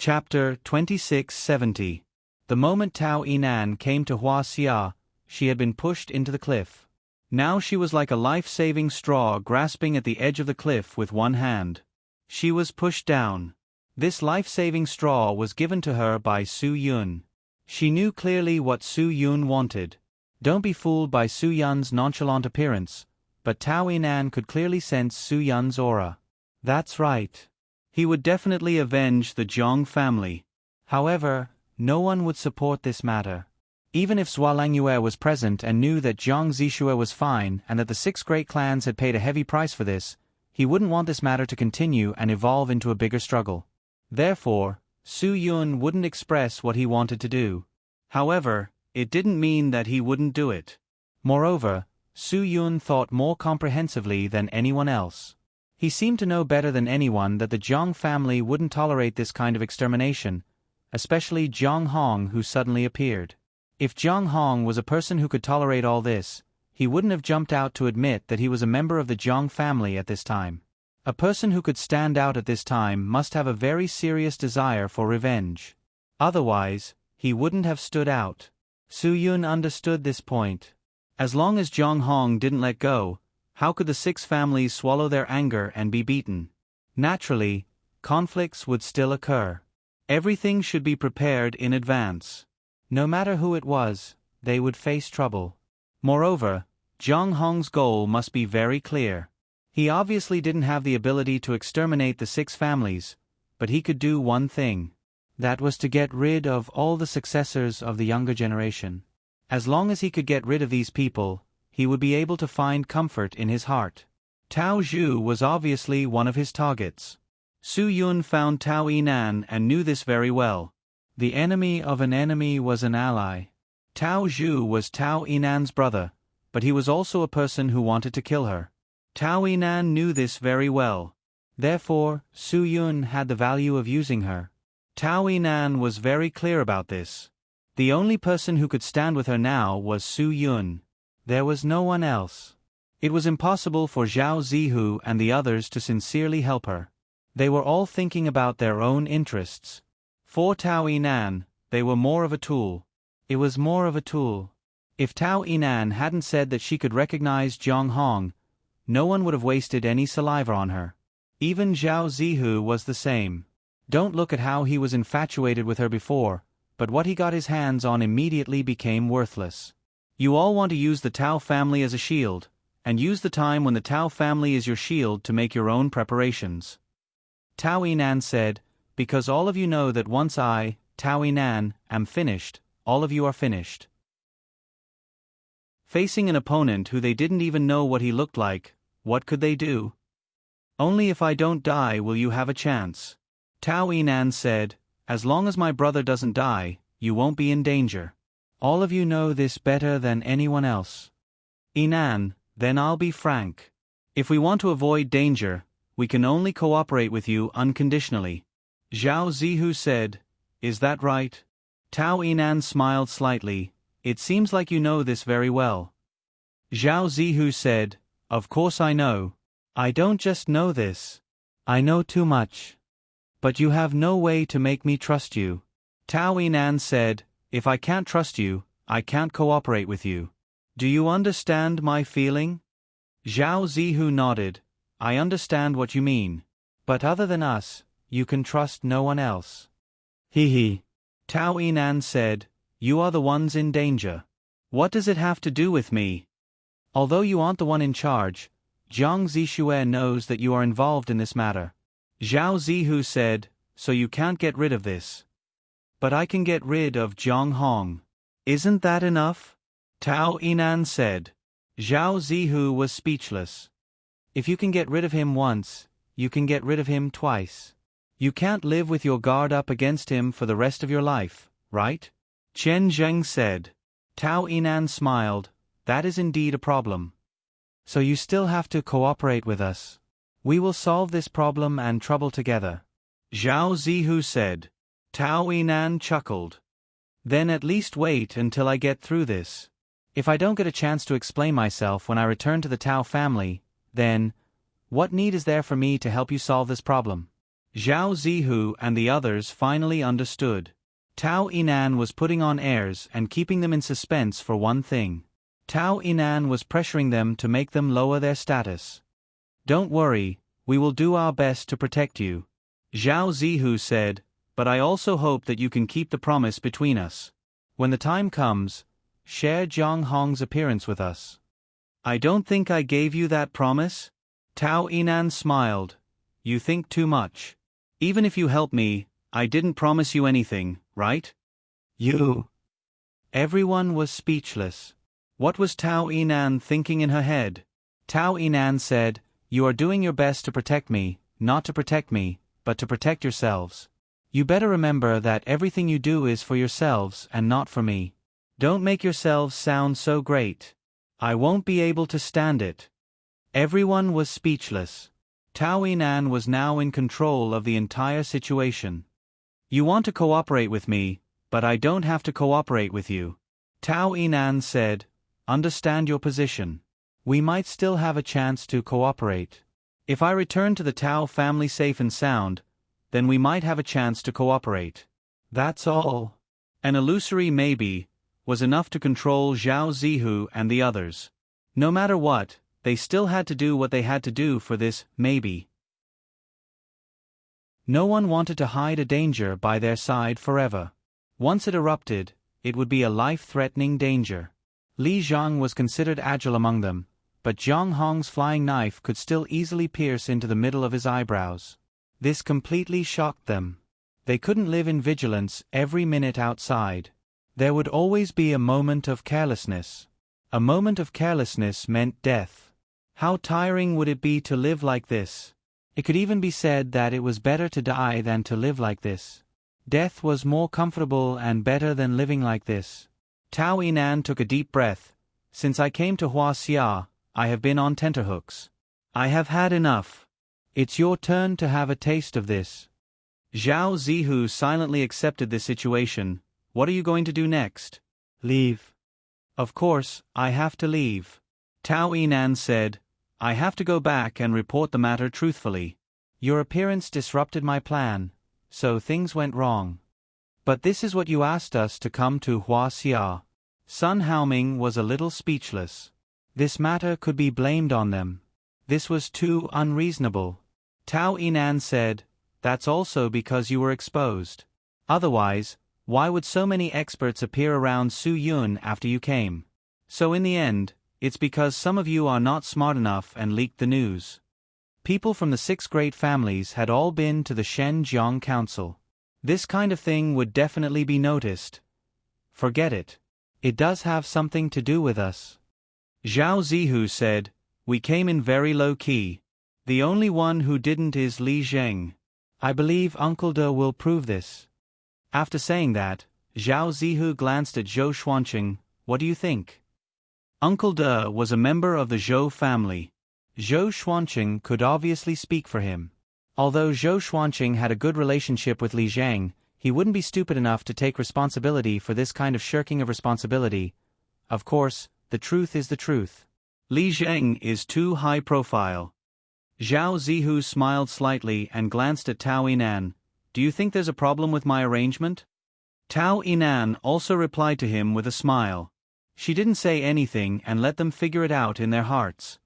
Chapter 2670. The moment Tao Yinan came to Hua Xia, she had been pushed into the cliff. Now she was like a life-saving straw grasping at the edge of the cliff with one hand. She was pushed down. This life-saving straw was given to her by Su Yun. She knew clearly what Su Yun wanted. Don't be fooled by Su Yun's nonchalant appearance, but Tao Yinan could clearly sense Su Yun's aura. That's right. He would definitely avenge the Zhang family. However, no one would support this matter. Even if Zhua Langyue was present and knew that Jiang Zixue was fine and that the 6 great clans had paid a heavy price for this, he wouldn't want this matter to continue and evolve into a bigger struggle. Therefore, Su Yun wouldn't express what he wanted to do. However, it didn't mean that he wouldn't do it. Moreover, Su Yun thought more comprehensively than anyone else. He seemed to know better than anyone that the Zhang family wouldn't tolerate this kind of extermination, especially Zhang Hong, who suddenly appeared. If Zhang Hong was a person who could tolerate all this, he wouldn't have jumped out to admit that he was a member of the Zhang family at this time. A person who could stand out at this time must have a very serious desire for revenge. Otherwise, he wouldn't have stood out. Su Yun understood this point. As long as Zhang Hong didn't let go, how could the 6 families swallow their anger and be beaten? Naturally, conflicts would still occur. Everything should be prepared in advance. No matter who it was, they would face trouble. Moreover, Zhang Hong's goal must be very clear. He obviously didn't have the ability to exterminate the 6 families, but he could do one thing. That was to get rid of all the successors of the younger generation. As long as he could get rid of these people, he would be able to find comfort in his heart. Tao Zhu was obviously one of his targets. Su Yun found Tao Yinan and knew this very well. The enemy of an enemy was an ally. Tao Zhu was Tao Yinan's brother, but he was also a person who wanted to kill her. Tao Yinan knew this very well. Therefore, Su Yun had the value of using her. Tao Yinan was very clear about this. The only person who could stand with her now was Su Yun. There was no one else. It was impossible for Zhao Zihu and the others to sincerely help her. They were all thinking about their own interests. For Tao Yinan, they were more of a tool. It was more of a tool. If Tao Yinan hadn't said that she could recognize Zhang Hong, no one would have wasted any saliva on her. Even Zhao Zihu was the same. Don't look at how he was infatuated with her before, but what he got his hands on immediately became worthless. You all want to use the Tao family as a shield, and use the time when the Tao family is your shield to make your own preparations. Tao Yinan said, because all of you know that once I, Tao Yinan, am finished, all of you are finished. Facing an opponent who they didn't even know what he looked like, what could they do? Only if I don't die will you have a chance. Tao Yinan said, as long as my brother doesn't die, you won't be in danger. All of you know this better than anyone else. Yinan, then I'll be frank. If we want to avoid danger, we can only cooperate with you unconditionally. Zhao Zihu said, is that right? Tao Yinan smiled slightly, it seems like you know this very well. Zhao Zihu said, of course I know. I don't just know this. I know too much. But you have no way to make me trust you. Tao Yinan said, if I can't trust you, I can't cooperate with you. Do you understand my feeling? Zhao Zihu nodded. I understand what you mean. But other than us, you can trust no one else. He. Tao Yinan said, you are the ones in danger. What does it have to do with me? Although you aren't the one in charge, Jiang Zixue knows that you are involved in this matter. Zhao Zihu said, so you can't get rid of this. But I can get rid of Zhang Hong. Isn't that enough? Tao Yinan said. Zhao Zihu was speechless. If you can get rid of him once, you can get rid of him twice. You can't live with your guard up against him for the rest of your life, right? Chen Zheng said. Tao Yinan smiled, that is indeed a problem. So you still have to cooperate with us. We will solve this problem and trouble together. Zhao Zihu said. Tao Yinan chuckled. Then at least wait until I get through this. If I don't get a chance to explain myself when I return to the Tao family, then, what need is there for me to help you solve this problem? Zhao Zihu and the others finally understood. Tao Yinan was putting on airs and keeping them in suspense for one thing. Tao Yinan was pressuring them to make them lower their status. "Don't worry, we will do our best to protect you," Zhao Zihu said, "but I also hope that you can keep the promise between us. When the time comes, share Jiang Hong's appearance with us." "I don't think I gave you that promise?" Tao Yinan smiled. "You think too much. Even if you help me, I didn't promise you anything, right?" "You..." Everyone was speechless. What was Tao Yinan thinking in her head? Tao Yinan said, "You are doing your best to protect me, not to protect me, but to protect yourselves. You better remember that everything you do is for yourselves and not for me. Don't make yourselves sound so great. I won't be able to stand it." Everyone was speechless. Tao Yinan was now in control of the entire situation. "You want to cooperate with me, but I don't have to cooperate with you," Tao Yinan said. "Understand your position. We might still have a chance to cooperate. If I return to the Tao family safe and sound, then we might have a chance to cooperate. That's all." An illusory maybe was enough to control Zhao Zihu and the others. No matter what, they still had to do what they had to do for this maybe. No one wanted to hide a danger by their side forever. Once it erupted, it would be a life-threatening danger. Li Zhang was considered agile among them, but Jiang Hong's flying knife could still easily pierce into the middle of his eyebrows. This completely shocked them. They couldn't live in vigilance every minute outside. There would always be a moment of carelessness. A moment of carelessness meant death. How tiring would it be to live like this? It could even be said that it was better to die than to live like this. Death was more comfortable and better than living like this. Tao Yinan took a deep breath. "Since I came to Huaxia, I have been on tenterhooks. I have had enough. It's your turn to have a taste of this." Zhao Zihu silently accepted this situation. "What are you going to do next?" "Leave." "Of course, I have to leave." Tao Yinan said, "I have to go back and report the matter truthfully. Your appearance disrupted my plan, so things went wrong. But this is what you asked us to come to Huaxia." Sun Haoming was a little speechless. This matter could be blamed on them. This was too unreasonable. Tao Yinan said, "That's also because you were exposed. Otherwise, why would so many experts appear around Su Yun after you came? So in the end, it's because some of you are not smart enough and leaked the news." People from the 6 great families had all been to the Shenjiang Council. This kind of thing would definitely be noticed. Forget it. It does have something to do with us. Zhao Zihu said, "We came in very low key. The only one who didn't is Li Zheng. I believe Uncle De will prove this." After saying that, Zhao Zihu glanced at Zhou Xuanqing. "What do you think?" Uncle De was a member of the Zhou family. Zhou Xuanqing could obviously speak for him. Although Zhou Xuanqing had a good relationship with Li Zheng, he wouldn't be stupid enough to take responsibility for this kind of shirking of responsibility. Of course, the truth is the truth. Li Zheng is too high profile. Zhao Zihu smiled slightly and glanced at Tao Yinan. "Do you think there's a problem with my arrangement?" Tao Yinan also replied to him with a smile. She didn't say anything and let them figure it out in their hearts.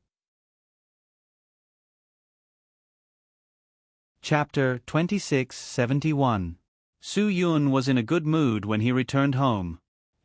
Chapter 2671. Su Yun was in a good mood when he returned home.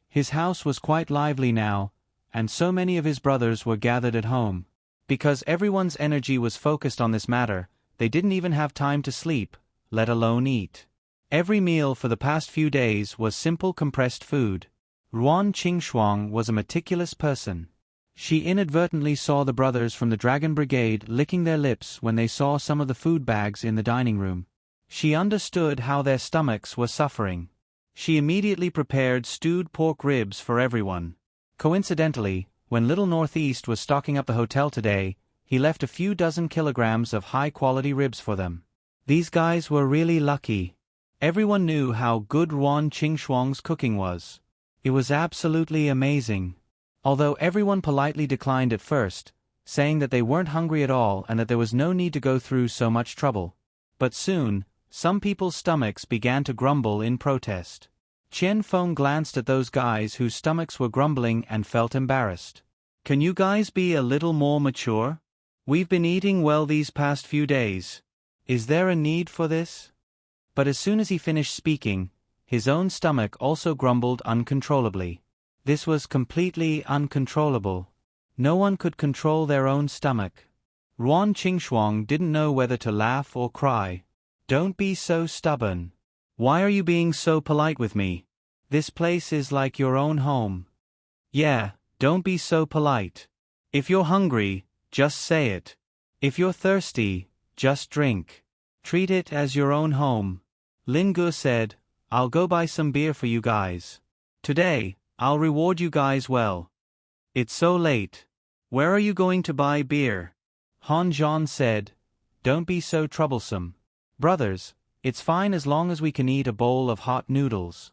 His house was quite lively now, and so many of his brothers were gathered at home. Because everyone's energy was focused on this matter, they didn't even have time to sleep, let alone eat. Every meal for the past few days was simple compressed food. Ruan Qingshuang was a meticulous person. She inadvertently saw the brothers from the Dragon Brigade licking their lips when they saw some of the food bags in the dining room. She understood how their stomachs were suffering. She immediately prepared stewed pork ribs for everyone. Coincidentally, when Little Northeast was stocking up the hotel today, he left a few dozen kilograms of high-quality ribs for them. These guys were really lucky. Everyone knew how good Ruan Qingshuang's cooking was. It was absolutely amazing. Although everyone politely declined at first, saying that they weren't hungry at all and that there was no need to go through so much trouble. But soon, Some people's stomachs began to grumble in protest. Qian Feng glanced at those guys whose stomachs were grumbling and felt embarrassed. Can you guys be a little more mature? We've been eating well these past few days. Is there a need for this? But as soon as he finished speaking, his own stomach also grumbled uncontrollably. This was completely uncontrollable. No one could control their own stomach. Ruan Qingxuang didn't know whether to laugh or cry. Don't be so stubborn. Why are you being so polite with me? This place is like your own home. Yeah, don't be so polite. If you're hungry, just say it. If you're thirsty, just drink. Treat it as your own home. Lin Gu said, I'll go buy some beer for you guys. Today, I'll reward you guys well. It's so late. Where are you going to buy beer? Han Zhan said, Don't be so troublesome. Brothers, it's fine as long as we can eat a bowl of hot noodles.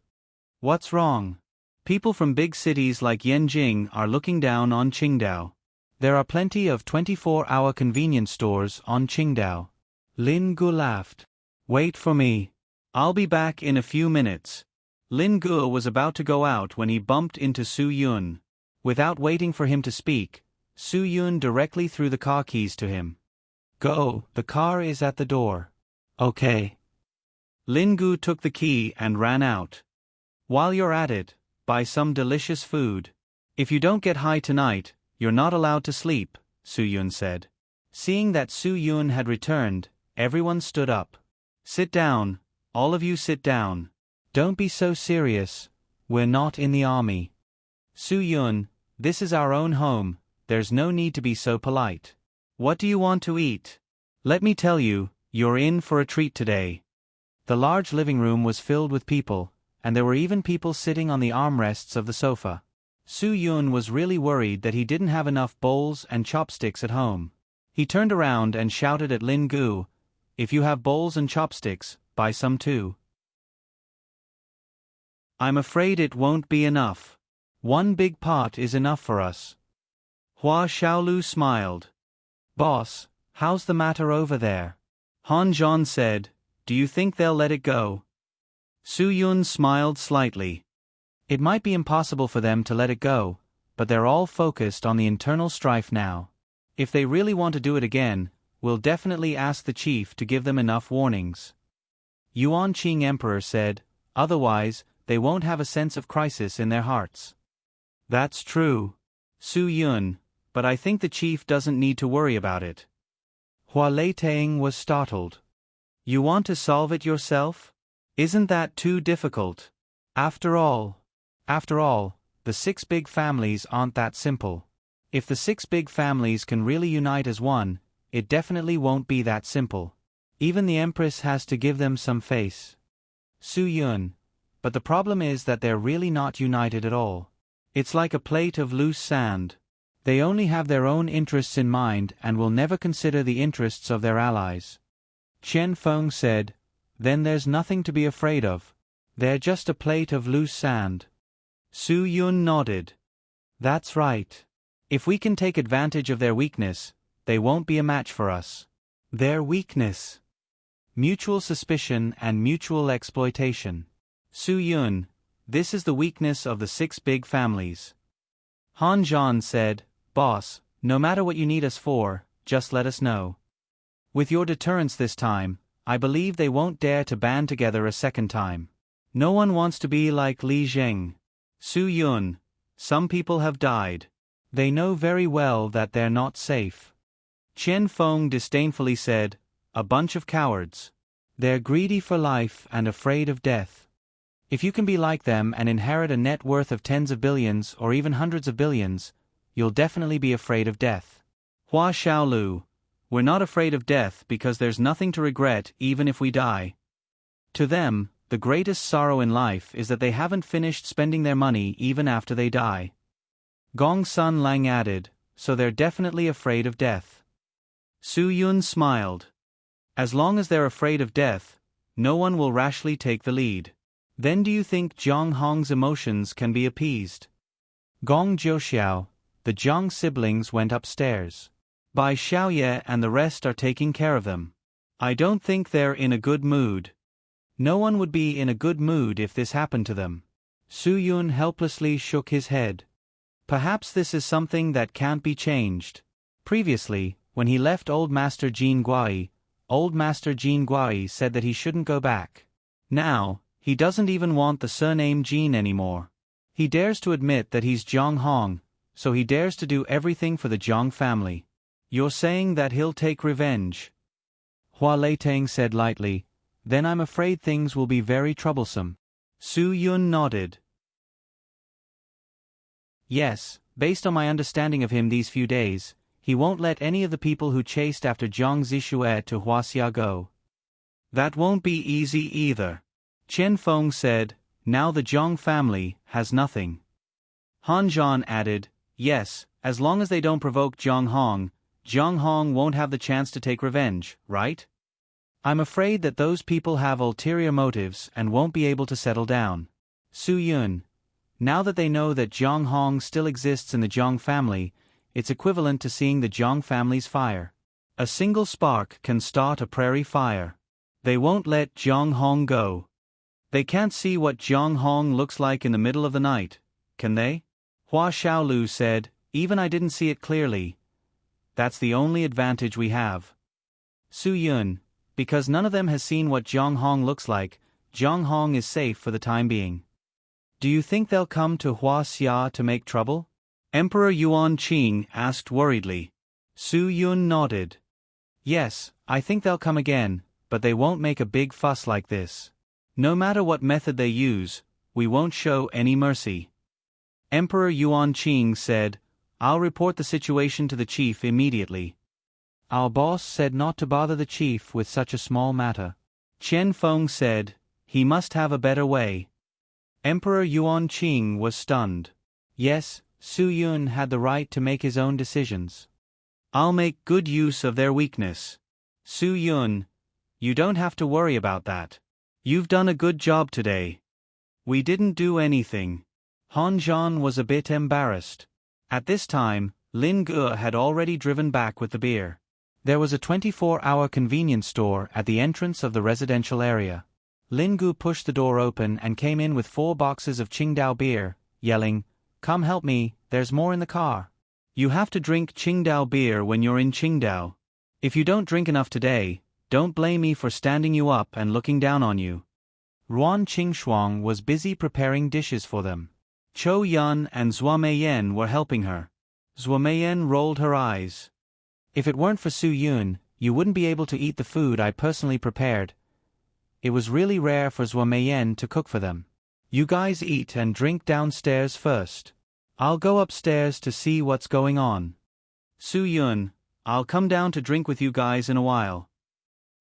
What's wrong? People from big cities like Yanjing are looking down on Qingdao. There are plenty of 24-hour convenience stores on Qingdao. Lin Gu laughed. Wait for me. I'll be back in a few minutes. Lin Gu was about to go out when he bumped into Su Yun. Without waiting for him to speak, Su Yun directly threw the car keys to him. Go, the car is at the door. Okay. Lin Gu took the key and ran out. While you're at it, buy some delicious food. If you don't get high tonight, you're not allowed to sleep, Su Yun said. Seeing that Su Yun had returned, everyone stood up. Sit down, all of you sit down. Don't be so serious, we're not in the army. Su Yun, this is our own home, there's no need to be so polite. What do you want to eat? Let me tell you, you're in for a treat today. The large living room was filled with people, and there were even people sitting on the armrests of the sofa. Su Yun was really worried that he didn't have enough bowls and chopsticks at home. He turned around and shouted at Lin Gu, If you have bowls and chopsticks, buy some too. I'm afraid it won't be enough. One big pot is enough for us. Hua Xiaolu smiled. Boss, how's the matter over there? Han Zhan said, Do you think they'll let it go? Su Yun smiled slightly. It might be impossible for them to let it go, but they're all focused on the internal strife now. If they really want to do it again, we'll definitely ask the chief to give them enough warnings. Yuan Qing Emperor said, Otherwise, they won't have a sense of crisis in their hearts. That's true. Su Yun, but I think the chief doesn't need to worry about it. Hua Leiteng was startled. You want to solve it yourself? Isn't that too difficult? After all, the 6 big families aren't that simple. If the 6 big families can really unite as one, it definitely won't be that simple. Even the Empress has to give them some face. Su Yun, but the problem is that they're really not united at all. It's like a plate of loose sand. They only have their own interests in mind and will never consider the interests of their allies. Qian Feng said, Then there's nothing to be afraid of. They're just a plate of loose sand. Su Yun nodded. That's right. If we can take advantage of their weakness, they won't be a match for us. Their weakness. Mutual suspicion and mutual exploitation. Su Yun, this is the weakness of the 6 big families. Han Zhan said, Boss, no matter what you need us for, just let us know. With your deterrence this time, I believe they won't dare to band together a second time. No one wants to be like Li Zheng. Su Yun, some people have died. They know very well that they're not safe. Qian Feng disdainfully said, A bunch of cowards. They're greedy for life and afraid of death. If you can be like them and inherit a net worth of tens of billions or even hundreds of billions, you'll definitely be afraid of death. Hua Xiaolu, we're not afraid of death because there's nothing to regret even if we die. To them, the greatest sorrow in life is that they haven't finished spending their money even after they die. Gong Sun Lang added, So they're definitely afraid of death. Su Yun smiled. As long as they're afraid of death, no one will rashly take the lead. Then do you think Zhang Hong's emotions can be appeased? Gong Jiuxiao, the Zhang siblings went upstairs. Bai Xiaoye and the rest are taking care of them. I don't think they're in a good mood. No one would be in a good mood if this happened to them. Su Yun helplessly shook his head. Perhaps this is something that can't be changed. Previously, when he left Old Master Jin Guai said that he shouldn't go back. Now, he doesn't even want the surname Jin anymore. He dares to admit that he's Zhang Hong, so he dares to do everything for the Zhang family. You're saying that he'll take revenge? Hua Leiteng said lightly. Then I'm afraid things will be very troublesome. Su Yun nodded. Yes, based on my understanding of him these few days, he won't let any of the people who chased after Zhang Zixue to Huaxia go. That won't be easy either. Chen Feng said. Now the Zhang family has nothing. Han Zhan added, yes, as long as they don't provoke Zhang Hong won't have the chance to take revenge, right? I'm afraid that those people have ulterior motives and won't be able to settle down. Su Yun. Now that they know that Zhang Hong still exists in the Zhang family, it's equivalent to seeing the Zhang family's fire. A single spark can start a prairie fire. They won't let Zhang Hong go. They can't see what Zhang Hong looks like in the middle of the night, can they? Hua Xiaolu said, even I didn't see it clearly. That's the only advantage we have. Su Yun, because none of them has seen what Zhang Hong looks like, Zhang Hong is safe for the time being. Do you think they'll come to Huaxia to make trouble? Emperor Yuan Qing asked worriedly. Su Yun nodded. Yes, I think they'll come again, but they won't make a big fuss like this. No matter what method they use, we won't show any mercy. Emperor Yuan Qing said, I'll report the situation to the chief immediately. Our boss said not to bother the chief with such a small matter. Chen Feng said, he must have a better way. Emperor Yuan Qing was stunned. Yes, Su Yun had the right to make his own decisions. I'll make good use of their weakness. Su Yun, you don't have to worry about that. You've done a good job today. We didn't do anything. Han Zhan was a bit embarrassed. At this time, Lin Ge had already driven back with the beer. There was a 24-hour convenience store at the entrance of the residential area. Lin Ge pushed the door open and came in with 4 boxes of Qingdao beer, yelling, Come help me, there's more in the car. You have to drink Qingdao beer when you're in Qingdao. If you don't drink enough today, don't blame me for standing you up and looking down on you. Ruan Qingshuang was busy preparing dishes for them. Chou Yun and Zhua Meiyan were helping her. Zhua Meiyan rolled her eyes. If it weren't for Su Yun, you wouldn't be able to eat the food I personally prepared. It was really rare for Zhua Meiyan to cook for them. You guys eat and drink downstairs first. I'll go upstairs to see what's going on. Su Yun, I'll come down to drink with you guys in a while.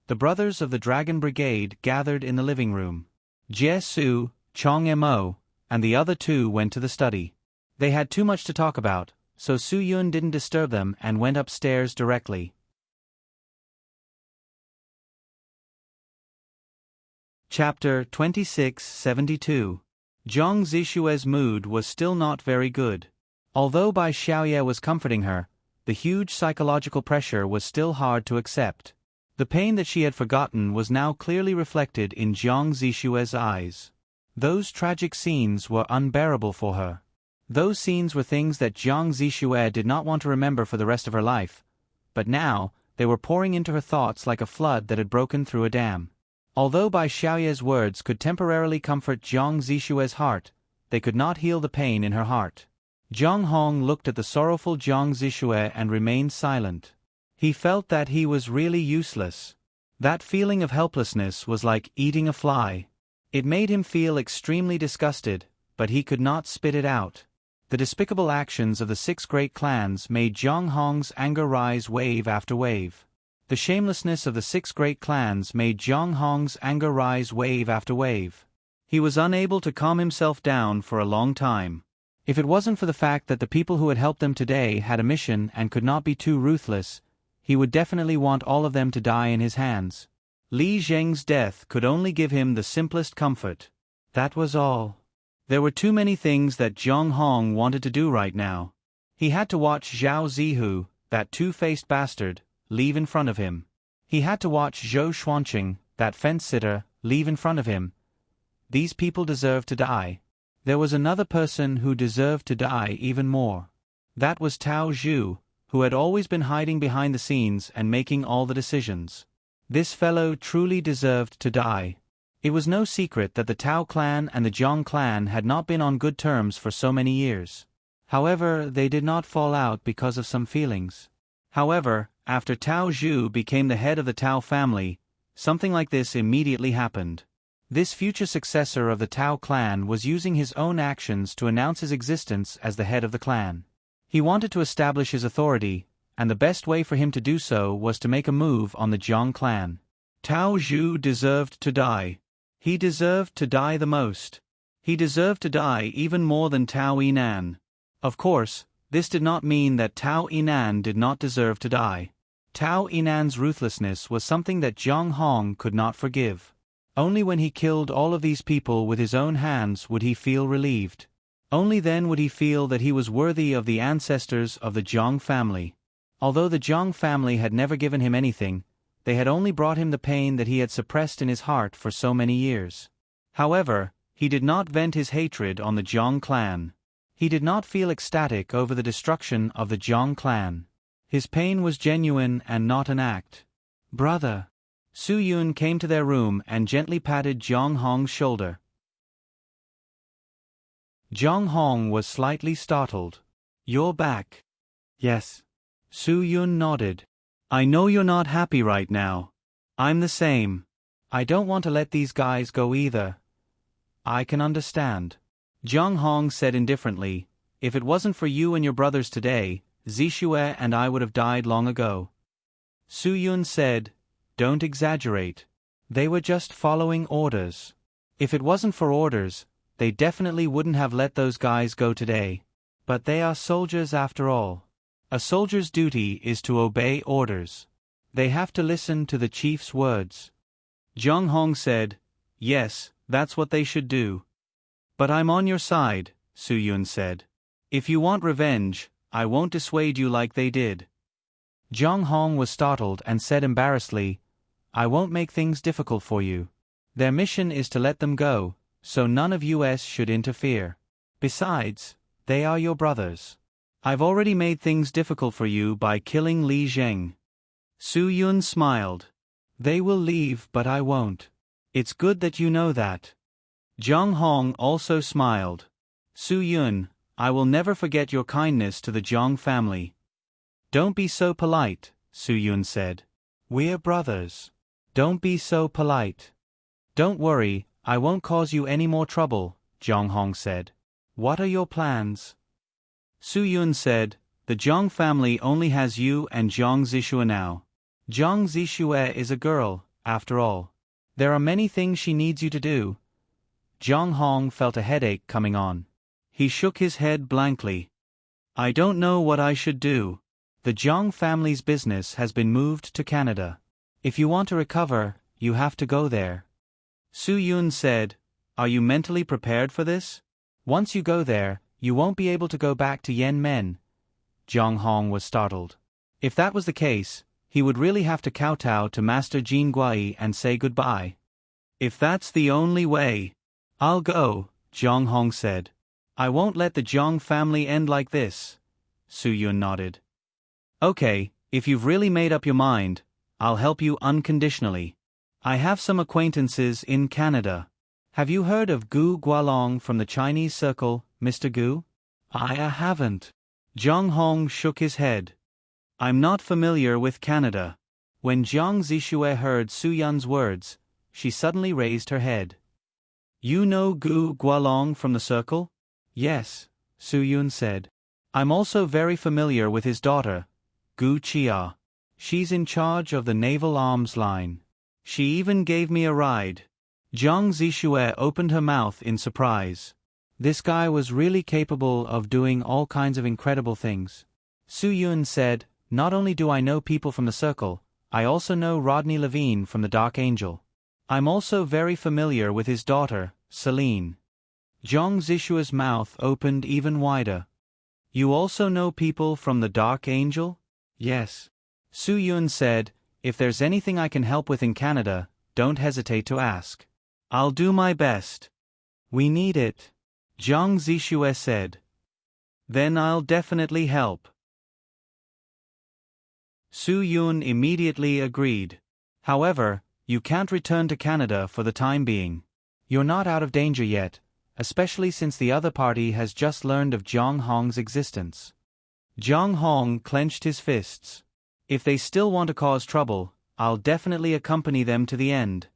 The brothers of the Dragon Brigade gathered in the living room. Jie Su, Chong Mo, and the other 2 went to the study. They had too much to talk about, so Su Yun didn't disturb them and went upstairs directly. Chapter 2672. Zhang Zixue's mood was still not very good. Although Bai Xiaoye was comforting her, the huge psychological pressure was still hard to accept. The pain that she had forgotten was now clearly reflected in Zhang Zixue's eyes. Those tragic scenes were unbearable for her. Those scenes were things that Zhang Zixue did not want to remember for the rest of her life, but now they were pouring into her thoughts like a flood that had broken through a dam. Although Bai Xiaoye's words could temporarily comfort Zhang Zixue's heart, they could not heal the pain in her heart. Zhang Hong looked at the sorrowful Zhang Zixue and remained silent. He felt that he was really useless. That feeling of helplessness was like eating a fly. It made him feel extremely disgusted, but he could not spit it out. The despicable actions of the 6 great clans made Zhang Hong's anger rise wave after wave. The shamelessness of the 6 great clans made Zhang Hong's anger rise wave after wave. He was unable to calm himself down for a long time. If it wasn't for the fact that the people who had helped them today had a mission and could not be too ruthless, he would definitely want all of them to die in his hands. Li Zheng's death could only give him the simplest comfort. That was all. There were too many things that Zhang Hong wanted to do right now. He had to watch Zhao Zihu, that two-faced bastard, leave in front of him. He had to watch Zhou Xuanqing, that fence-sitter, leave in front of him. These people deserved to die. There was another person who deserved to die even more. That was Tao Zhu, who had always been hiding behind the scenes and making all the decisions. This fellow truly deserved to die. It was no secret that the Tao clan and the Jiang clan had not been on good terms for so many years. However, they did not fall out because of some feelings. However, after Tao Zhu became the head of the Tao family, something like this immediately happened. This future successor of the Tao clan was using his own actions to announce his existence as the head of the clan. He wanted to establish his authority, and the best way for him to do so was to make a move on the Jiang clan. Tao Zhu deserved to die. He deserved to die the most. He deserved to die even more than Tao Yinan. Of course, this did not mean that Tao Yinan did not deserve to die. Tao Yinan's ruthlessness was something that Zhang Hong could not forgive. Only when he killed all of these people with his own hands would he feel relieved. Only then would he feel that he was worthy of the ancestors of the Jiang family. Although the Jiang family had never given him anything, they had only brought him the pain that he had suppressed in his heart for so many years. However, he did not vent his hatred on the Jiang clan. He did not feel ecstatic over the destruction of the Jiang clan. His pain was genuine and not an act. "Brother." Su Yun came to their room and gently patted Zhang Hong's shoulder. Zhang Hong was slightly startled. "You're back." "Yes." Su Yun nodded. "I know you're not happy right now. I'm the same. I don't want to let these guys go either." "I can understand." Zhang Hong said indifferently, "If it wasn't for you and your brothers today, Zixue and I would have died long ago." Su Yun said, "Don't exaggerate. They were just following orders. If it wasn't for orders, they definitely wouldn't have let those guys go today. But they are soldiers after all. A soldier's duty is to obey orders. They have to listen to the chief's words." Zhang Hong said, "Yes, that's what they should do." "But I'm on your side," Su Yun said. "If you want revenge, I won't dissuade you like they did." Zhang Hong was startled and said embarrassedly, "I won't make things difficult for you. Their mission is to let them go, so none of us should interfere. Besides, they are your brothers. I've already made things difficult for you by killing Li Zheng." Su Yun smiled. "They will leave but I won't. It's good that you know that." Zhang Hong also smiled. "Su Yun, I will never forget your kindness to the Jiang family." "Don't be so polite," Su Yun said. "We're brothers. Don't be so polite." "Don't worry, I won't cause you any more trouble," Zhang Hong said. "What are your plans?" Su Yun said, "The Jiang family only has you and Jiang Zixue now. Jiang Zixue is a girl, after all. There are many things she needs you to do." Zhang Hong felt a headache coming on. He shook his head blankly. "I don't know what I should do. The Jiang family's business has been moved to Canada. If you want to recover, you have to go there." Su Yun said, "Are you mentally prepared for this? Once you go there, you won't be able to go back to Yenmen." Zhang Hong was startled. If that was the case, he would really have to kowtow to Master Jin Guai and say goodbye. "If that's the only way, I'll go," Zhang Hong said. "I won't let the Jiang family end like this." Su Yun nodded. "Okay, if you've really made up your mind, I'll help you unconditionally. I have some acquaintances in Canada. Have you heard of Gu Gualong from the Chinese circle, Mr. Gu?" "I haven't." Zhang Hong shook his head. "I'm not familiar with Canada." When Jiang Zixue heard Su Yun's words, she suddenly raised her head. "You know Gu Gualong from the circle?" "Yes," Su Yun said. "I'm also very familiar with his daughter, Gu Chia. She's in charge of the naval arms line. She even gave me a ride." Jiang Zixue opened her mouth in surprise. This guy was really capable of doing all kinds of incredible things. Su Yun said, "Not only do I know people from the circle, I also know Rodney Levine from the Dark Angel. I'm also very familiar with his daughter, Celine." Jiang Zixue's mouth opened even wider. "You also know people from the Dark Angel?" "Yes." Su Yun said, If there's anything I can help with in Canada, don't hesitate to ask. I'll do my best. We need it, Jiang Zishue said. Then I'll definitely help. Su Yun immediately agreed. However, you can't return to Canada for the time being. You're not out of danger yet, especially since the other party has just learned of Zhang Hong's existence. Zhang Hong clenched his fists. If they still want to cause trouble, I'll definitely accompany them to the end.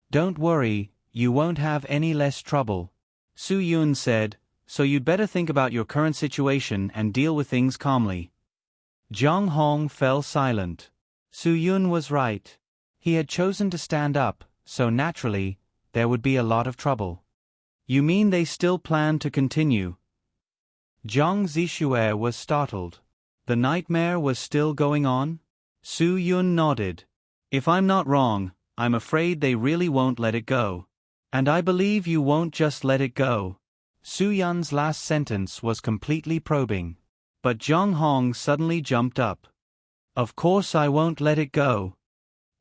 Don't worry, you won't have any less trouble, Su Yun said, so you'd better think about your current situation and deal with things calmly. Zhang Hong fell silent. Su Yun was right. He had chosen to stand up, so naturally, there would be a lot of trouble. You mean they still plan to continue? Jiang Zishue was startled. The nightmare was still going on? Su Yun nodded. If I'm not wrong, I'm afraid they really won't let it go. And I believe you won't just let it go. Su Yun's last sentence was completely probing. But Zhang Hong suddenly jumped up. Of course I won't let it go.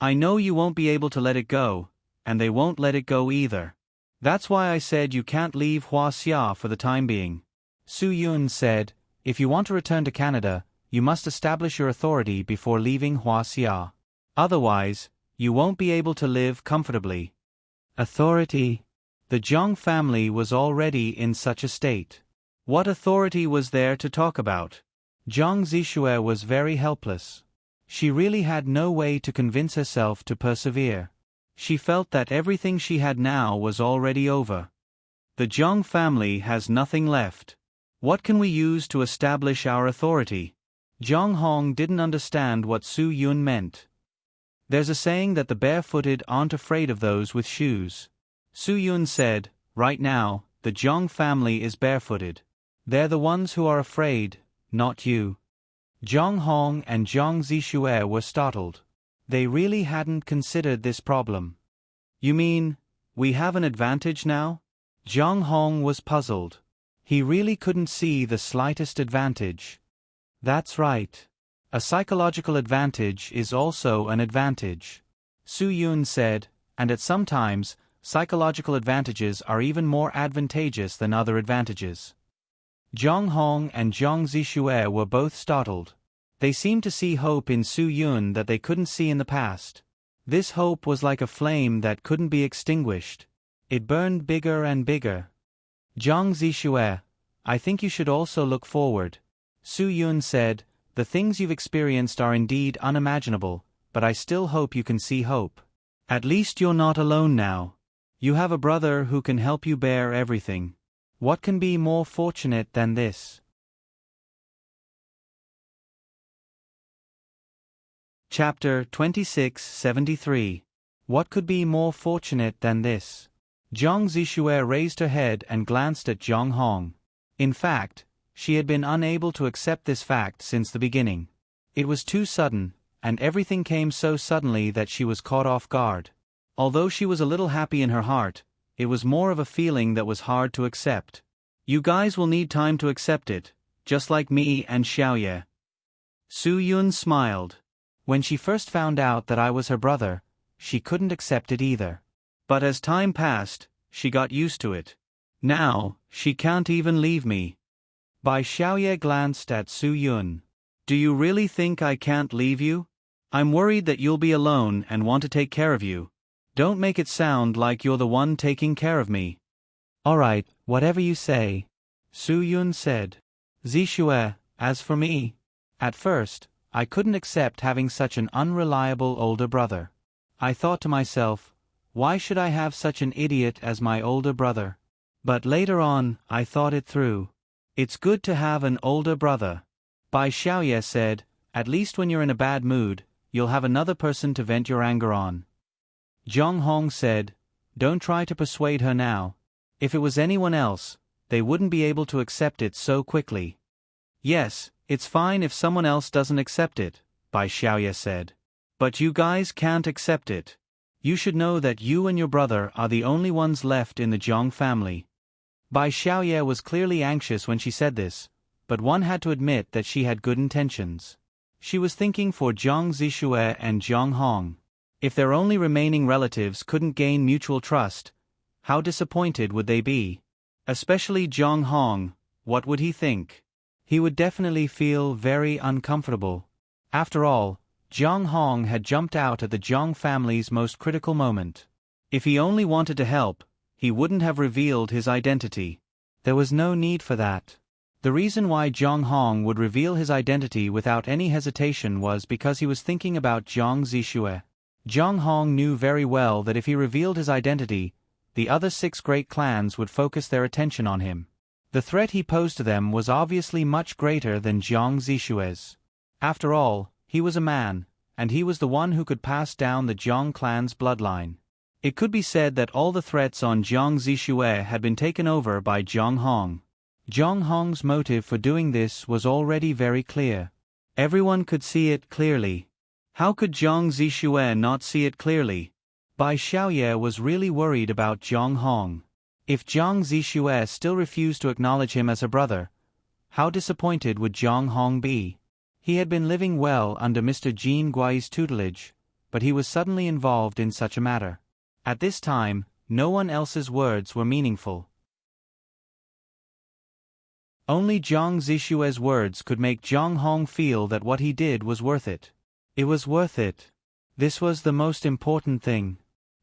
I know you won't be able to let it go, and they won't let it go either. That's why I said you can't leave Huaxia for the time being. Su Yun said, if you want to return to Canada, you must establish your authority before leaving Huaxia. Otherwise, you won't be able to live comfortably. Authority? The Zhang family was already in such a state. What authority was there to talk about? Jiang Zishue was very helpless. She really had no way to convince herself to persevere. She felt that everything she had now was already over. The Zhang family has nothing left. What can we use to establish our authority? Zhang Hong didn't understand what Su Yun meant. There's a saying that the barefooted aren't afraid of those with shoes. Su Yun said, right now, the Zhang family is barefooted. They're the ones who are afraid, not you. Zhang Hong and Jiang Zishue were startled. They really hadn't considered this problem. You mean, we have an advantage now? Zhang Hong was puzzled. He really couldn't see the slightest advantage. That's right. A psychological advantage is also an advantage, Su Yun said, and at some times, psychological advantages are even more advantageous than other advantages. Zhang Hong and Jiang Zishue were both startled. They seemed to see hope in Su Yun that they couldn't see in the past. This hope was like a flame that couldn't be extinguished. It burned bigger and bigger. Jiang Zishue, I think you should also look forward. Su Yun said, the things you've experienced are indeed unimaginable, but I still hope you can see hope. At least you're not alone now. You have a brother who can help you bear everything. What can be more fortunate than this? Chapter 2673. What could be more fortunate than this? Jiang Zishue raised her head and glanced at Zhang Hong. In fact, she had been unable to accept this fact since the beginning. It was too sudden, and everything came so suddenly that she was caught off guard. Although she was a little happy in her heart, it was more of a feeling that was hard to accept. You guys will need time to accept it, just like me and Xiaoye. Su Yun smiled. When she first found out that I was her brother, she couldn't accept it either. But as time passed, she got used to it. Now, she can't even leave me. Bai Xiaoye glanced at Su Yun. Do you really think I can't leave you? I'm worried that you'll be alone and want to take care of you. Don't make it sound like you're the one taking care of me. Alright, whatever you say, Su Yun said. Zishue, as for me, at first, I couldn't accept having such an unreliable older brother. I thought to myself, why should I have such an idiot as my older brother? But later on, I thought it through. It's good to have an older brother. Bai Xiaoye said, at least when you're in a bad mood, you'll have another person to vent your anger on. Zhang Hong said, don't try to persuade her now. If it was anyone else, they wouldn't be able to accept it so quickly. Yes, it's fine if someone else doesn't accept it, Bai Xiaoye said. But you guys can't accept it. You should know that you and your brother are the only ones left in the Zhang family. Bai Xiaoye was clearly anxious when she said this, but one had to admit that she had good intentions. She was thinking for Jiang Zixue and Jiang Hong. If their only remaining relatives couldn't gain mutual trust, how disappointed would they be? Especially Jiang Hong, what would he think? He would definitely feel very uncomfortable. After all, Jiang Hong had jumped out at the Jiang family's most critical moment. If he only wanted to help, he wouldn't have revealed his identity. There was no need for that. The reason why Jiang Hong would reveal his identity without any hesitation was because he was thinking about Jiang Zixue. Jiang Hong knew very well that if he revealed his identity, the other 6 great clans would focus their attention on him. The threat he posed to them was obviously much greater than Jiang Zixue's. After all, he was a man, and he was the one who could pass down the Jiang clan's bloodline. It could be said that all the threats on Jiang Zixue had been taken over by Jiang Hong. Jiang Hong's motive for doing this was already very clear. Everyone could see it clearly. How could Jiang Zixue not see it clearly? Bai Xiaoye was really worried about Jiang Hong. If Jiang Zixue still refused to acknowledge him as a brother, how disappointed would Jiang Hong be? He had been living well under Mr. Jin Gui's tutelage, but he was suddenly involved in such a matter. At this time, no one else's words were meaningful. Only Jiang Zixue's words could make Jiang Hong feel that what he did was worth it. It was worth it. This was the most important thing.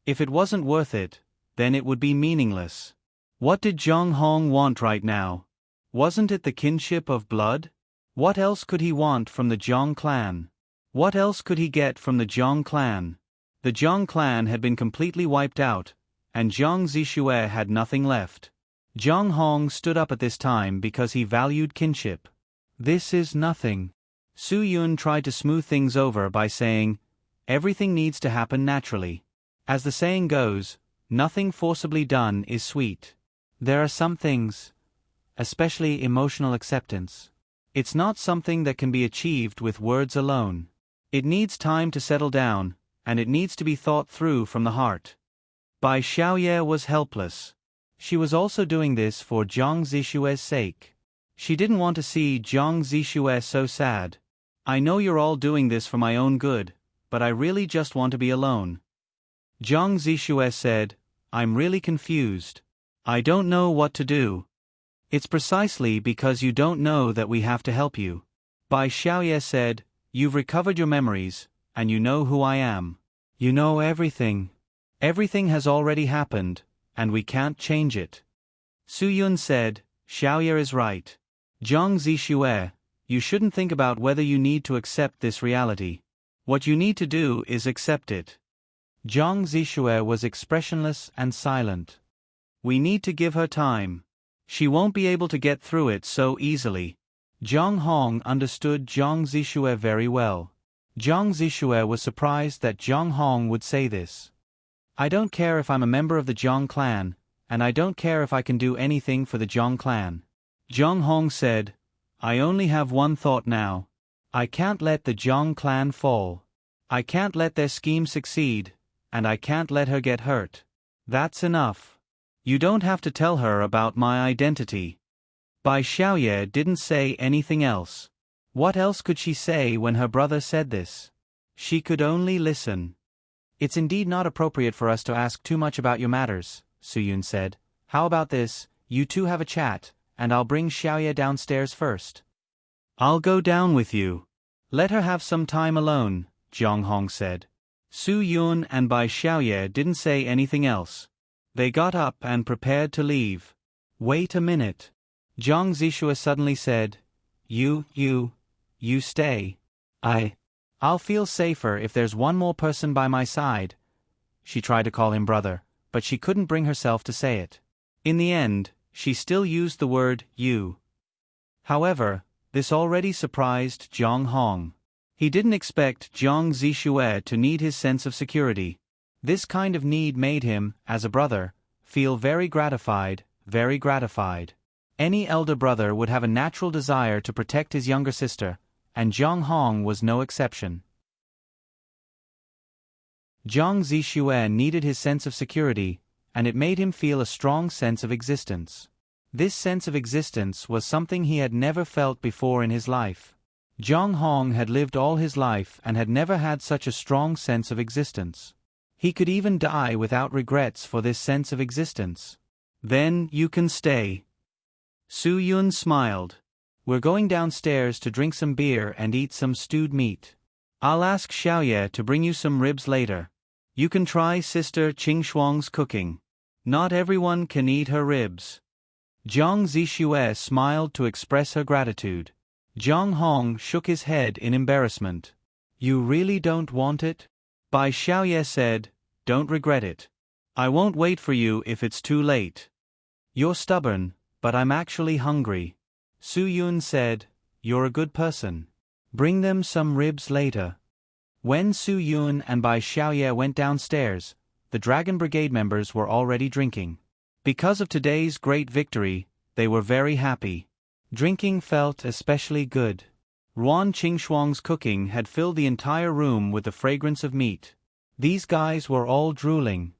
If it wasn't worth it, then it would be meaningless. What did Jiang Hong want right now? Wasn't it the kinship of blood? What else could he want from the Jiang clan? What else could he get from the Jiang clan? The Jiang clan had been completely wiped out, and Jiang Zixue had nothing left. Jiang Hong stood up at this time because he valued kinship. This is nothing. Su Yun tried to smooth things over by saying, everything needs to happen naturally. As the saying goes, nothing forcibly done is sweet. There are some things, especially emotional acceptance. It's not something that can be achieved with words alone. It needs time to settle down, and it needs to be thought through from the heart. Bai Xiaoye was helpless. She was also doing this for Jiang Zixue's sake. She didn't want to see Jiang Zixue so sad. I know you're all doing this for my own good, but I really just want to be alone. Jiang Zixue said, I'm really confused. I don't know what to do. It's precisely because you don't know that we have to help you. Bai Xiaoye said, you've recovered your memories, and you know who I am. You know everything. Everything has already happened, and we can't change it. Su Yun said, Xiaoye is right. Jiang Zixue, you shouldn't think about whether you need to accept this reality. What you need to do is accept it. Jiang Zixue was expressionless and silent. We need to give her time. She won't be able to get through it so easily. Jiang Hong understood Jiang Zixue very well. Jiang Zixue was surprised that Jiang Hong would say this. I don't care if I'm a member of the Jiang clan, and I don't care if I can do anything for the Jiang clan. Jiang Hong said, I only have one thought now. I can't let the Jiang clan fall. I can't let their scheme succeed, and I can't let her get hurt. That's enough. You don't have to tell her about my identity. Bai Xiaoye didn't say anything else. What else could she say when her brother said this? She could only listen. It's indeed not appropriate for us to ask too much about your matters, Su Yun said. How about this, you two have a chat, and I'll bring Xiaoye downstairs first. I'll go down with you. Let her have some time alone, Jiang Hong said. Su Yun and Bai Xiaoye didn't say anything else. They got up and prepared to leave. Wait a minute. Jiang Zixue suddenly said, You stay. I'll feel safer if there's one more person by my side. She tried to call him brother, but she couldn't bring herself to say it. In the end, she still used the word you. However, this already surprised Jiang Hong. He didn't expect Jiang Zixue to need his sense of security. This kind of need made him, as a brother, feel very gratified, very gratified. Any elder brother would have a natural desire to protect his younger sister, and Jiang Hong was no exception. Jiang Zixue needed his sense of security, and it made him feel a strong sense of existence. This sense of existence was something he had never felt before in his life. Zhang Hong had lived all his life and had never had such a strong sense of existence. He could even die without regrets for this sense of existence. Then you can stay. Su Yun smiled. We're going downstairs to drink some beer and eat some stewed meat. I'll ask Xiaoye to bring you some ribs later. You can try Sister Qing cooking. Not everyone can eat her ribs. Jiang Zixue smiled to express her gratitude. Zhang Hong shook his head in embarrassment. You really don't want it? Bai Xiaoye said, don't regret it. I won't wait for you if it's too late. You're stubborn, but I'm actually hungry. Su Yun said, you're a good person. Bring them some ribs later. When Su Yun and Bai Xiaoye went downstairs, the Dragon Brigade members were already drinking. Because of today's great victory, they were very happy. Drinking felt especially good. Ruan Qingxuang's cooking had filled the entire room with the fragrance of meat. These guys were all drooling.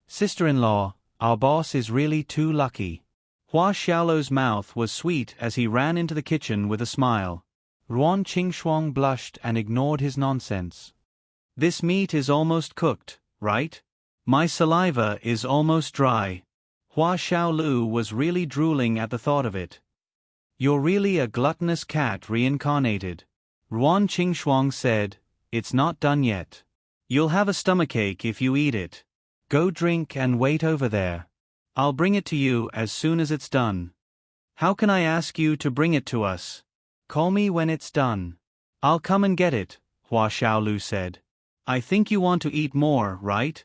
Sister-in-law, our boss is really too lucky. Hua Xiaolu's mouth was sweet as he ran into the kitchen with a smile. Ruan Qingxuang blushed and ignored his nonsense. This meat is almost cooked, right? My saliva is almost dry. Hua Xiaolu was really drooling at the thought of it. You're really a gluttonous cat reincarnated. Ruan Qingxuang said, it's not done yet. You'll have a stomachache if you eat it. Go drink and wait over there. I'll bring it to you as soon as it's done. How can I ask you to bring it to us? Call me when it's done. I'll come and get it, Hua Xiaolu said. I think you want to eat more, right?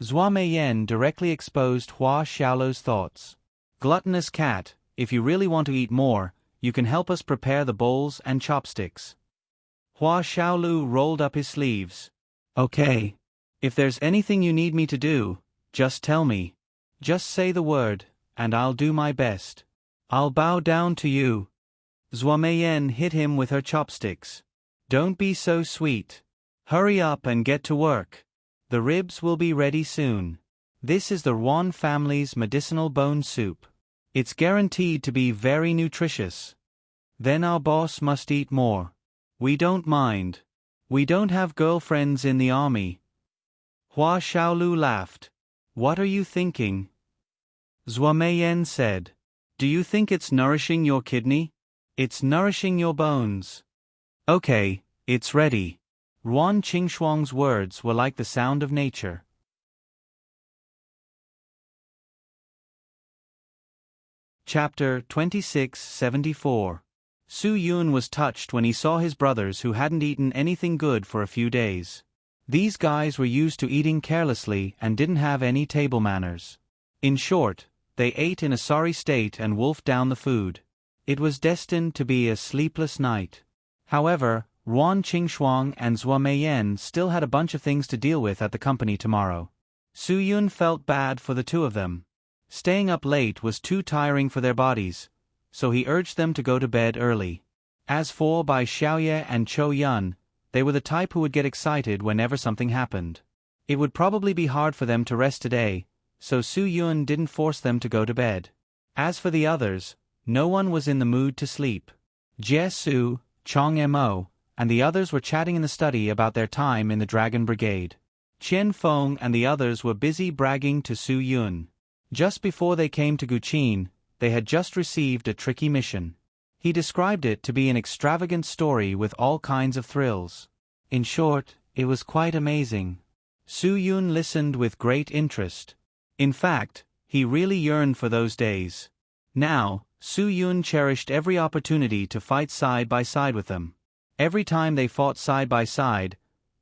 Zhua Meiyan directly exposed Hua Xiaolu's thoughts. Gluttonous cat, if you really want to eat more, you can help us prepare the bowls and chopsticks. Hua Xiaolu rolled up his sleeves. Okay. If there's anything you need me to do, just tell me. Just say the word, and I'll do my best. I'll bow down to you. Zhua Meiyan hit him with her chopsticks. Don't be so sweet. Hurry up and get to work. The ribs will be ready soon. This is the Ruan family's medicinal bone soup. It's guaranteed to be very nutritious. Then our boss must eat more. We don't mind. We don't have girlfriends in the army. Hua Xiaolu laughed. What are you thinking? Zhua Meiyan said. Do you think it's nourishing your kidney? It's nourishing your bones. Okay, it's ready. Ruan Qingxuang's words were like the sound of nature. Chapter 2674. Su Yun was touched when he saw his brothers who hadn't eaten anything good for a few days. These guys were used to eating carelessly and didn't have any table manners. In short, they ate in a sorry state and wolfed down the food. It was destined to be a sleepless night. However, Ruan Qingxuang and Zhua Meiyan still had a bunch of things to deal with at the company tomorrow. Su Yun felt bad for the two of them. Staying up late was too tiring for their bodies, so he urged them to go to bed early. As for Bai Xiaoye and Chou Yun, they were the type who would get excited whenever something happened. It would probably be hard for them to rest today, so Su Yun didn't force them to go to bed. As for the others, no one was in the mood to sleep. Jie Su, Chong Mo, and the others were chatting in the study about their time in the Dragon Brigade. Qian Feng and the others were busy bragging to Su Yun. Just before they came to Guqin, they had just received a tricky mission. He described it to be an extravagant story with all kinds of thrills. In short, it was quite amazing. Su Yun listened with great interest. In fact, he really yearned for those days. Now, Su Yun cherished every opportunity to fight side by side with them. Every time they fought side by side,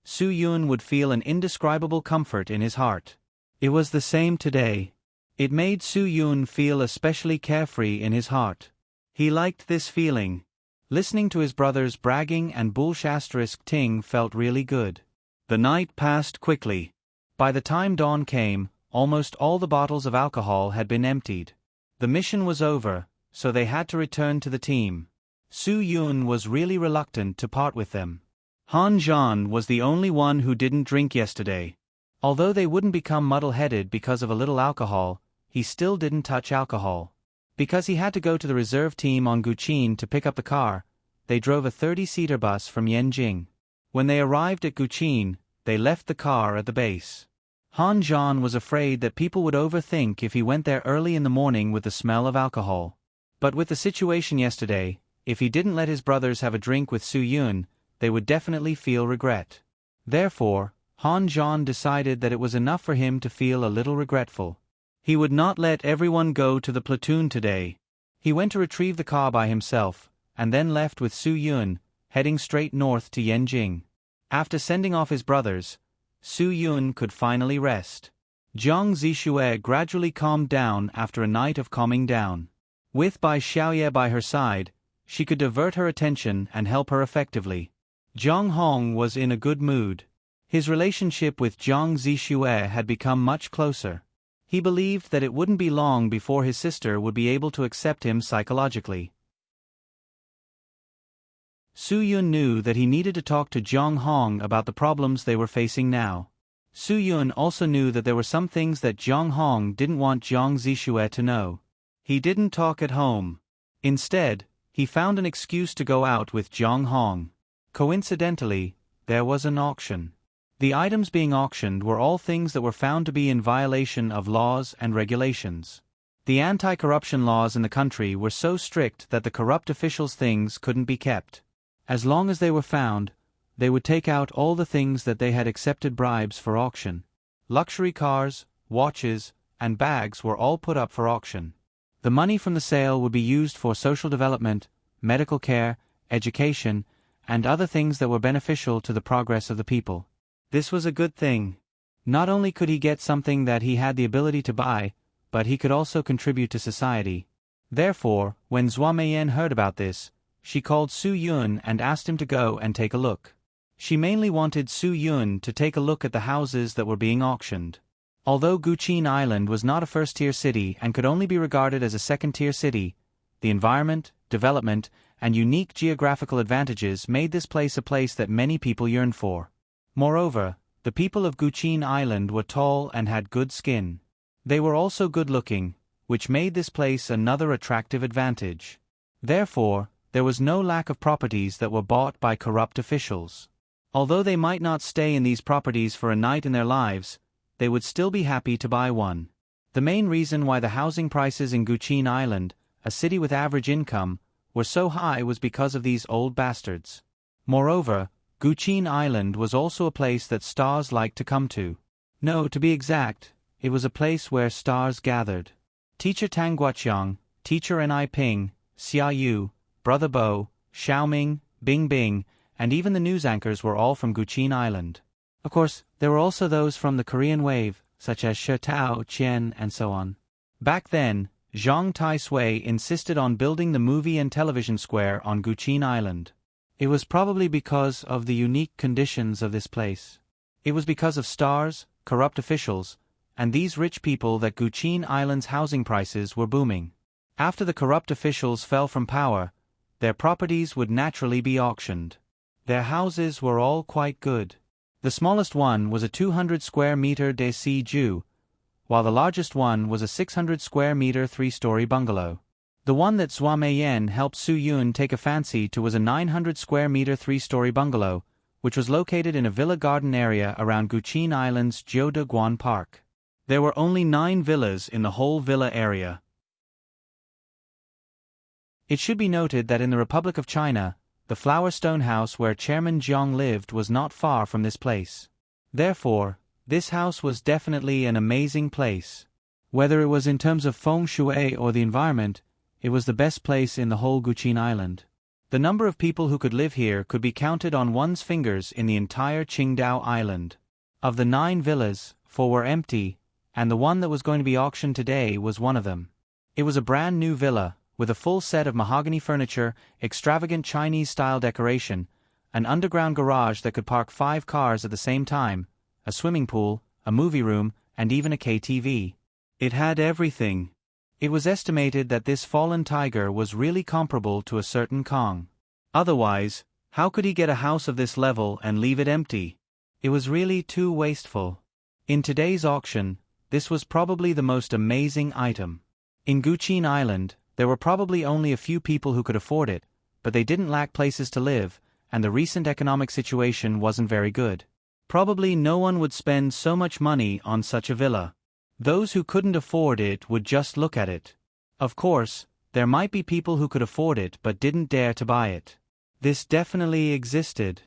Su Yun would feel an indescribable comfort in his heart. It was the same today. It made Su Yun feel especially carefree in his heart. He liked this feeling. Listening to his brothers bragging and bullshit-ting felt really good. The night passed quickly. By the time dawn came, almost all the bottles of alcohol had been emptied. The mission was over, so they had to return to the team. Su Yun was really reluctant to part with them. Han Zhan was the only one who didn't drink yesterday. Although they wouldn't become muddle-headed because of a little alcohol, he still didn't touch alcohol. Because he had to go to the reserve team on Guqin to pick up the car, they drove a 30-seater bus from Yanjing. When they arrived at Guqin, they left the car at the base. Han Zhan was afraid that people would overthink if he went there early in the morning with the smell of alcohol. But with the situation yesterday, if he didn't let his brothers have a drink with Su Yun, they would definitely feel regret. Therefore, Han Zhan decided that it was enough for him to feel a little regretful. He would not let everyone go to the platoon today. He went to retrieve the car by himself, and then left with Su Yun, heading straight north to Yanjing. After sending off his brothers, Su Yun could finally rest. Jiang Zixue gradually calmed down after a night of calming down. With Bai Xiaoye by her side, she could divert her attention and help her effectively. Zhang Hong was in a good mood. His relationship with Jiang Zixue had become much closer. He believed that it wouldn't be long before his sister would be able to accept him psychologically. Su Yun knew that he needed to talk to Zhang Hong about the problems they were facing now. Su Yun also knew that there were some things that Zhang Hong didn't want Jiang Zixue to know. He didn't talk at home. Instead, he found an excuse to go out with Zhang Hong. Coincidentally, there was an auction. The items being auctioned were all things that were found to be in violation of laws and regulations. The anti-corruption laws in the country were so strict that the corrupt officials' things couldn't be kept. As long as they were found, they would take out all the things that they had accepted bribes for auction. Luxury cars, watches, and bags were all put up for auction. The money from the sale would be used for social development, medical care, education, and other things that were beneficial to the progress of the people. This was a good thing. Not only could he get something that he had the ability to buy, but he could also contribute to society. Therefore, when Zhua Meiyan heard about this, she called Su Yun and asked him to go and take a look. She mainly wanted Su Yun to take a look at the houses that were being auctioned. Although Guqin Island was not a first-tier city and could only be regarded as a second-tier city, the environment, development, and unique geographical advantages made this place a place that many people yearned for. Moreover, the people of Guqin Island were tall and had good skin. They were also good-looking, which made this place another attractive advantage. Therefore, there was no lack of properties that were bought by corrupt officials. Although they might not stay in these properties for a night in their lives, they would still be happy to buy one. The main reason why the housing prices in Guqin Island, a city with average income, were so high was because of these old bastards. Moreover, Guqin Island was also a place that stars liked to come to. No, to be exact, it was a place where stars gathered. Teacher Tang Guoqiang, Teacher Ni Ping, Xia Yu, Brother Bo, Xiaoming, Bing Bing, and even the news anchors were all from Guqin Island. Of course, there were also those from the Korean wave, such as Shi Tao, Qian, and so on. Back then, Zhang Taisui insisted on building the movie and television square on Guqin Island. It was probably because of the unique conditions of this place. It was because of stars, corrupt officials, and these rich people that Guqin Island's housing prices were booming. After the corrupt officials fell from power, their properties would naturally be auctioned. Their houses were all quite good. The smallest one was a 200 square meter desi ju, while the largest one was a 600 square meter 3-story bungalow. The one that Zhua Meiyan helped Su Yun take a fancy to was a 900 square meter 3-story bungalow, which was located in a villa garden area around Guqin Island's Jiude Guan Park. There were only 9 villas in the whole villa area. It should be noted that in the Republic of China, the Flower Stone House where Chairman Jiang lived was not far from this place. Therefore, this house was definitely an amazing place. Whether it was in terms of feng shui or the environment, it was the best place in the whole Guqin Island. The number of people who could live here could be counted on one's fingers in the entire Qingdao Island. Of the 9 villas, 4 were empty, and the one that was going to be auctioned today was one of them. It was a brand new villa, with a full set of mahogany furniture, extravagant Chinese-style decoration, an underground garage that could park 5 cars at the same time, a swimming pool, a movie room, and even a KTV. It had everything. It was estimated that this fallen tiger was really comparable to a certain Kong. Otherwise, how could he get a house of this level and leave it empty? It was really too wasteful. In today's auction, this was probably the most amazing item. In Guqin Island, there were probably only a few people who could afford it, but they didn't lack places to live, and the recent economic situation wasn't very good. Probably no one would spend so much money on such a villa. Those who couldn't afford it would just look at it. Of course, there might be people who could afford it but didn't dare to buy it. This definitely existed.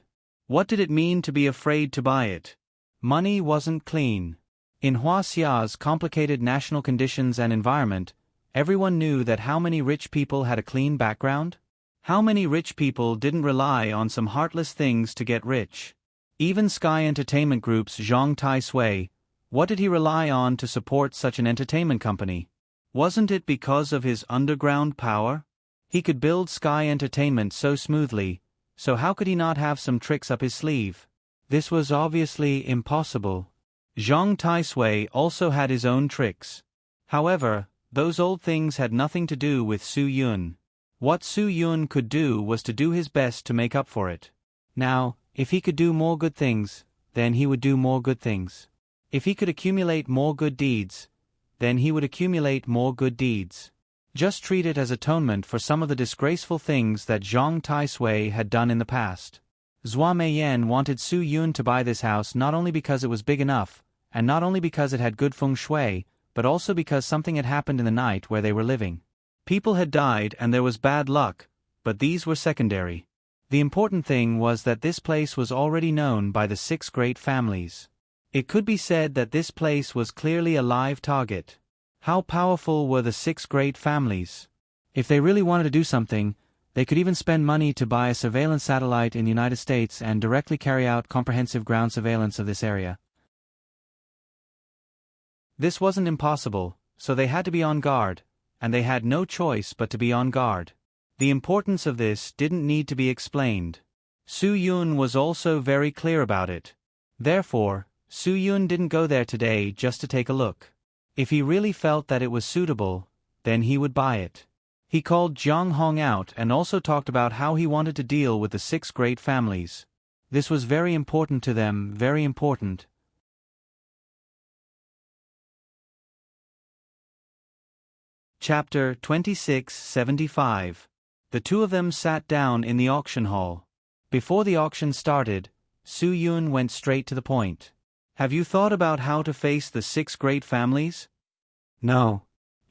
What did it mean to be afraid to buy it? Money wasn't clean. In Huaxia's complicated national conditions and environment, everyone knew that how many rich people had a clean background? How many rich people didn't rely on some heartless things to get rich? Even Sky Entertainment Group's Zhang Tai-sui, what did he rely on to support such an entertainment company? Wasn't it because of his underground power? He could build Sky Entertainment so smoothly, so how could he not have some tricks up his sleeve? This was obviously impossible. Zhang Tai-sui also had his own tricks. However, those old things had nothing to do with Su Yun. What Su Yun could do was to do his best to make up for it. Now, if he could do more good things, then he would do more good things. If he could accumulate more good deeds, then he would accumulate more good deeds. Just treat it as atonement for some of the disgraceful things that Zhang Tai-sui had done in the past. Zhua Meiyan wanted Su Yun to buy this house not only because it was big enough, and not only because it had good feng shui, but also because something had happened in the night where they were living. People had died and there was bad luck, but these were secondary. The important thing was that this place was already known by the 6 great families. It could be said that this place was clearly a live target. How powerful were the 6 great families? If they really wanted to do something, they could even spend money to buy a surveillance satellite in the United States and directly carry out comprehensive ground surveillance of this area. This wasn't impossible, so they had to be on guard, and they had no choice but to be on guard. The importance of this didn't need to be explained. Su Yun was also very clear about it. Therefore, Su Yun didn't go there today just to take a look. If he really felt that it was suitable, then he would buy it. He called Jiang Hong out and also talked about how he wanted to deal with the 6 great families. This was very important to them, very important. Chapter 2675. The two of them sat down in the auction hall. Before the auction started, Su Yun went straight to the point. Have you thought about how to face the 6 great families? No.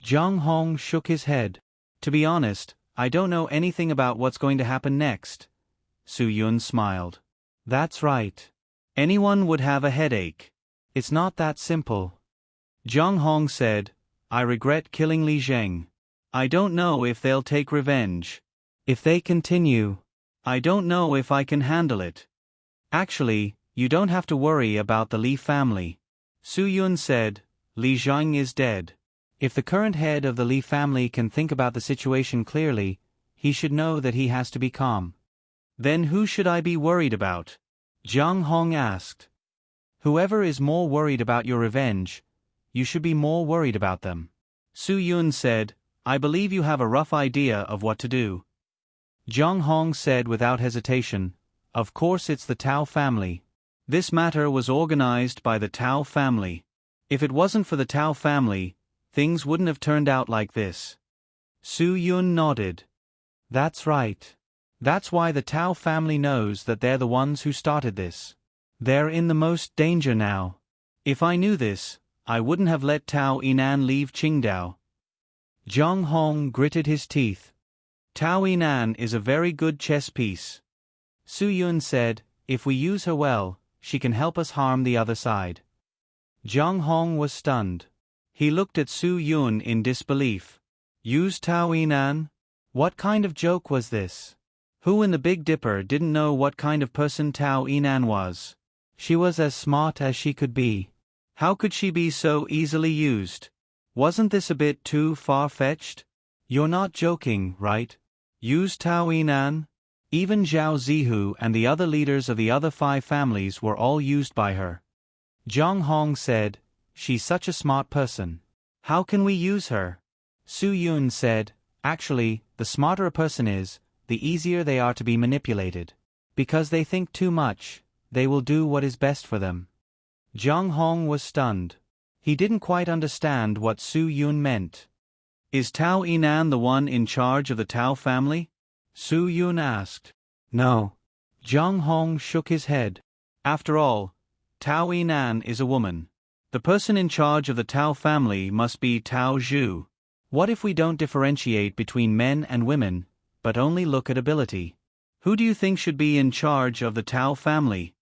Jiang Hong shook his head. To be honest, I don't know anything about what's going to happen next. Su Yun smiled. That's right. Anyone would have a headache. It's not that simple. Jiang Hong said, I regret killing Li Zheng. I don't know if they'll take revenge. If they continue, I don't know if I can handle it. Actually, you don't have to worry about the Li family. Su Yun said, Li Zheng is dead. If the current head of the Li family can think about the situation clearly, he should know that he has to be calm. Then who should I be worried about? Jiang Hong asked. Whoever is more worried about your revenge, you should be more worried about them. Su Yun said, I believe you have a rough idea of what to do. Jiang Hong said without hesitation, Of course it's the Tao family. This matter was organized by the Tao family. If it wasn't for the Tao family, things wouldn't have turned out like this. Su Yun nodded. That's right. That's why the Tao family knows that they're the ones who started this. They're in the most danger now. If I knew this, I wouldn't have let Tao Yinan leave Qingdao. Jiang Hong gritted his teeth. Tao Yinan is a very good chess piece. Su Yun said, if we use her well, she can help us harm the other side. Jiang Hong was stunned. He looked at Su Yun in disbelief. Use Tao Yinan? What kind of joke was this? Who in the Big Dipper didn't know what kind of person Tao Yinan was? She was as smart as she could be. How could she be so easily used? Wasn't this a bit too far-fetched? You're not joking, right? Use Tao Yinan? Even Zhao Zihu and the other leaders of the other 5 families were all used by her. Jiang Hong said, she's such a smart person. How can we use her? Su Yun said, actually, the smarter a person is, the easier they are to be manipulated. Because they think too much, they will do what is best for them. Jiang Hong was stunned. He didn't quite understand what Su Yun meant. Is Tao Yinan the one in charge of the Tao family? Su Yun asked. No. Zhang Hong shook his head. After all, Tao Yinan is a woman. The person in charge of the Tao family must be Tao Zhu. What if we don't differentiate between men and women, but only look at ability? Who do you think should be in charge of the Tao family?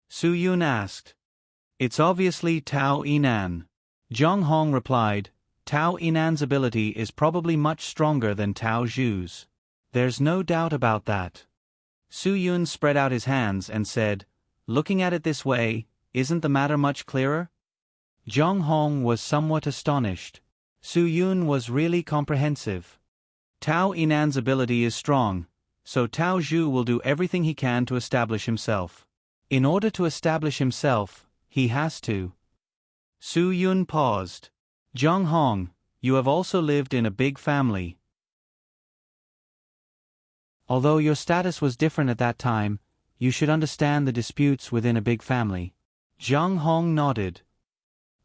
Su Yun asked. It's obviously Tao Yinan. Zhang Hong replied, Tao Yinan's ability is probably much stronger than Tao Zhu's. There's no doubt about that. Su Yun spread out his hands and said, looking at it this way, isn't the matter much clearer? Zhang Hong was somewhat astonished. Su Yun was really comprehensive. Tao Yinan's ability is strong, so Tao Zhu will do everything he can to establish himself. In order to establish himself, he has to. Su Yun paused. Zhang Hong, you have also lived in a big family. Although your status was different at that time, you should understand the disputes within a big family. Zhang Hong nodded.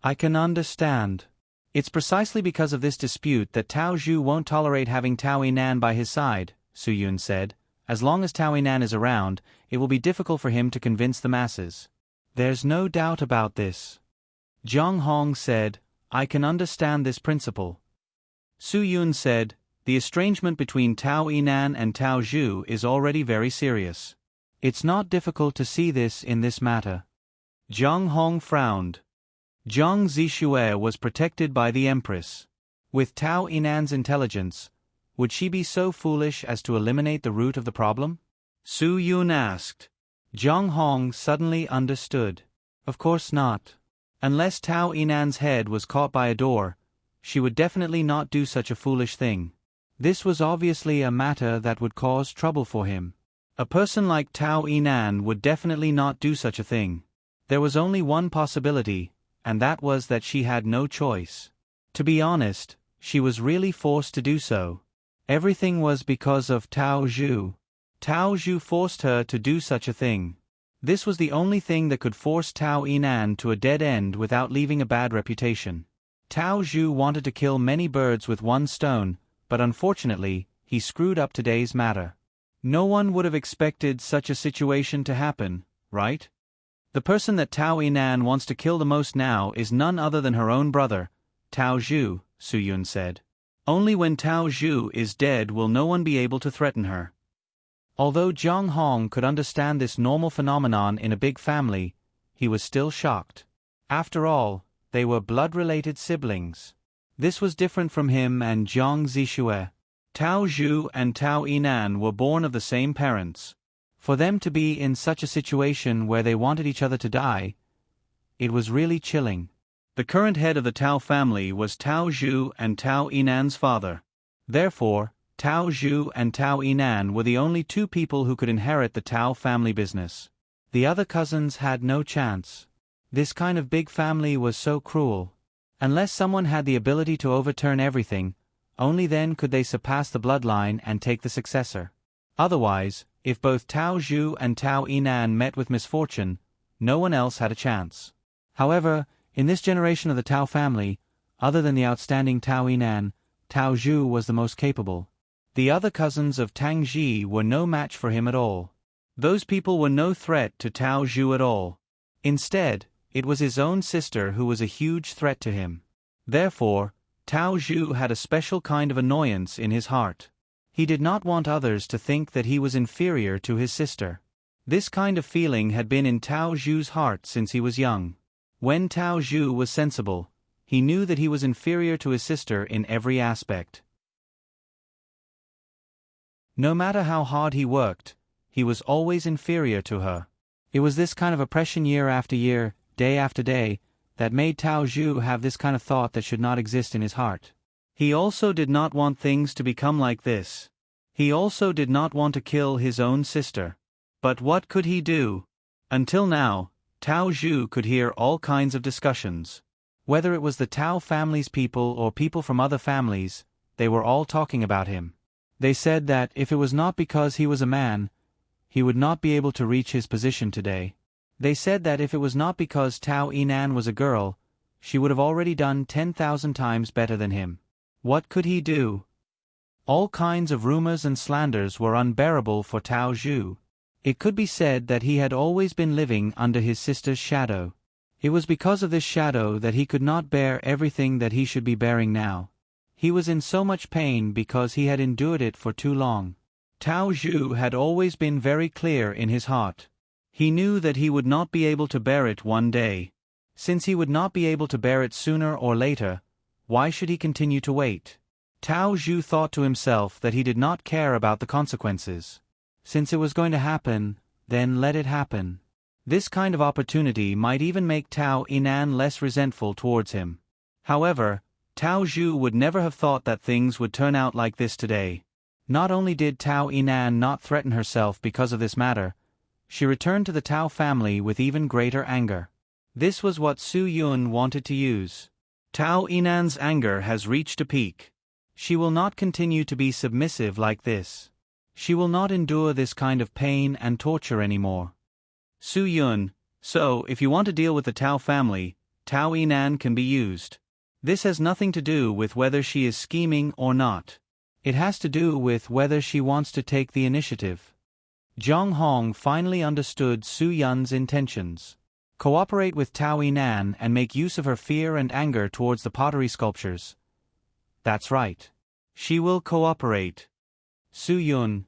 I can understand. It's precisely because of this dispute that Tao Zhu won't tolerate having Tao Yinan by his side, Su Yun said. As long as Tao Yinan is around, it will be difficult for him to convince the masses. There's no doubt about this. Zhang Hong said, I can understand this principle. Su Yun said, the estrangement between Tao Yinan and Tao Zhu is already very serious. It's not difficult to see this in this matter. Zhang Hong frowned. Zhang Zixue was protected by the Empress. With Tao Yinan's intelligence, would she be so foolish as to eliminate the root of the problem? Su Yun asked. Zhang Hong suddenly understood. Of course not. Unless Tao Yinan's head was caught by a door, she would definitely not do such a foolish thing. This was obviously a matter that would cause trouble for him. A person like Tao Yinan would definitely not do such a thing. There was only one possibility, and that was that she had no choice. To be honest, she was really forced to do so. Everything was because of Tao Zhu. Tao Zhu forced her to do such a thing. This was the only thing that could force Tao Yinan to a dead end without leaving a bad reputation. Tao Zhu wanted to kill many birds with one stone, but unfortunately, he screwed up today's matter. No one would have expected such a situation to happen, right? The person that Tao Yinan wants to kill the most now is none other than her own brother, Tao Zhu, Su Yun said. Only when Tao Zhu is dead will no one be able to threaten her. Although Zhang Hong could understand this normal phenomenon in a big family, he was still shocked. After all, they were blood-related siblings. This was different from him and Zhang Zixue. Tao Zhu and Tao Yinan were born of the same parents. For them to be in such a situation where they wanted each other to die, it was really chilling. The current head of the Tao family was Tao Zhu and Tao Yinan's father. Therefore, Tao Zhu and Tao Yinan were the only two people who could inherit the Tao family business. The other cousins had no chance. This kind of big family was so cruel. Unless someone had the ability to overturn everything, only then could they surpass the bloodline and take the successor. Otherwise, if both Tao Zhu and Tao Yinan met with misfortune, no one else had a chance. However, in this generation of the Tao family, other than the outstanding Tao Yinan, Tao Zhu was the most capable. The other cousins of Tang Ji were no match for him at all. Those people were no threat to Tao Zhu at all. Instead, it was his own sister who was a huge threat to him. Therefore, Tao Zhu had a special kind of annoyance in his heart. He did not want others to think that he was inferior to his sister. This kind of feeling had been in Tao Zhu's heart since he was young. When Tao Zhu was sensible, he knew that he was inferior to his sister in every aspect. No matter how hard he worked, he was always inferior to her. It was this kind of oppression year after year, day after day, that made Tao Zhu have this kind of thought that should not exist in his heart. He also did not want things to become like this. He also did not want to kill his own sister. But what could he do? Until now, Tao Zhu could hear all kinds of discussions. Whether it was the Tao family's people or people from other families, they were all talking about him. They said that if it was not because he was a man, he would not be able to reach his position today. They said that if it was not because Tao Yinan was a girl, she would have already done 10,000 times better than him. What could he do? All kinds of rumors and slanders were unbearable for Tao Zhu. It could be said that he had always been living under his sister's shadow. It was because of this shadow that he could not bear everything that he should be bearing now. He was in so much pain because he had endured it for too long. Tao Zhu had always been very clear in his heart. He knew that he would not be able to bear it one day. Since he would not be able to bear it sooner or later, why should he continue to wait? Tao Zhu thought to himself that he did not care about the consequences. Since it was going to happen, then let it happen. This kind of opportunity might even make Tao Yinan less resentful towards him. However, Tao Zhu would never have thought that things would turn out like this today. Not only did Tao Yinan not threaten herself because of this matter, she returned to the Tao family with even greater anger. This was what Su Yun wanted to use. Tao Yinan's anger has reached a peak. She will not continue to be submissive like this. She will not endure this kind of pain and torture anymore. Su Yun, so if you want to deal with the Tao family, Tao Yinan can be used. This has nothing to do with whether she is scheming or not. It has to do with whether she wants to take the initiative. Zhang Hong finally understood Su Yun's intentions. Cooperate with Tao Yinan and make use of her fear and anger towards the pottery sculptures. That's right. She will cooperate. Su Yun,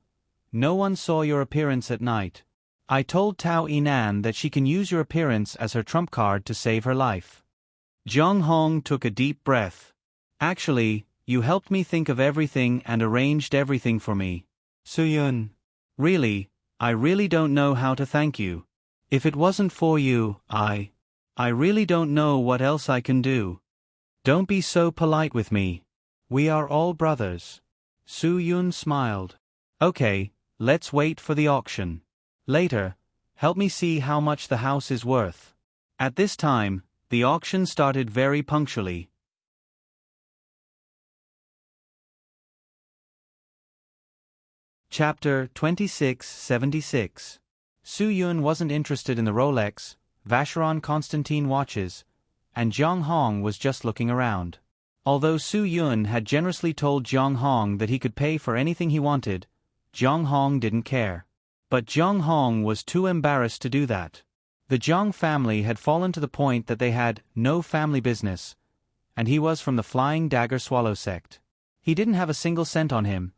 no one saw your appearance at night. I told Tao Yinan that she can use your appearance as her trump card to save her life. Zhang Hong took a deep breath. Actually, you helped me think of everything and arranged everything for me. Su Yun. Really, I really don't know how to thank you. If it wasn't for you, I really don't know what else I can do. Don't be so polite with me. We are all brothers. Su Yun smiled. Okay, let's wait for the auction. Later, help me see how much the house is worth. At this time, the auction started very punctually. Chapter 2676. Su Yun wasn't interested in the Rolex, Vacheron Constantin watches, and Zhang Hong was just looking around. Although Su Yun had generously told Zhang Hong that he could pay for anything he wanted, Zhang Hong didn't care. But Zhang Hong was too embarrassed to do that. The Zhang family had fallen to the point that they had no family business, and he was from the Flying Dagger Swallow sect. He didn't have a single cent on him.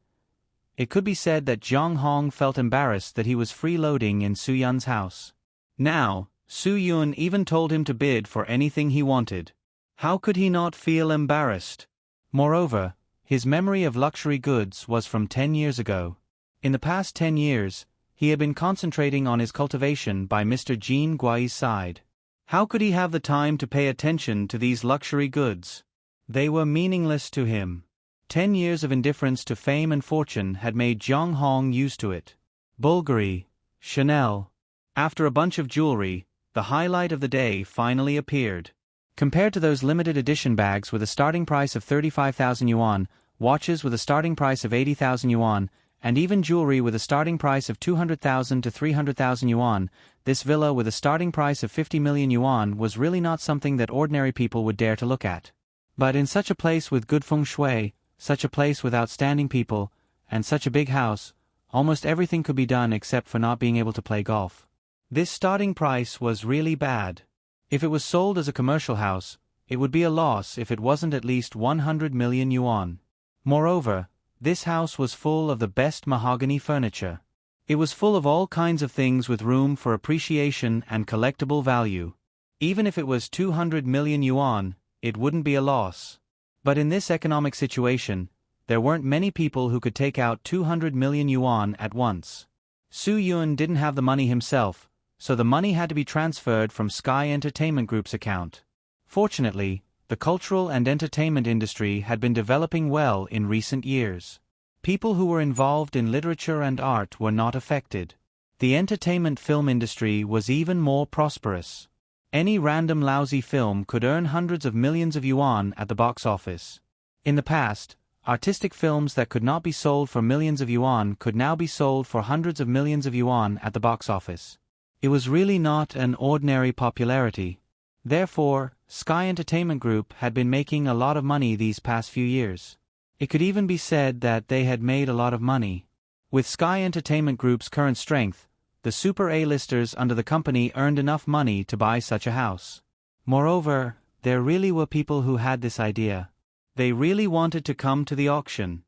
It could be said that Zhang Hong felt embarrassed that he was freeloading in Su Yun's house. Now, Su Yun even told him to bid for anything he wanted. How could he not feel embarrassed? Moreover, his memory of luxury goods was from 10 years ago. In the past 10 years, he had been concentrating on his cultivation by Mr. Jean Guai's side. How could he have the time to pay attention to these luxury goods? They were meaningless to him. 10 years of indifference to fame and fortune had made Zhang Hong used to it. Bulgari, Chanel. After a bunch of jewelry, the highlight of the day finally appeared. Compared to those limited edition bags with a starting price of 35,000 yuan, watches with a starting price of 80,000 yuan, and even jewelry with a starting price of 200,000 to 300,000 yuan, this villa with a starting price of 50 million yuan was really not something that ordinary people would dare to look at. But in such a place with good feng shui, such a place with outstanding people, and such a big house, almost everything could be done except for not being able to play golf. This starting price was really bad. If it was sold as a commercial house, it would be a loss if it wasn't at least 100 million yuan. Moreover, this house was full of the best mahogany furniture. It was full of all kinds of things with room for appreciation and collectible value. Even if it was 200 million yuan, it wouldn't be a loss. But in this economic situation, there weren't many people who could take out 200 million yuan at once. Su Yun didn't have the money himself, so the money had to be transferred from Sky Entertainment Group's account. Fortunately, the cultural and entertainment industry had been developing well in recent years. People who were involved in literature and art were not affected. The entertainment film industry was even more prosperous. Any random lousy film could earn hundreds of millions of yuan at the box office. In the past, artistic films that could not be sold for millions of yuan could now be sold for hundreds of millions of yuan at the box office. It was really not an ordinary popularity. Therefore, Sky Entertainment Group had been making a lot of money these past few years. It could even be said that they had made a lot of money. With Sky Entertainment Group's current strength, the super A-listers under the company earned enough money to buy such a house. Moreover, there really were people who had this idea. They really wanted to come to the auction.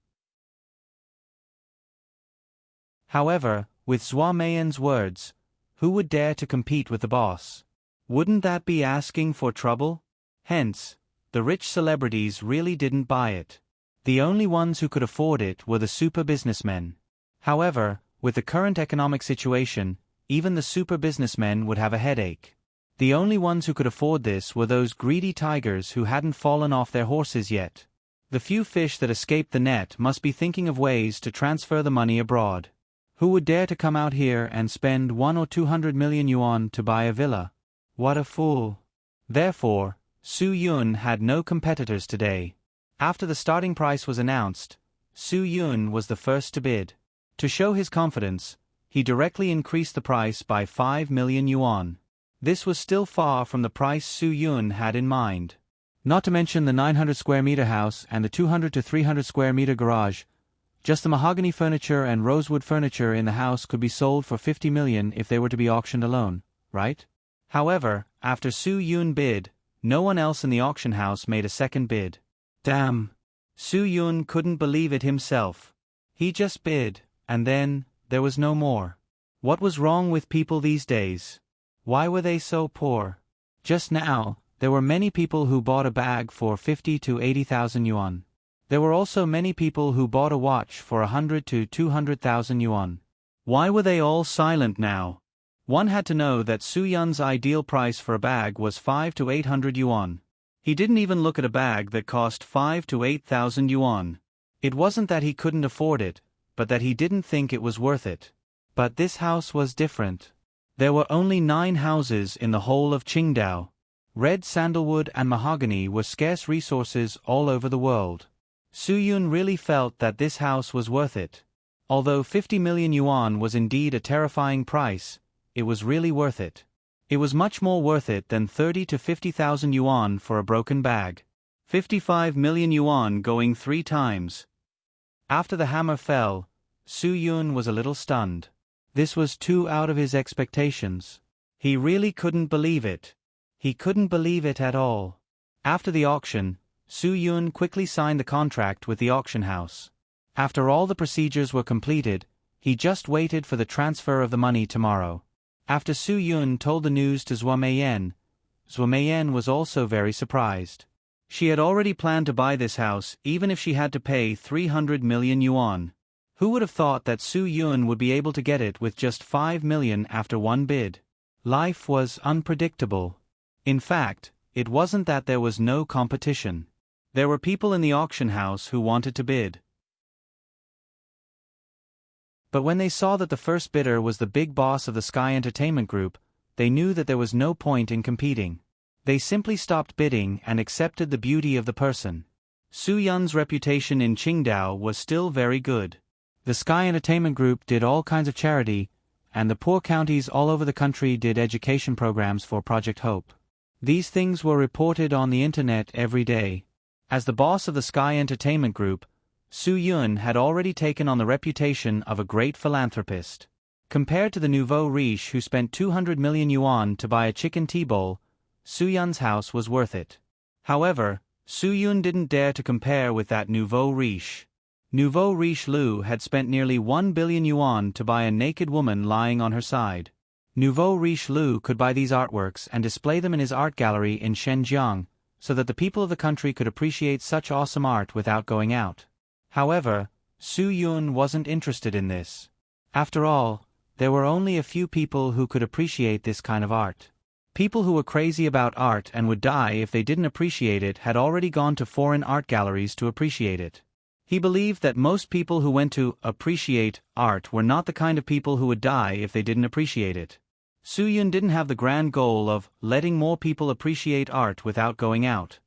However, with Zhua Meiyan's words, who would dare to compete with the boss? Wouldn't that be asking for trouble? Hence, the rich celebrities really didn't buy it. The only ones who could afford it were the super businessmen. However, with the current economic situation, even the super businessmen would have a headache. The only ones who could afford this were those greedy tigers who hadn't fallen off their horses yet. The few fish that escaped the net must be thinking of ways to transfer the money abroad. Who would dare to come out here and spend 100 or 200 million yuan to buy a villa? What a fool. Therefore, Su Yun had no competitors today. After the starting price was announced, Su Yun was the first to bid. To show his confidence, he directly increased the price by 5 million yuan. This was still far from the price Su Yun had in mind. Not to mention the 900 square meter house and the 200 to 300 square meter garage. Just the mahogany furniture and rosewood furniture in the house could be sold for 50 million if they were to be auctioned alone, right? However, after Su Yun bid, no one else in the auction house made a second bid. Damn! Su Yun couldn't believe it himself. He just bid, and then, there was no more. What was wrong with people these days? Why were they so poor? Just now, there were many people who bought a bag for 50 to 80,000 yuan. There were also many people who bought a watch for 100 to 200,000 yuan. Why were they all silent now? One had to know that Su Yun's ideal price for a bag was 5 to 800 yuan. He didn't even look at a bag that cost 5 to 8,000 yuan. It wasn't that he couldn't afford it, but that he didn't think it was worth it. But this house was different. There were only 9 houses in the whole of Qingdao. Red sandalwood and mahogany were scarce resources all over the world. Su Yun really felt that this house was worth it. Although 50 million yuan was indeed a terrifying price, it was really worth it. It was much more worth it than 30 to 50,000 yuan for a broken bag. 55 million yuan going 3 times. After the hammer fell, Su Yun was a little stunned. This was too out of his expectations. He really couldn't believe it. He couldn't believe it at all. After the auction, Su Yun quickly signed the contract with the auction house. After all the procedures were completed, he just waited for the transfer of the money tomorrow. After Su Yun told the news to Zhua Meiyan was also very surprised. She had already planned to buy this house even if she had to pay 300 million yuan. Who would have thought that Su Yun would be able to get it with just 5 million after one bid? Life was unpredictable. In fact, it wasn't that there was no competition. There were people in the auction house who wanted to bid. But when they saw that the first bidder was the big boss of the Sky Entertainment Group, they knew that there was no point in competing. They simply stopped bidding and accepted the beauty of the person. Su Yun's reputation in Qingdao was still very good. The Sky Entertainment Group did all kinds of charity, and the poor counties all over the country did education programs for Project Hope. These things were reported on the internet every day. As the boss of the Sky Entertainment Group, Su Yun had already taken on the reputation of a great philanthropist. Compared to the nouveau riche who spent 200 million yuan to buy a chicken tea bowl, Su Yun's house was worth it. However, Su Yun didn't dare to compare with that nouveau riche. Nouveau riche Lu had spent nearly 1 billion yuan to buy a naked woman lying on her side. Nouveau riche Lu could buy these artworks and display them in his art gallery in Shenzhen, so that the people of the country could appreciate such awesome art without going out. However, Su Yun wasn't interested in this. After all, there were only a few people who could appreciate this kind of art. People who were crazy about art and would die if they didn't appreciate it had already gone to foreign art galleries to appreciate it. He believed that most people who went to appreciate art were not the kind of people who would die if they didn't appreciate it. Su Yun didn't have the grand goal of letting more people appreciate art without going out.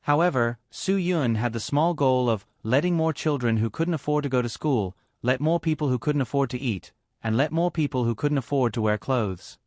However, Su Yun had the small goal of letting more children who couldn't afford to go to school, let more people who couldn't afford to eat, and let more people who couldn't afford to wear clothes.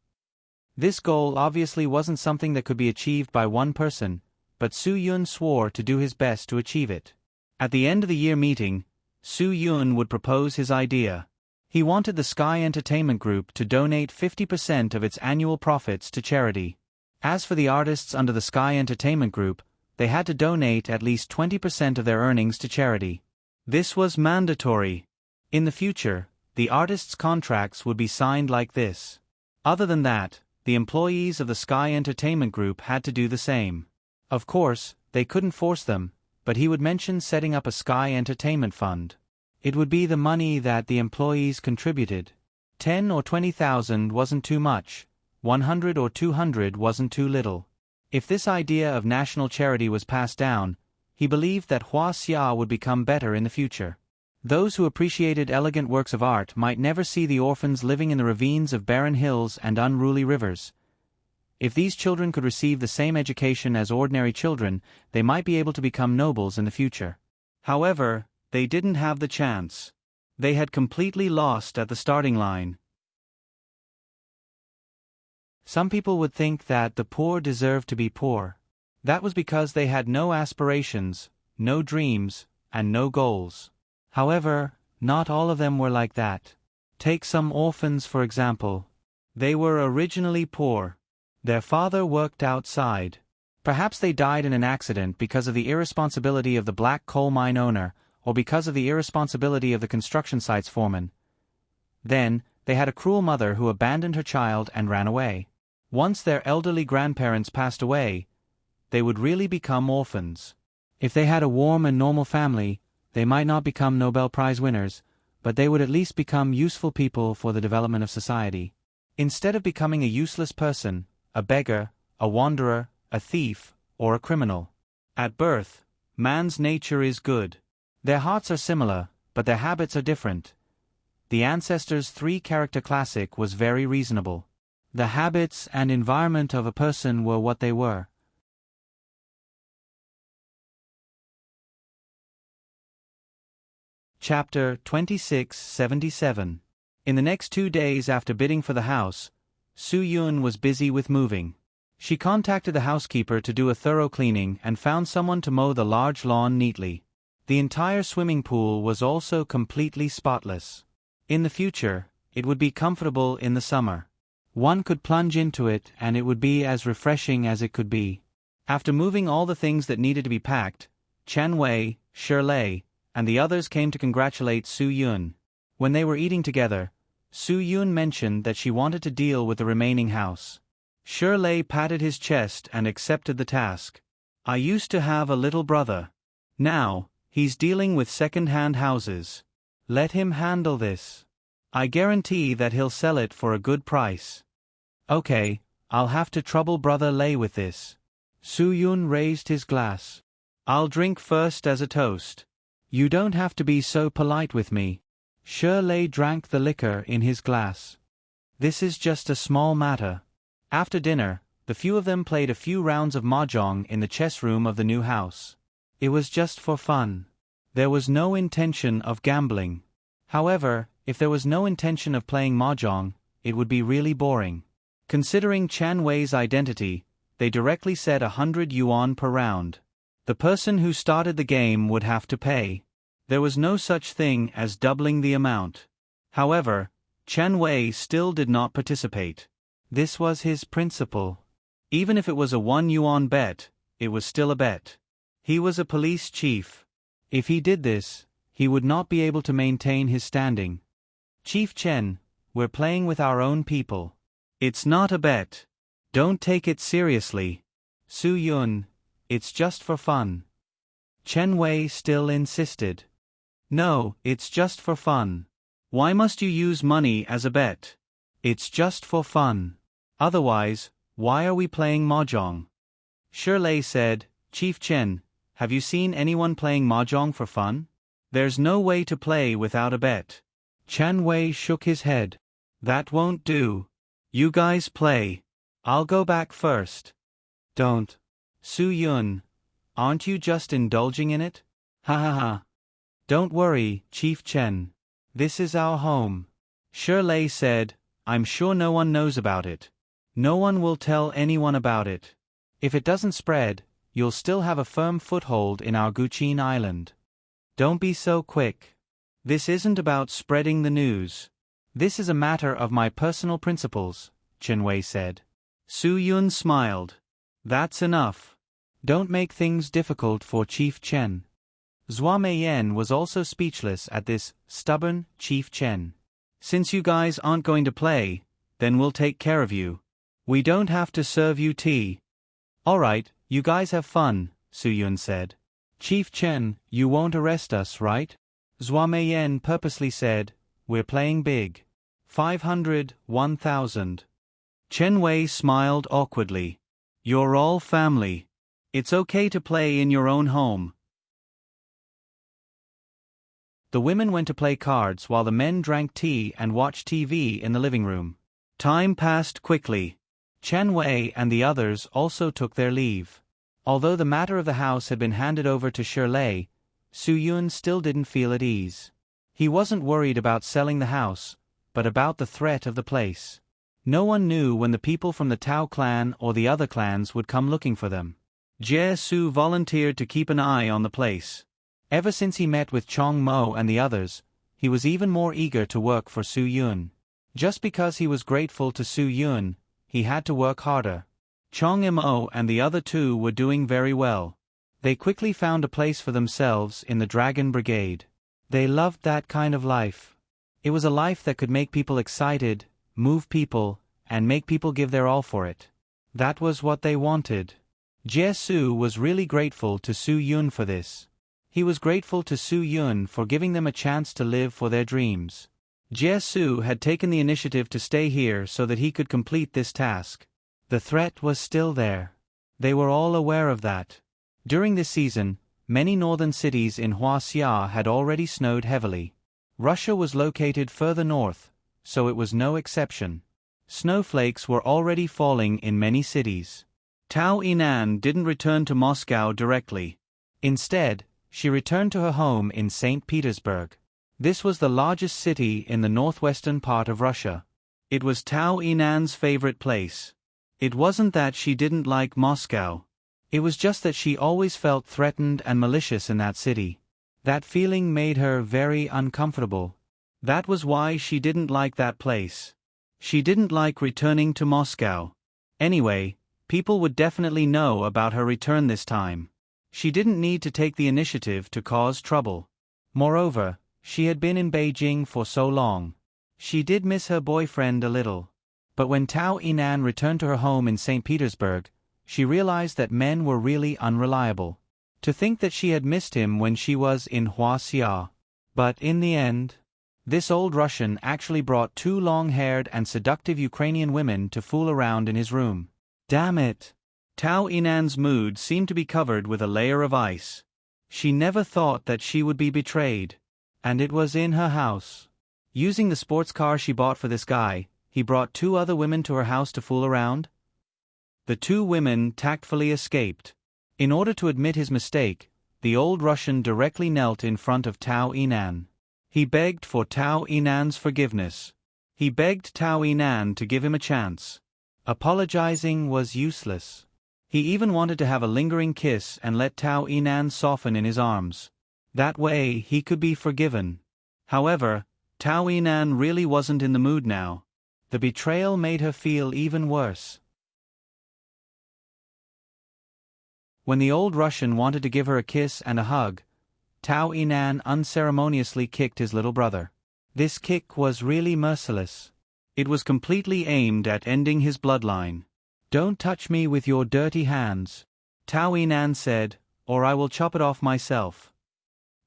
This goal obviously wasn't something that could be achieved by one person, but Su Yun swore to do his best to achieve it. At the end of the year meeting, Su Yun would propose his idea. He wanted the Sky Entertainment Group to donate 50% of its annual profits to charity. As for the artists under the Sky Entertainment Group, they had to donate at least 20% of their earnings to charity. This was mandatory. In the future, the artists' contracts would be signed like this. Other than that, the employees of the Sky Entertainment Group had to do the same. Of course, they couldn't force them, but he would mention setting up a Sky Entertainment Fund. It would be the money that the employees contributed. 10 or 20,000 wasn't too much, 100 or 200 wasn't too little. If this idea of national charity was passed down, he believed that Huaxia would become better in the future. Those who appreciated elegant works of art might never see the orphans living in the ravines of barren hills and unruly rivers. If these children could receive the same education as ordinary children, they might be able to become nobles in the future. However, they didn't have the chance. They had completely lost at the starting line. Some people would think that the poor deserved to be poor. That was because they had no aspirations, no dreams, and no goals. However, not all of them were like that. Take some orphans for example. They were originally poor. Their father worked outside. Perhaps they died in an accident because of the irresponsibility of the black coal mine owner, or because of the irresponsibility of the construction site's foreman. Then, they had a cruel mother who abandoned her child and ran away. Once their elderly grandparents passed away, they would really become orphans. If they had a warm and normal family, they might not become Nobel Prize winners, but they would at least become useful people for the development of society. Instead of becoming a useless person, a beggar, a wanderer, a thief, or a criminal. At birth, man's nature is good. Their hearts are similar, but their habits are different. The ancestors' three-character classic was very reasonable. The habits and environment of a person were what they were. Chapter 2677. In the next 2 days after bidding for the house, Su Yun was busy with moving. She contacted the housekeeper to do a thorough cleaning and found someone to mow the large lawn neatly. The entire swimming pool was also completely spotless. In the future, it would be comfortable in the summer. One could plunge into it and it would be as refreshing as it could be. After moving all the things that needed to be packed, Chen Wei, Shirlei, and the others came to congratulate Su Yun. When they were eating together, Su Yun mentioned that she wanted to deal with the remaining house. Shirlei patted his chest and accepted the task. I used to have a little brother. Now, he's dealing with second-hand houses. Let him handle this. I guarantee that he'll sell it for a good price. Okay, I'll have to trouble Brother Lei with this. Su Yun raised his glass. I'll drink first as a toast. You don't have to be so polite with me. Shirlei drank the liquor in his glass. This is just a small matter. After dinner, the few of them played a few rounds of mahjong in the chess room of the new house. It was just for fun. There was no intention of gambling. However, if there was no intention of playing mahjong, it would be really boring. Considering Chan Wei's identity, they directly said 100 yuan per round. The person who started the game would have to pay. There was no such thing as doubling the amount. However, Chan Wei still did not participate. This was his principle. Even if it was a 1 yuan bet, it was still a bet. He was a police chief. If he did this, he would not be able to maintain his standing. Chief Chen, we're playing with our own people. It's not a bet. Don't take it seriously. Su Yun, it's just for fun. Chen Wei still insisted. No, it's just for fun. Why must you use money as a bet? It's just for fun. Otherwise, why are we playing mahjong? Shirlei said, Chief Chen, have you seen anyone playing mahjong for fun? There's no way to play without a bet. Chan Wei shook his head. That won't do. You guys play. I'll go back first. Don't. Su Yun, aren't you just indulging in it? Ha ha ha. Don't worry, Chief Chen. This is our home. Shirlei said, I'm sure no one knows about it. No one will tell anyone about it. If it doesn't spread, you'll still have a firm foothold in our Guqin Island. Don't be so quick. This isn't about spreading the news. This is a matter of my personal principles, Chen Wei said. Su Yun smiled. That's enough. Don't make things difficult for Chief Chen. Zhua Meiyan was also speechless at this stubborn Chief Chen. Since you guys aren't going to play, then we'll take care of you. We don't have to serve you tea. Alright, you guys have fun, Su Yun said. Chief Chen, you won't arrest us, right? Zhua Meiyan purposely said, we're playing big. 500, 1,000. Chen Wei smiled awkwardly. You're all family. It's okay to play in your own home. The women went to play cards while the men drank tea and watched TV in the living room. Time passed quickly. Chen Wei and the others also took their leave. Although the matter of the house had been handed over to Shirley, Su Yun still didn't feel at ease. He wasn't worried about selling the house, but about the threat of the place. No one knew when the people from the Tao clan or the other clans would come looking for them. Jie Su volunteered to keep an eye on the place. Ever since he met with Chong Mo and the others, he was even more eager to work for Su Yun. Just because he was grateful to Su Yun, he had to work harder. Chong Mo and the other two were doing very well. They quickly found a place for themselves in the Dragon Brigade. They loved that kind of life. It was a life that could make people excited, move people, and make people give their all for it. That was what they wanted. Jie Su was really grateful to Su Yun for this. He was grateful to Su Yun for giving them a chance to live for their dreams. Jie Su had taken the initiative to stay here so that he could complete this task. The threat was still there. They were all aware of that. During this season, many northern cities in Huaxia had already snowed heavily. Russia was located further north, so it was no exception. Snowflakes were already falling in many cities. Tao Yinan didn't return to Moscow directly. Instead, she returned to her home in St. Petersburg. This was the largest city in the northwestern part of Russia. It was Tao Yinan's favorite place. It wasn't that she didn't like Moscow. It was just that she always felt threatened and malicious in that city. That feeling made her very uncomfortable. That was why she didn't like that place. She didn't like returning to Moscow. Anyway, people would definitely know about her return this time. She didn't need to take the initiative to cause trouble. Moreover, she had been in Beijing for so long. She did miss her boyfriend a little. But when Tao Yinan returned to her home in St. Petersburg, she realized that men were really unreliable. To think that she had missed him when she was in Huaxia. But in the end, this old Russian actually brought two long-haired and seductive Ukrainian women to fool around in his room. Damn it! Tao Yinan's mood seemed to be covered with a layer of ice. She never thought that she would be betrayed. And it was in her house. Using the sports car she bought for this guy, he brought two other women to her house to fool around. The two women tactfully escaped. In order to admit his mistake, the old Russian directly knelt in front of Tao Yinan. He begged for Tao Yinan's forgiveness. He begged Tao Yinan to give him a chance. Apologizing was useless. He even wanted to have a lingering kiss and let Tao Yinan soften in his arms. That way he could be forgiven. However, Tao Yinan really wasn't in the mood now. The betrayal made her feel even worse. When the old Russian wanted to give her a kiss and a hug, Tao Yinan unceremoniously kicked his little brother. This kick was really merciless. It was completely aimed at ending his bloodline. "Don't touch me with your dirty hands," Tao Yinan said, "or I will chop it off myself."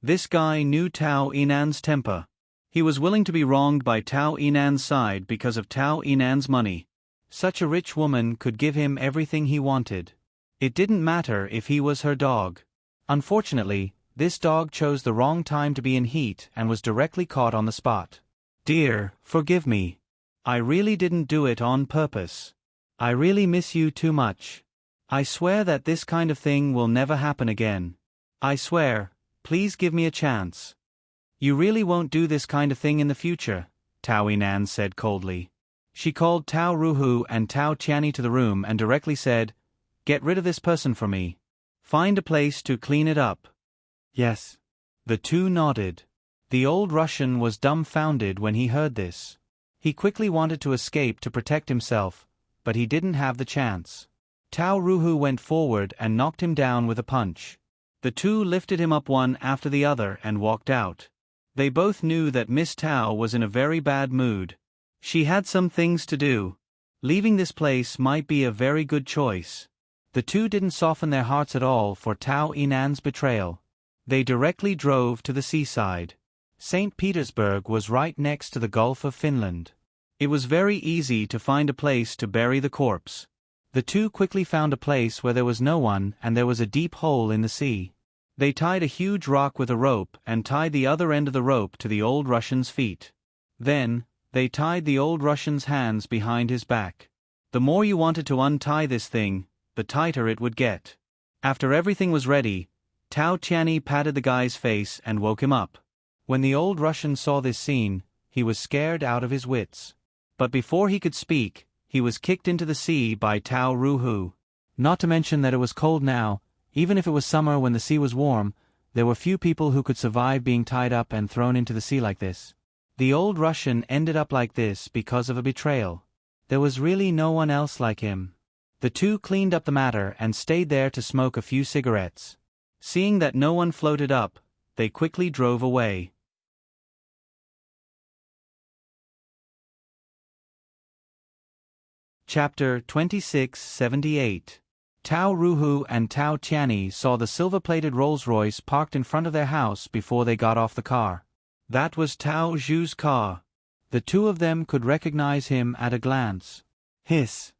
This guy knew Tao Yinan's temper. He was willing to be wronged by Tao Yinan's side because of Tao Yinan's money. Such a rich woman could give him everything he wanted. It didn't matter if he was her dog. Unfortunately, this dog chose the wrong time to be in heat and was directly caught on the spot. "Dear, forgive me. I really didn't do it on purpose. I really miss you too much. I swear that this kind of thing will never happen again. I swear, please give me a chance. You really won't do this kind of thing in the future," Tao Yinan said coldly. She called Tao Ruhu and Tao Qiani to the room and directly said, "Get rid of this person for me. Find a place to clean it up." "Yes." The two nodded. The old Russian was dumbfounded when he heard this. He quickly wanted to escape to protect himself, but he didn't have the chance. Tao Ruhu went forward and knocked him down with a punch. The two lifted him up one after the other and walked out. They both knew that Miss Tao was in a very bad mood. She had some things to do. Leaving this place might be a very good choice. The two didn't soften their hearts at all for Tao Inan's betrayal. They directly drove to the seaside. St. Petersburg was right next to the Gulf of Finland. It was very easy to find a place to bury the corpse. The two quickly found a place where there was no one and there was a deep hole in the sea. They tied a huge rock with a rope and tied the other end of the rope to the old Russian's feet. Then, they tied the old Russian's hands behind his back. The more you wanted to untie this thing, the tighter it would get. After everything was ready, Tao Tianyi patted the guy's face and woke him up. When the old Russian saw this scene, he was scared out of his wits. But before he could speak, he was kicked into the sea by Tao Ruhu. Not to mention that it was cold now. Even if it was summer when the sea was warm, there were few people who could survive being tied up and thrown into the sea like this. The old Russian ended up like this because of a betrayal. There was really no one else like him. The two cleaned up the matter and stayed there to smoke a few cigarettes. Seeing that no one floated up, they quickly drove away. Chapter 2678. Tao Ruhu and Tao Tianyi saw the silver-plated Rolls-Royce parked in front of their house before they got off the car. That was Tao Zhu's car. The two of them could recognize him at a glance. Hiss.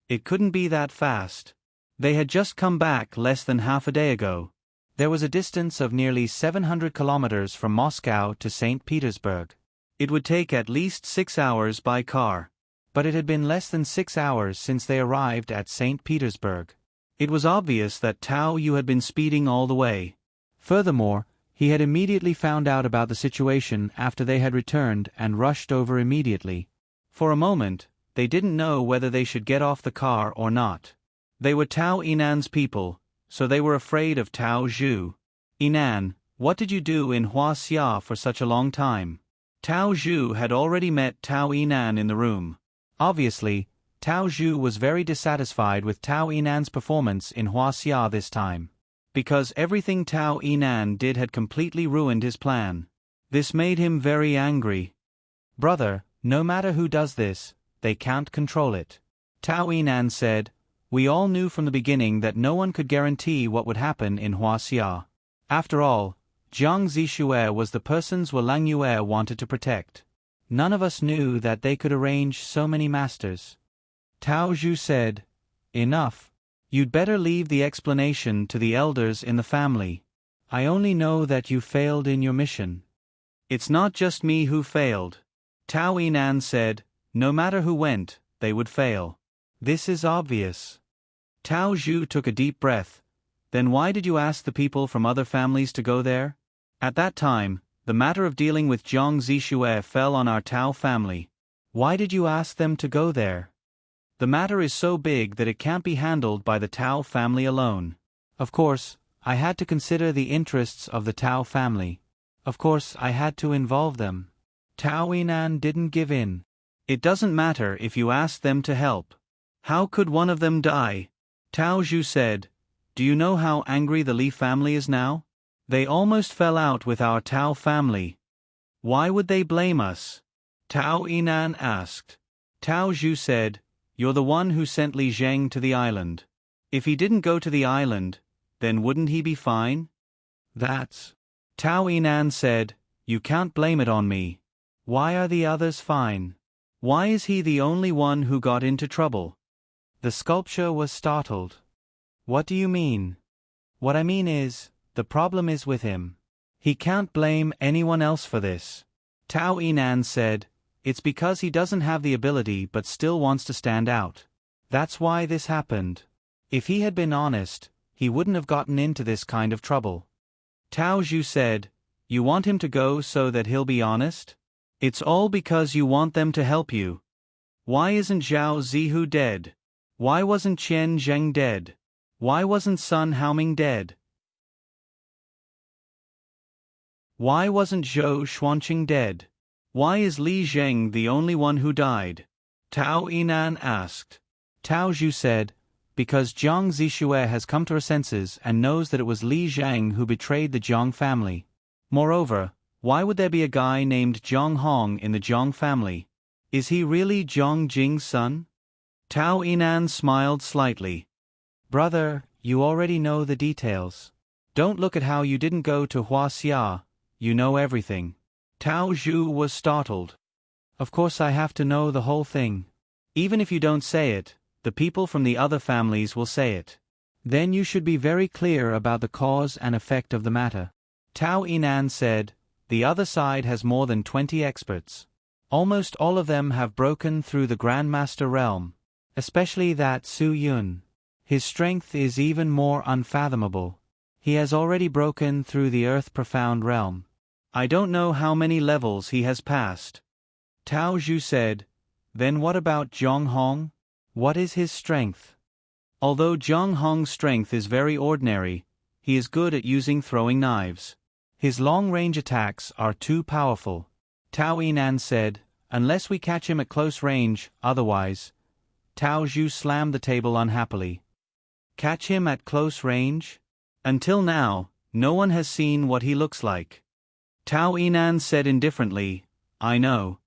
It couldn't be that fast. They had just come back less than half a day ago. There was a distance of nearly 700 kilometers from Moscow to St. Petersburg. It would take at least 6 hours by car. But it had been less than 6 hours since they arrived at St. Petersburg. It was obvious that Tao Yu had been speeding all the way. Furthermore, he had immediately found out about the situation after they had returned and rushed over immediately. For a moment, they didn't know whether they should get off the car or not. They were Tao Inan's people, so they were afraid of Tao Zhu. Inan, what did you do in Huaxia for such a long time? Tao Zhu had already met Tao Inan in the room. Obviously, Tao Zhu was very dissatisfied with Tao Inan's performance in Huaxia this time. Because everything Tao Inan did had completely ruined his plan. This made him very angry. Brother, no matter who does this, they can't control it. Tao Inan said, we all knew from the beginning that no one could guarantee what would happen in Huaxia. After all, Jiang Zixue was the persons Lang Yue wanted to protect. None of us knew that they could arrange so many masters. Tao Zhu said, enough. You'd better leave the explanation to the elders in the family. I only know that you failed in your mission. It's not just me who failed. Tao Inan said, no matter who went, they would fail. This is obvious. Tao Zhu took a deep breath. Then why did you ask the people from other families to go there? At that time, the matter of dealing with Jiang Zixue fell on our Tao family. Why did you ask them to go there? The matter is so big that it can't be handled by the Tao family alone. Of course, I had to consider the interests of the Tao family. Of course, I had to involve them. Tao Inan didn't give in. It doesn't matter if you ask them to help. How could one of them die? Tao Zhu said, do you know how angry the Li family is now? They almost fell out with our Tao family. Why would they blame us? Tao Inan asked. Tao Zhu said, you're the one who sent Li Zheng to the island. If he didn't go to the island, then wouldn't he be fine? That's... Tao Inan said, you can't blame it on me. Why are the others fine? Why is he the only one who got into trouble? The sculpture was startled. What do you mean? What I mean is, the problem is with him. He can't blame anyone else for this. Tao Inan said, it's because he doesn't have the ability but still wants to stand out. That's why this happened. If he had been honest, he wouldn't have gotten into this kind of trouble. Tao Zhu said, you want him to go so that he'll be honest? It's all because you want them to help you. Why isn't Zhao Zihu dead? Why wasn't Qian Zheng dead? Why wasn't Sun Haoming dead? Why wasn't Zhou Xuanqing dead? Why is Li Zheng the only one who died? Tao Yinan asked. Tao Zhu said, because Jiang Zixue has come to her senses and knows that it was Li Zhang who betrayed the Jiang family. Moreover, why would there be a guy named Jiang Hong in the Jiang family? Is he really Jiang Jing's son? Tao Yinan smiled slightly. Brother, you already know the details. Don't look at how you didn't go to Huaxia, you know everything. Tao Zhu was startled. Of course I have to know the whole thing. Even if you don't say it, the people from the other families will say it. Then you should be very clear about the cause and effect of the matter. Tao Yinan said, the other side has more than 20 experts. Almost all of them have broken through the Grandmaster realm, especially that Su Yun. His strength is even more unfathomable. He has already broken through the Earth Profound realm. I don't know how many levels he has passed. Tao Zhu said, then what about Jiang Hong? What is his strength? Although Jiang Hong's strength is very ordinary, he is good at using throwing knives. His long-range attacks are too powerful. Tao Yinan said, unless we catch him at close range, otherwise. Tao Zhu slammed the table unhappily. Catch him at close range? Until now, no one has seen what he looks like. Tao Yinan said indifferently, I know.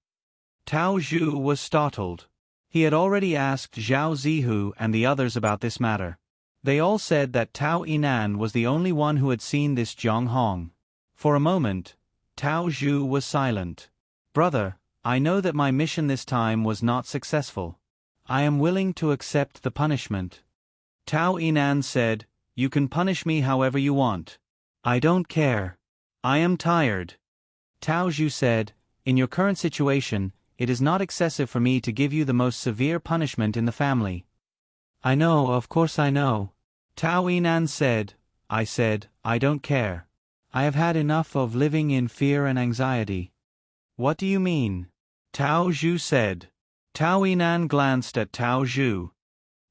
Tao Zhu was startled. He had already asked Zhao Zihu and the others about this matter. They all said that Tao Yinan was the only one who had seen this Jiang Hong. For a moment, Tao Zhu was silent. Brother, I know that my mission this time was not successful. I am willing to accept the punishment. Tao Yinan said, you can punish me however you want. I don't care. I am tired. Tao Zhu said, in your current situation, it is not excessive for me to give you the most severe punishment in the family. I know, of course I know. Tao Yinan said, I don't care. I have had enough of living in fear and anxiety. What do you mean? Tao Zhu said. Tao Yinan glanced at Tao Zhu.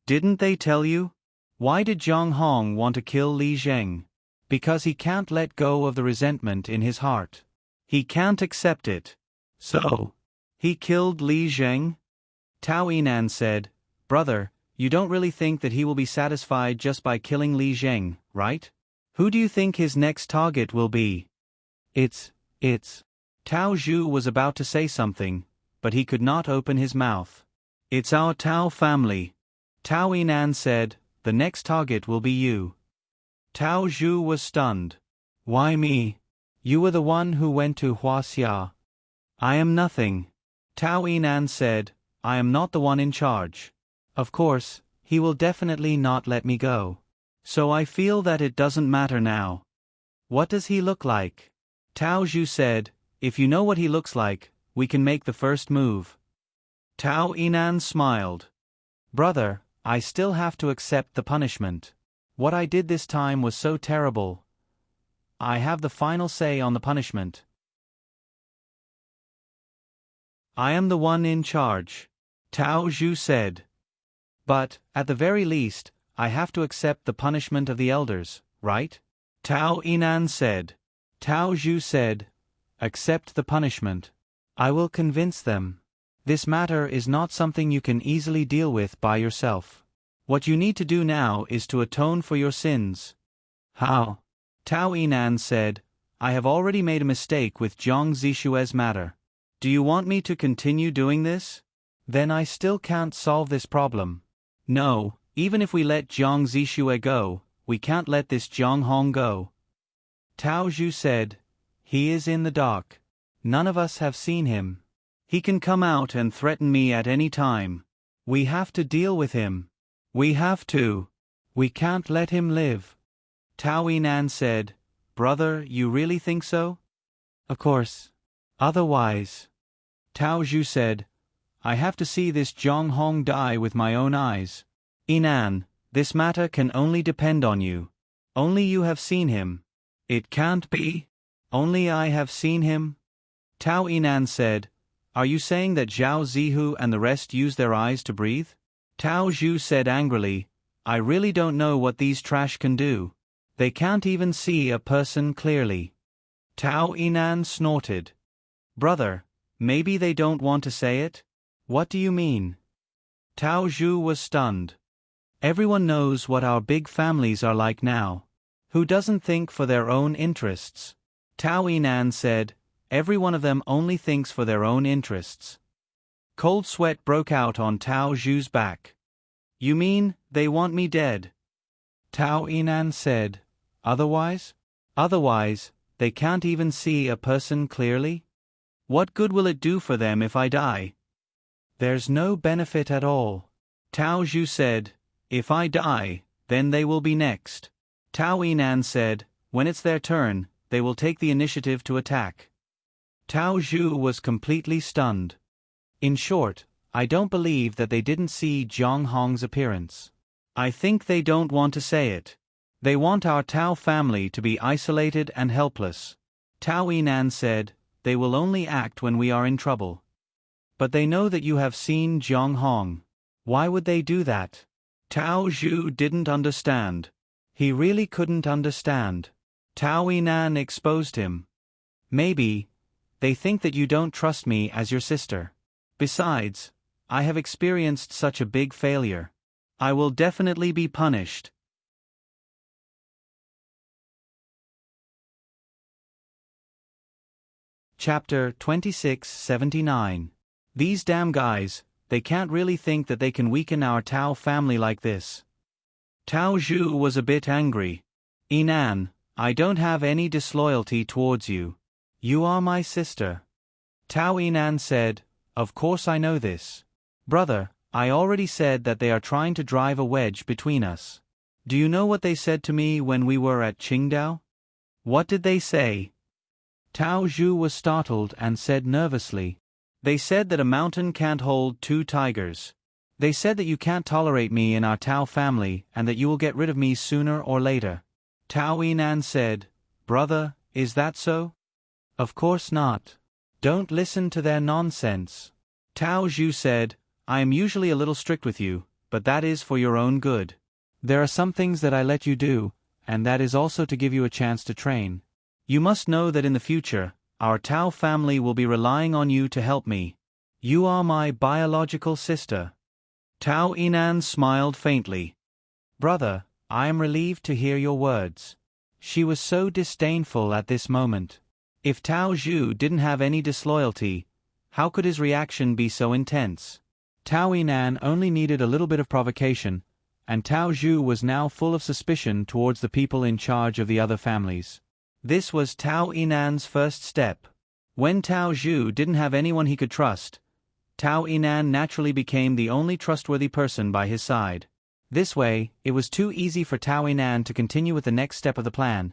Didn't they tell you? Why did Jiang Hong want to kill Li Zheng? Because he can't let go of the resentment in his heart. He can't accept it. So, he killed Li Zheng? Tao Yinan said, brother, you don't really think that he will be satisfied just by killing Li Zheng, right? Who do you think his next target will be? It's. Tao Zhu was about to say something, but he could not open his mouth. It's our Tao family. Tao Yinan said, the next target will be you. Tao Zhu was stunned. Why me? You were the one who went to Huaxia. I am nothing. Tao Yinan said, I am not the one in charge. Of course, he will definitely not let me go. So I feel that it doesn't matter now. What does he look like? Tao Zhu said, if you know what he looks like, we can make the first move. Tao Yinan smiled. Brother, I still have to accept the punishment. What I did this time was so terrible. I have the final say on the punishment. I am the one in charge. Tao Zhu said. But, at the very least, I have to accept the punishment of the elders, right? Tao Yinan said. Tao Zhu said, accept the punishment. I will convince them. This matter is not something you can easily deal with by yourself. What you need to do now is to atone for your sins. How? Tao Yinan said, I have already made a mistake with Jiang Zixue's matter. Do you want me to continue doing this? Then I still can't solve this problem. No, even if we let Jiang Zixue go, we can't let this Jiang Hong go. Tao Zhu said, he is in the dark. None of us have seen him. He can come out and threaten me at any time. We have to deal with him. We have to. We can't let him live. Tao Yinan said, brother, you really think so? Of course. Otherwise. Tao Zhu said, I have to see this Jiang Hong die with my own eyes. Yinan, this matter can only depend on you. Only you have seen him. It can't be. Only I have seen him. Tao Yinan said, are you saying that Zhao Zihu and the rest use their eyes to breathe? Tao Zhu said angrily, I really don't know what these trash can do. They can't even see a person clearly. Tao Yinan snorted. Brother, maybe they don't want to say it? What do you mean? Tao Zhu was stunned. Everyone knows what our big families are like now. Who doesn't think for their own interests? Tao Yinan said, every one of them only thinks for their own interests. Cold sweat broke out on Tao Zhu's back. You mean, they want me dead? Tao Yinan said, otherwise? Otherwise, they can't even see a person clearly? What good will it do for them if I die? There's no benefit at all. Tao Zhu said, if I die, then they will be next. Tao Yinan said, when it's their turn, they will take the initiative to attack. Tao Zhu was completely stunned. In short, I don't believe that they didn't see Zhang Hong's appearance. I think they don't want to say it. They want our Tao family to be isolated and helpless. Tao Yinan said, they will only act when we are in trouble. But they know that you have seen Zhang Hong. Why would they do that? Tao Zhu didn't understand. He really couldn't understand. Tao Yinan exposed him. Maybe, they think that you don't trust me as your sister. Besides, I have experienced such a big failure. I will definitely be punished. Chapter 2679. These damn guys, they can't really think that they can weaken our Tao family like this. Tao Zhu was a bit angry. Yinan, I don't have any disloyalty towards you. You are my sister. Tao Yinan said, of course I know this. Brother, I already said that they are trying to drive a wedge between us. Do you know what they said to me when we were at Qingdao? What did they say? Tao Zhu was startled and said nervously, they said that a mountain can't hold two tigers. They said that you can't tolerate me in our Tao family and that you will get rid of me sooner or later. Tao Yinan said, brother, is that so? Of course not. Don't listen to their nonsense. Tao Zhu said, I am usually a little strict with you, but that is for your own good. There are some things that I let you do, and that is also to give you a chance to train. You must know that in the future, our Tao family will be relying on you to help me. You are my biological sister. Tao Yinan smiled faintly. Brother, I am relieved to hear your words. She was so disdainful at this moment. If Tao Zhu didn't have any disloyalty, how could his reaction be so intense? Tao Yinan only needed a little bit of provocation, and Tao Zhu was now full of suspicion towards the people in charge of the other families. This was Tao Yinan's first step. When Tao Zhu didn't have anyone he could trust, Tao Yinan naturally became the only trustworthy person by his side. This way, it was too easy for Tao Yinan to continue with the next step of the plan.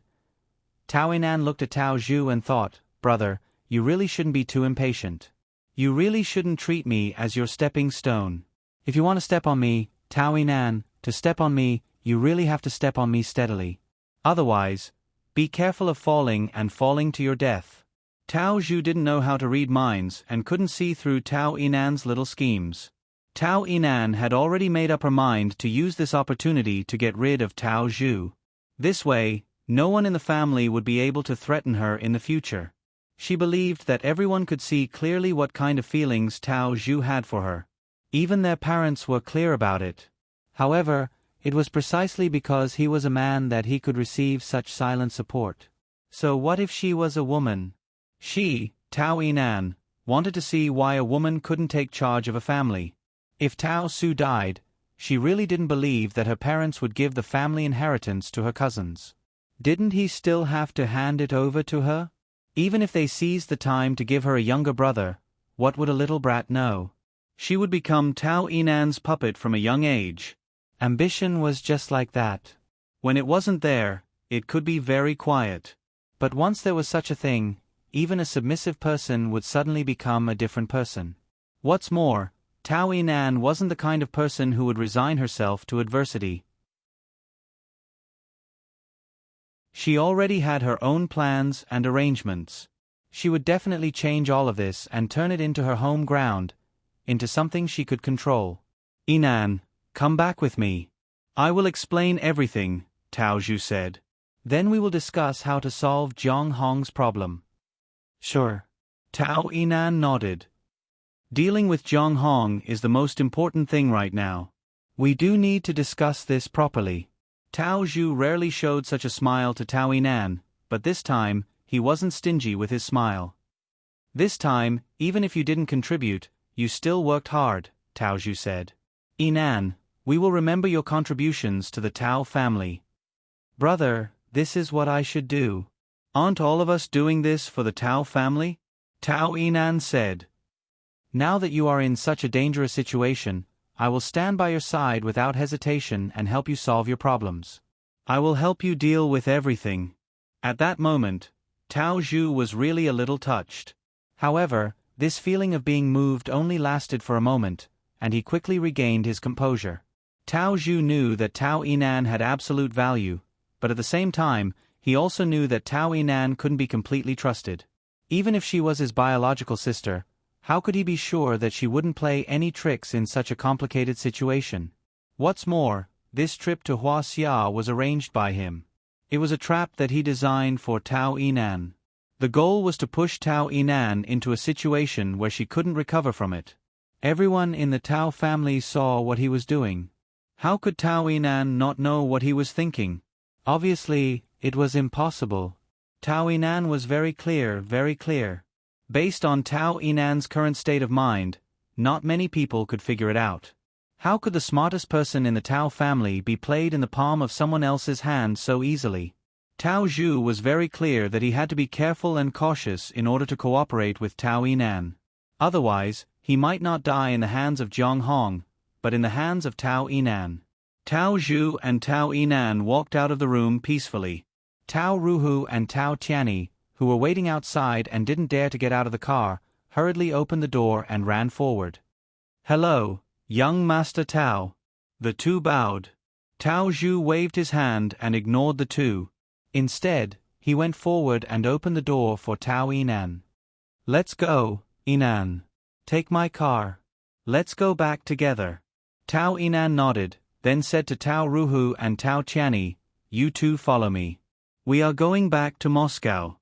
Tao Yinan looked at Tao Zhu and thought, brother, you really shouldn't be too impatient. You really shouldn't treat me as your stepping stone. If you want to step on me, Tao Yinan, to step on me, you really have to step on me steadily. Otherwise, be careful of falling and falling to your death. Tao Zhu didn't know how to read minds and couldn't see through Tao Yinan's little schemes. Tao Yinan had already made up her mind to use this opportunity to get rid of Tao Zhu. This way, no one in the family would be able to threaten her in the future. She believed that everyone could see clearly what kind of feelings Tao Zhu had for her. Even their parents were clear about it. However, it was precisely because he was a man that he could receive such silent support. So what if she was a woman? She, Tao Yinan, wanted to see why a woman couldn't take charge of a family. If Tao Su died, she really didn't believe that her parents would give the family inheritance to her cousins. Didn't he still have to hand it over to her? Even if they seized the time to give her a younger brother, what would a little brat know? She would become Tao Yinan's puppet from a young age. Ambition was just like that. When it wasn't there, it could be very quiet. But once there was such a thing, even a submissive person would suddenly become a different person. What's more, Tao Yinan wasn't the kind of person who would resign herself to adversity. She already had her own plans and arrangements. She would definitely change all of this and turn it into her home ground, into something she could control. Yinan, come back with me. I will explain everything, Tao Zhu said. Then we will discuss how to solve Jiang Hong's problem. Sure. Tao Yinan nodded. Dealing with Jiang Hong is the most important thing right now. We do need to discuss this properly. Tao Zhu rarely showed such a smile to Tao Yinan, but this time, he wasn't stingy with his smile. This time, even if you didn't contribute, you still worked hard, Tao Zhu said. Yinan, we will remember your contributions to the Tao family. Brother, this is what I should do. Aren't all of us doing this for the Tao family? Tao Yinan said. Now that you are in such a dangerous situation, I will stand by your side without hesitation and help you solve your problems. I will help you deal with everything. At that moment, Tao Zhu was really a little touched. However, this feeling of being moved only lasted for a moment, and he quickly regained his composure. Tao Zhu knew that Tao Yinan had absolute value, but at the same time, he also knew that Tao Yinan couldn't be completely trusted. Even if she was his biological sister, how could he be sure that she wouldn't play any tricks in such a complicated situation? What's more, this trip to Huaxia was arranged by him. It was a trap that he designed for Tao Yinan. The goal was to push Tao Yinan into a situation where she couldn't recover from it. Everyone in the Tao family saw what he was doing. How could Tao Yinan not know what he was thinking? Obviously, it was impossible. Tao Yinan was very clear. Based on Tao Yinan's current state of mind, not many people could figure it out. How could the smartest person in the Tao family be played in the palm of someone else's hand so easily? Tao Zhu was very clear that he had to be careful and cautious in order to cooperate with Tao Yinan. Otherwise, he might not die in the hands of Jiang Hong, but in the hands of Tao Yinan. Tao Zhu and Tao Yinan walked out of the room peacefully. Tao Ruhu and Tao Tianyi, who were waiting outside and didn't dare to get out of the car, hurriedly opened the door and ran forward. Hello, young Master Tao. The two bowed. Tao Zhu waved his hand and ignored the two. Instead, he went forward and opened the door for Tao Yinan. Let's go, Yinan. Take my car. Let's go back together. Tao Yinan nodded, then said to Tao Ruhu and Tao Tianyi, you two follow me. We are going back to Moscow.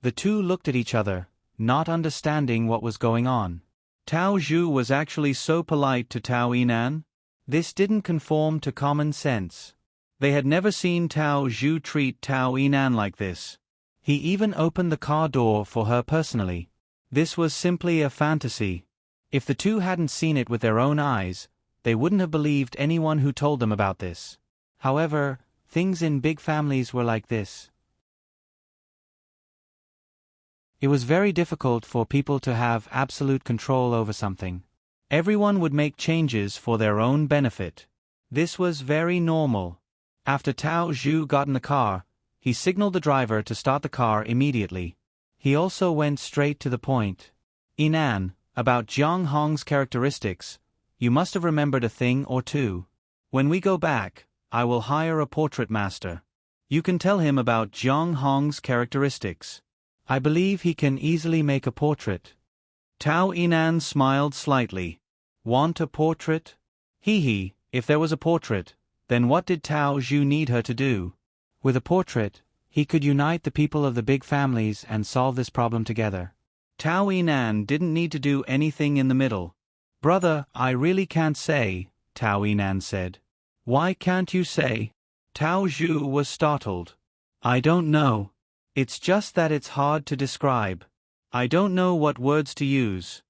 The two looked at each other, not understanding what was going on. Tao Zhu was actually so polite to Tao Yinan. This didn't conform to common sense. They had never seen Tao Zhu treat Tao Yinan like this. He even opened the car door for her personally. This was simply a fantasy. If the two hadn't seen it with their own eyes, they wouldn't have believed anyone who told them about this. However, things in big families were like this. It was very difficult for people to have absolute control over something. Everyone would make changes for their own benefit. This was very normal. After Tao Zhu got in the car, he signaled the driver to start the car immediately. He also went straight to the point. Yinan, about Jiang Hong's characteristics, you must have remembered a thing or two. When we go back, I will hire a portrait master. You can tell him about Jiang Hong's characteristics. I believe he can easily make a portrait. Tao Yinan smiled slightly. Want a portrait? If there was a portrait, then what did Tao Zhu need her to do? With a portrait, he could unite the people of the big families and solve this problem together. Tao Yinan didn't need to do anything in the middle. Brother, I really can't say, Tao Yinan said. Why can't you say? Tao Zhu was startled. I don't know. It's just that it's hard to describe. I don't know what words to use.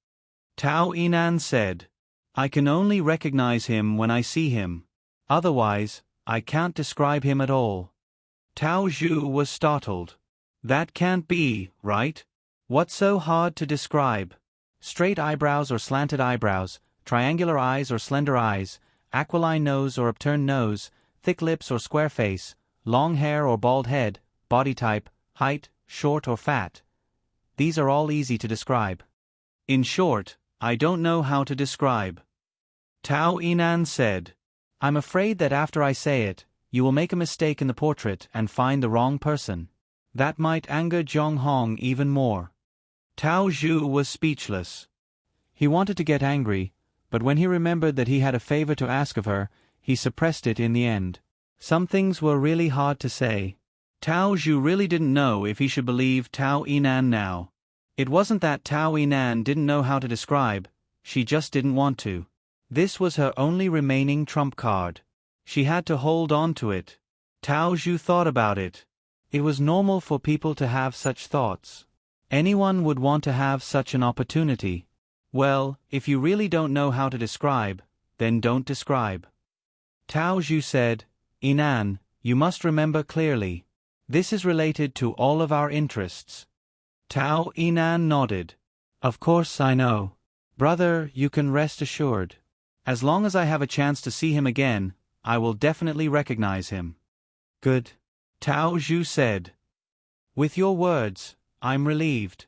Tao Yinan said. I can only recognize him when I see him. Otherwise, I can't describe him at all. Tao Zhu was startled. That can't be, right? What's so hard to describe? Straight eyebrows or slanted eyebrows, triangular eyes or slender eyes, aquiline nose or upturned nose, thick lips or square face, long hair or bald head, body type, height, short or fat. These are all easy to describe. In short, I don't know how to describe. Tao Yinan said. I'm afraid that after I say it, you will make a mistake in the portrait and find the wrong person. That might anger Jiang Hong even more. Tao Zhu was speechless. He wanted to get angry, but when he remembered that he had a favor to ask of her, he suppressed it in the end. Some things were really hard to say. Tao Zhu really didn't know if he should believe Tao Yinan now. It wasn't that Tao Yinan didn't know how to describe, she just didn't want to. This was her only remaining trump card. She had to hold on to it. Tao Zhu thought about it. It was normal for people to have such thoughts. Anyone would want to have such an opportunity. Well, if you really don't know how to describe, then don't describe. Tao Zhu said, Yinan, you must remember clearly. This is related to all of our interests. Tao Yinan nodded. Of course I know. Brother, you can rest assured. As long as I have a chance to see him again, I will definitely recognize him. Good. Tao Zhu said. With your words, I'm relieved.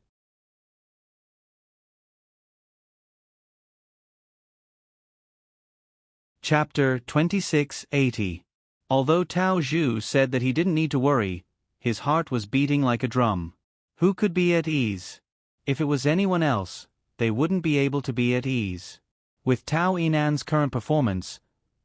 Chapter 2680. Although Tao Zhu said that he didn't need to worry, his heart was beating like a drum. Who could be at ease? If it was anyone else, they wouldn't be able to be at ease. With Tao Yinan's current performance,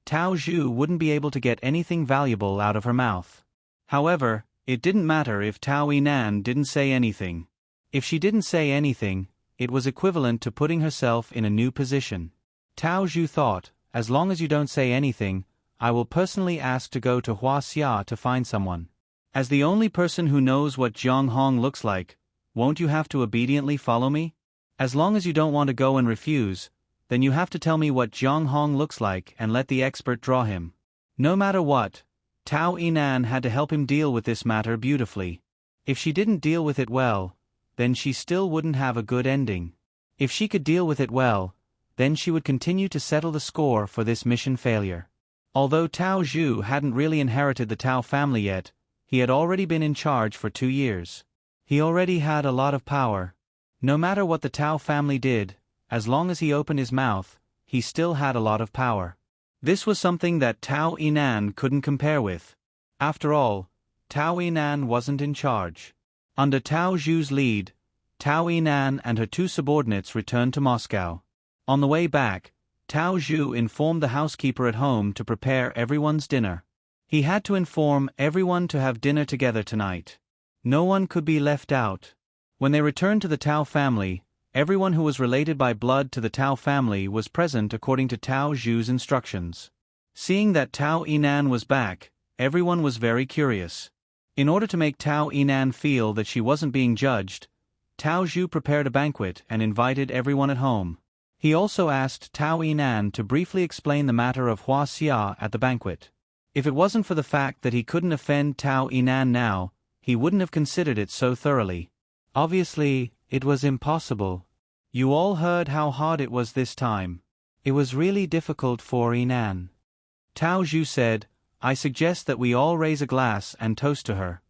Tao Zhu wouldn't be able to get anything valuable out of her mouth. However, it didn't matter if Tao Yinan didn't say anything. If she didn't say anything, it was equivalent to putting herself in a new position. Tao Zhu thought, as long as you don't say anything, I will personally ask to go to Huaxia to find someone. As the only person who knows what Jiang Hong looks like, won't you have to obediently follow me? As long as you don't want to go and refuse, then you have to tell me what Jiang Hong looks like and let the expert draw him. No matter what, Tao Yinan had to help him deal with this matter beautifully. If she didn't deal with it well, then she still wouldn't have a good ending. If she could deal with it well, then she would continue to settle the score for this mission failure. Although Tao Zhu hadn't really inherited the Tao family yet, he had already been in charge for 2 years. He already had a lot of power. No matter what the Tao family did, as long as he opened his mouth, he still had a lot of power. This was something that Tao Yinan couldn't compare with. After all, Tao Yinan wasn't in charge. Under Tao Zhu's lead, Tao Yinan and her 2 subordinates returned to Moscow. On the way back, Tao Zhu informed the housekeeper at home to prepare everyone's dinner. He had to inform everyone to have dinner together tonight. No one could be left out. When they returned to the Tao family, everyone who was related by blood to the Tao family was present according to Tao Zhu's instructions. Seeing that Tao Yinan was back, everyone was very curious. In order to make Tao Yinan feel that she wasn't being judged, Tao Zhu prepared a banquet and invited everyone at home. He also asked Tao Yinan to briefly explain the matter of Huaxia at the banquet. If it wasn't for the fact that he couldn't offend Tao Yinan now, he wouldn't have considered it so thoroughly. Obviously, it was impossible. You all heard how hard it was this time. It was really difficult for Yinan. Tao Zhu said, I suggest that we all raise a glass and toast to her.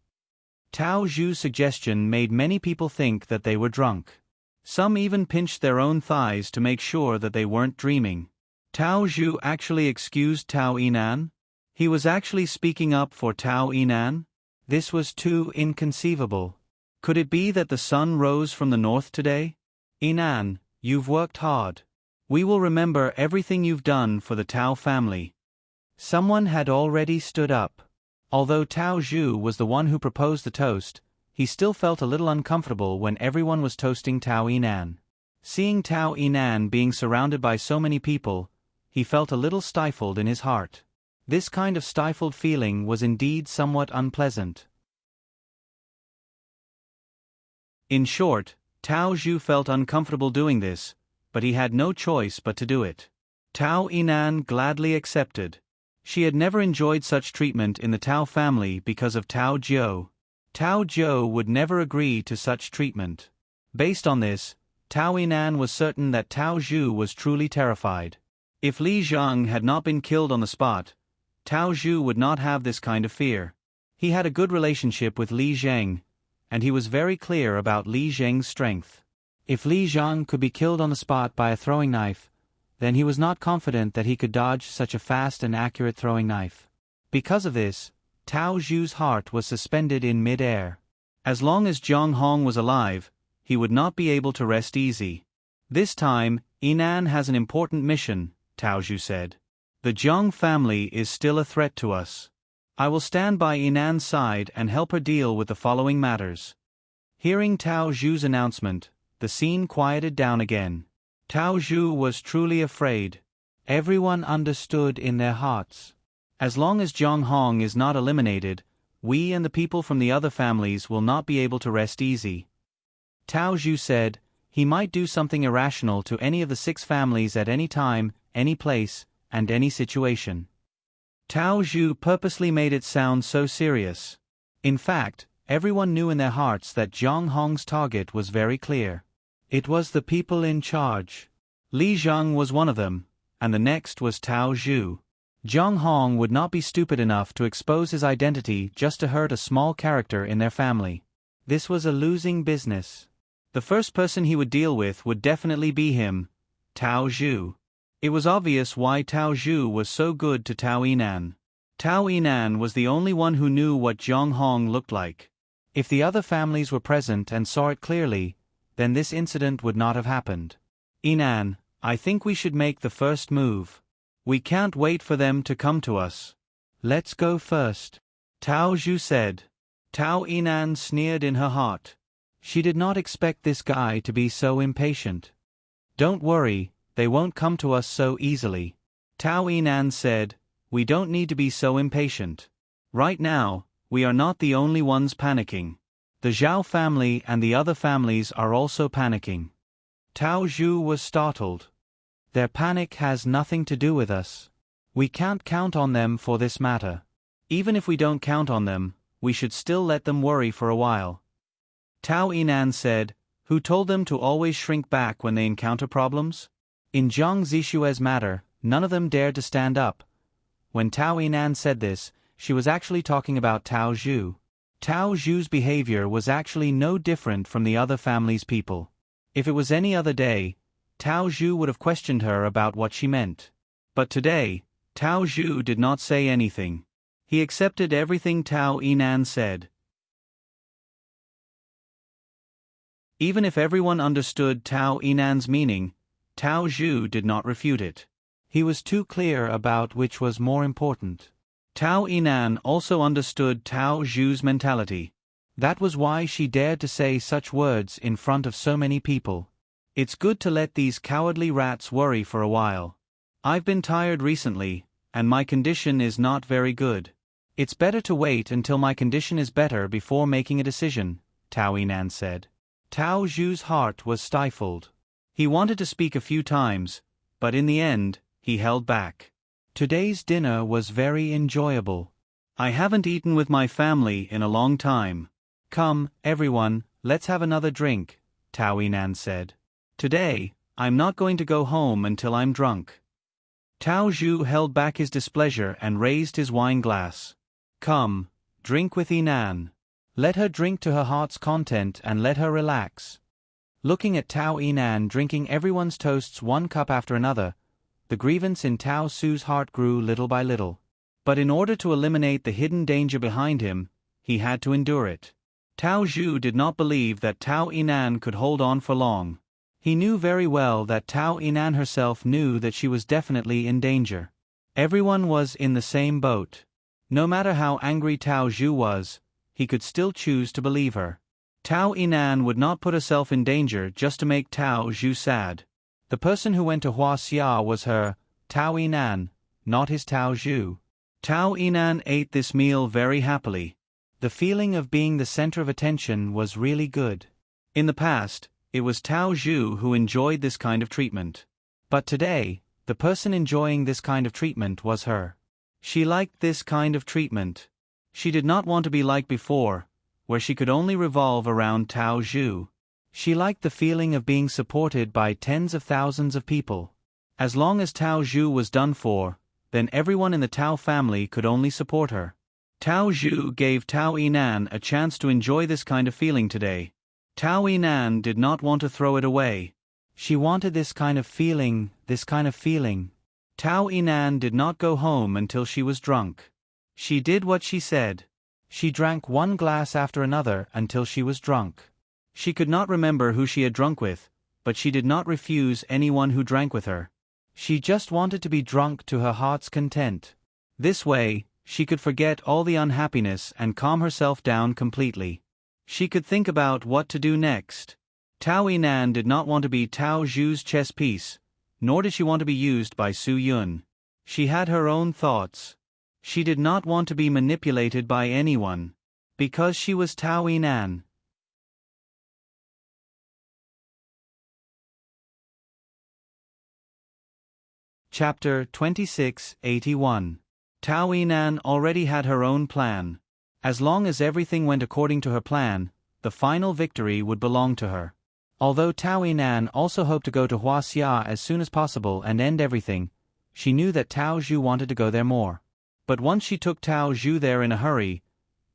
Tao Zhu's suggestion made many people think that they were drunk. Some even pinched their own thighs to make sure that they weren't dreaming. Tao Zhu actually excused Tao Yinan? He was actually speaking up for Tao Yinan? This was too inconceivable. Could it be that the sun rose from the north today? Yinan, you've worked hard. We will remember everything you've done for the Tao family. Someone had already stood up. Although Tao Zhu was the one who proposed the toast, he still felt a little uncomfortable when everyone was toasting Tao Yinan. Seeing Tao Yinan being surrounded by so many people, he felt a little stifled in his heart. This kind of stifled feeling was indeed somewhat unpleasant. In short, Tao Zhu felt uncomfortable doing this, but he had no choice but to do it. Tao Yinan gladly accepted. She had never enjoyed such treatment in the Tao family because of Tao Zhou. Tao Zhou would never agree to such treatment. Based on this, Tao Yinan was certain that Tao Zhu was truly terrified. If Li Zhang had not been killed on the spot, Tao Zhu would not have this kind of fear. He had a good relationship with Li Zheng, and he was very clear about Li Zheng's strength. If Li Zhang could be killed on the spot by a throwing knife, then he was not confident that he could dodge such a fast and accurate throwing knife. Because of this, Tao Zhu's heart was suspended in mid-air. As long as Jiang Hong was alive, he would not be able to rest easy. This time, Yinan has an important mission, Tao Zhu said. The Jiang family is still a threat to us. I will stand by Yinan's side and help her deal with the following matters. Hearing Tao Zhu's announcement, the scene quieted down again. Tao Zhu was truly afraid. Everyone understood in their hearts. As long as Zhang Hong is not eliminated, we and the people from the other families will not be able to rest easy. Tao Zhu said, he might do something irrational to any of the 6 families at any time, any place, and any situation. Tao Zhu purposely made it sound so serious. In fact, everyone knew in their hearts that Zhang Hong's target was very clear. It was the people in charge. Li Zhang was one of them, and the next was Tao Zhu. Zhang Hong would not be stupid enough to expose his identity just to hurt a small character in their family. This was a losing business. The first person he would deal with would definitely be him, Tao Zhu. It was obvious why Tao Zhu was so good to Tao Yinan. Tao Yinan was the only one who knew what Zhang Hong looked like. If the other families were present and saw it clearly, then this incident would not have happened. Yinan, I think we should make the first move. We can't wait for them to come to us. Let's go first. Tao Zhu said. Tao Yinan sneered in her heart. She did not expect this guy to be so impatient. Don't worry, they won't come to us so easily. Tao Yinan said, we don't need to be so impatient. Right now, we are not the only ones panicking. The Zhao family and the other families are also panicking. Tao Zhu was startled. Their panic has nothing to do with us. We can't count on them for this matter. Even if we don't count on them, we should still let them worry for a while. Tao Yinan said, who told them to always shrink back when they encounter problems? In Zhang Zishue's matter, none of them dared to stand up. When Tao Yinan said this, she was actually talking about Tao Zhu. Tao Zhu's behavior was actually no different from the other family's people. If it was any other day, Tao Zhu would have questioned her about what she meant. But today, Tao Zhu did not say anything. He accepted everything Tao Yinan said. Even if everyone understood Tao Yinan's meaning, Tao Zhu did not refute it. He was too clear about which was more important. Tao Yinan also understood Tao Zhu's mentality. That was why she dared to say such words in front of so many people. It's good to let these cowardly rats worry for a while. I've been tired recently, and my condition is not very good. It's better to wait until my condition is better before making a decision, Tao Yinan said. Tao Zhu's heart was stifled. He wanted to speak a few times, but in the end, he held back. Today's dinner was very enjoyable. I haven't eaten with my family in a long time. Come, everyone, let's have another drink, Tao Yinan said. Today, I'm not going to go home until I'm drunk. Tao Zhu held back his displeasure and raised his wine glass. Come, drink with Yinan. Let her drink to her heart's content and let her relax. Looking at Tao Yinan drinking everyone's toasts one cup after another, the grievance in Tao Su's heart grew little by little. But in order to eliminate the hidden danger behind him, he had to endure it. Tao Zhu did not believe that Tao Yinan could hold on for long. He knew very well that Tao Yinan herself knew that she was definitely in danger. Everyone was in the same boat. No matter how angry Tao Zhu was, he could still choose to believe her. Tao Yinan would not put herself in danger just to make Tao Zhu sad. The person who went to Huaxia was her, Tao Yinan, not his Tao Zhu. Tao Yinan ate this meal very happily. The feeling of being the center of attention was really good. In the past, it was Tao Zhu who enjoyed this kind of treatment. But today, the person enjoying this kind of treatment was her. She liked this kind of treatment. She did not want to be like before, where she could only revolve around Tao Zhu. She liked the feeling of being supported by tens of thousands of people. As long as Tao Zhu was done for, then everyone in the Tao family could only support her. Tao Zhu gave Tao Yinan a chance to enjoy this kind of feeling today. Tao Yinan did not want to throw it away. She wanted this kind of feeling, this kind of feeling. Tao Yinan did not go home until she was drunk. She did what she said. She drank one glass after another until she was drunk. She could not remember who she had drunk with, but she did not refuse anyone who drank with her. She just wanted to be drunk to her heart's content. This way, she could forget all the unhappiness and calm herself down completely. She could think about what to do next. Tao Yinan did not want to be Tao Zhu's chess piece, nor did she want to be used by Su Yun. She had her own thoughts. She did not want to be manipulated by anyone. Because she was Tao Yinan. Chapter 2681. Tao Yinan already had her own plan. As long as everything went according to her plan, the final victory would belong to her. Although Tao Yinan also hoped to go to Huaxia as soon as possible and end everything, she knew that Tao Zhu wanted to go there more. But once she took Tao Zhu there in a hurry,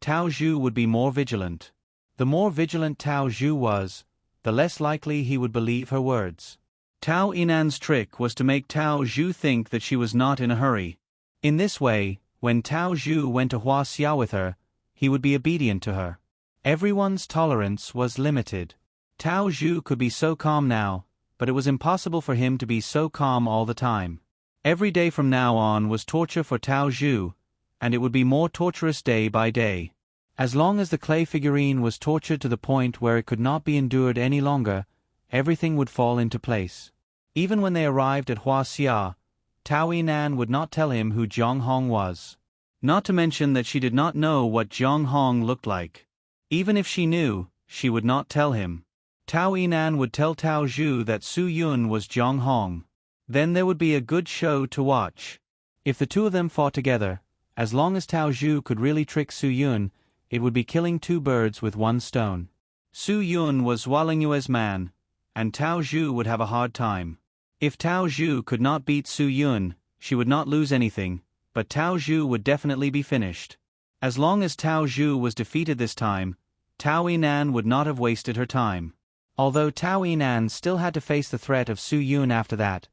Tao Zhu would be more vigilant. The more vigilant Tao Zhu was, the less likely he would believe her words. Tao Yinan's trick was to make Tao Zhu think that she was not in a hurry. In this way, when Tao Zhu went to Huaxia with her, he would be obedient to her. Everyone's tolerance was limited. Tao Zhu could be so calm now, but it was impossible for him to be so calm all the time. Every day from now on was torture for Tao Zhu, and it would be more torturous day by day. As long as the clay figurine was tortured to the point where it could not be endured any longer, everything would fall into place. Even when they arrived at Huaxia, Tao Yinan would not tell him who Zhang Hong was. Not to mention that she did not know what Zhang Hong looked like. Even if she knew, she would not tell him. Tao Yinan would tell Tao Zhu that Su Yun was Zhang Hong. Then there would be a good show to watch. If the two of them fought together, as long as Tao Zhu could really trick Su Yun, it would be killing two birds with one stone. Su Yun was Hualingyue's man, and Tao Zhu would have a hard time. If Tao Zhu could not beat Su Yun, she would not lose anything, but Tao Zhu would definitely be finished. As long as Tao Zhu was defeated this time, Tao Yinan would not have wasted her time. Although Tao Yinan still had to face the threat of Su Yun after that,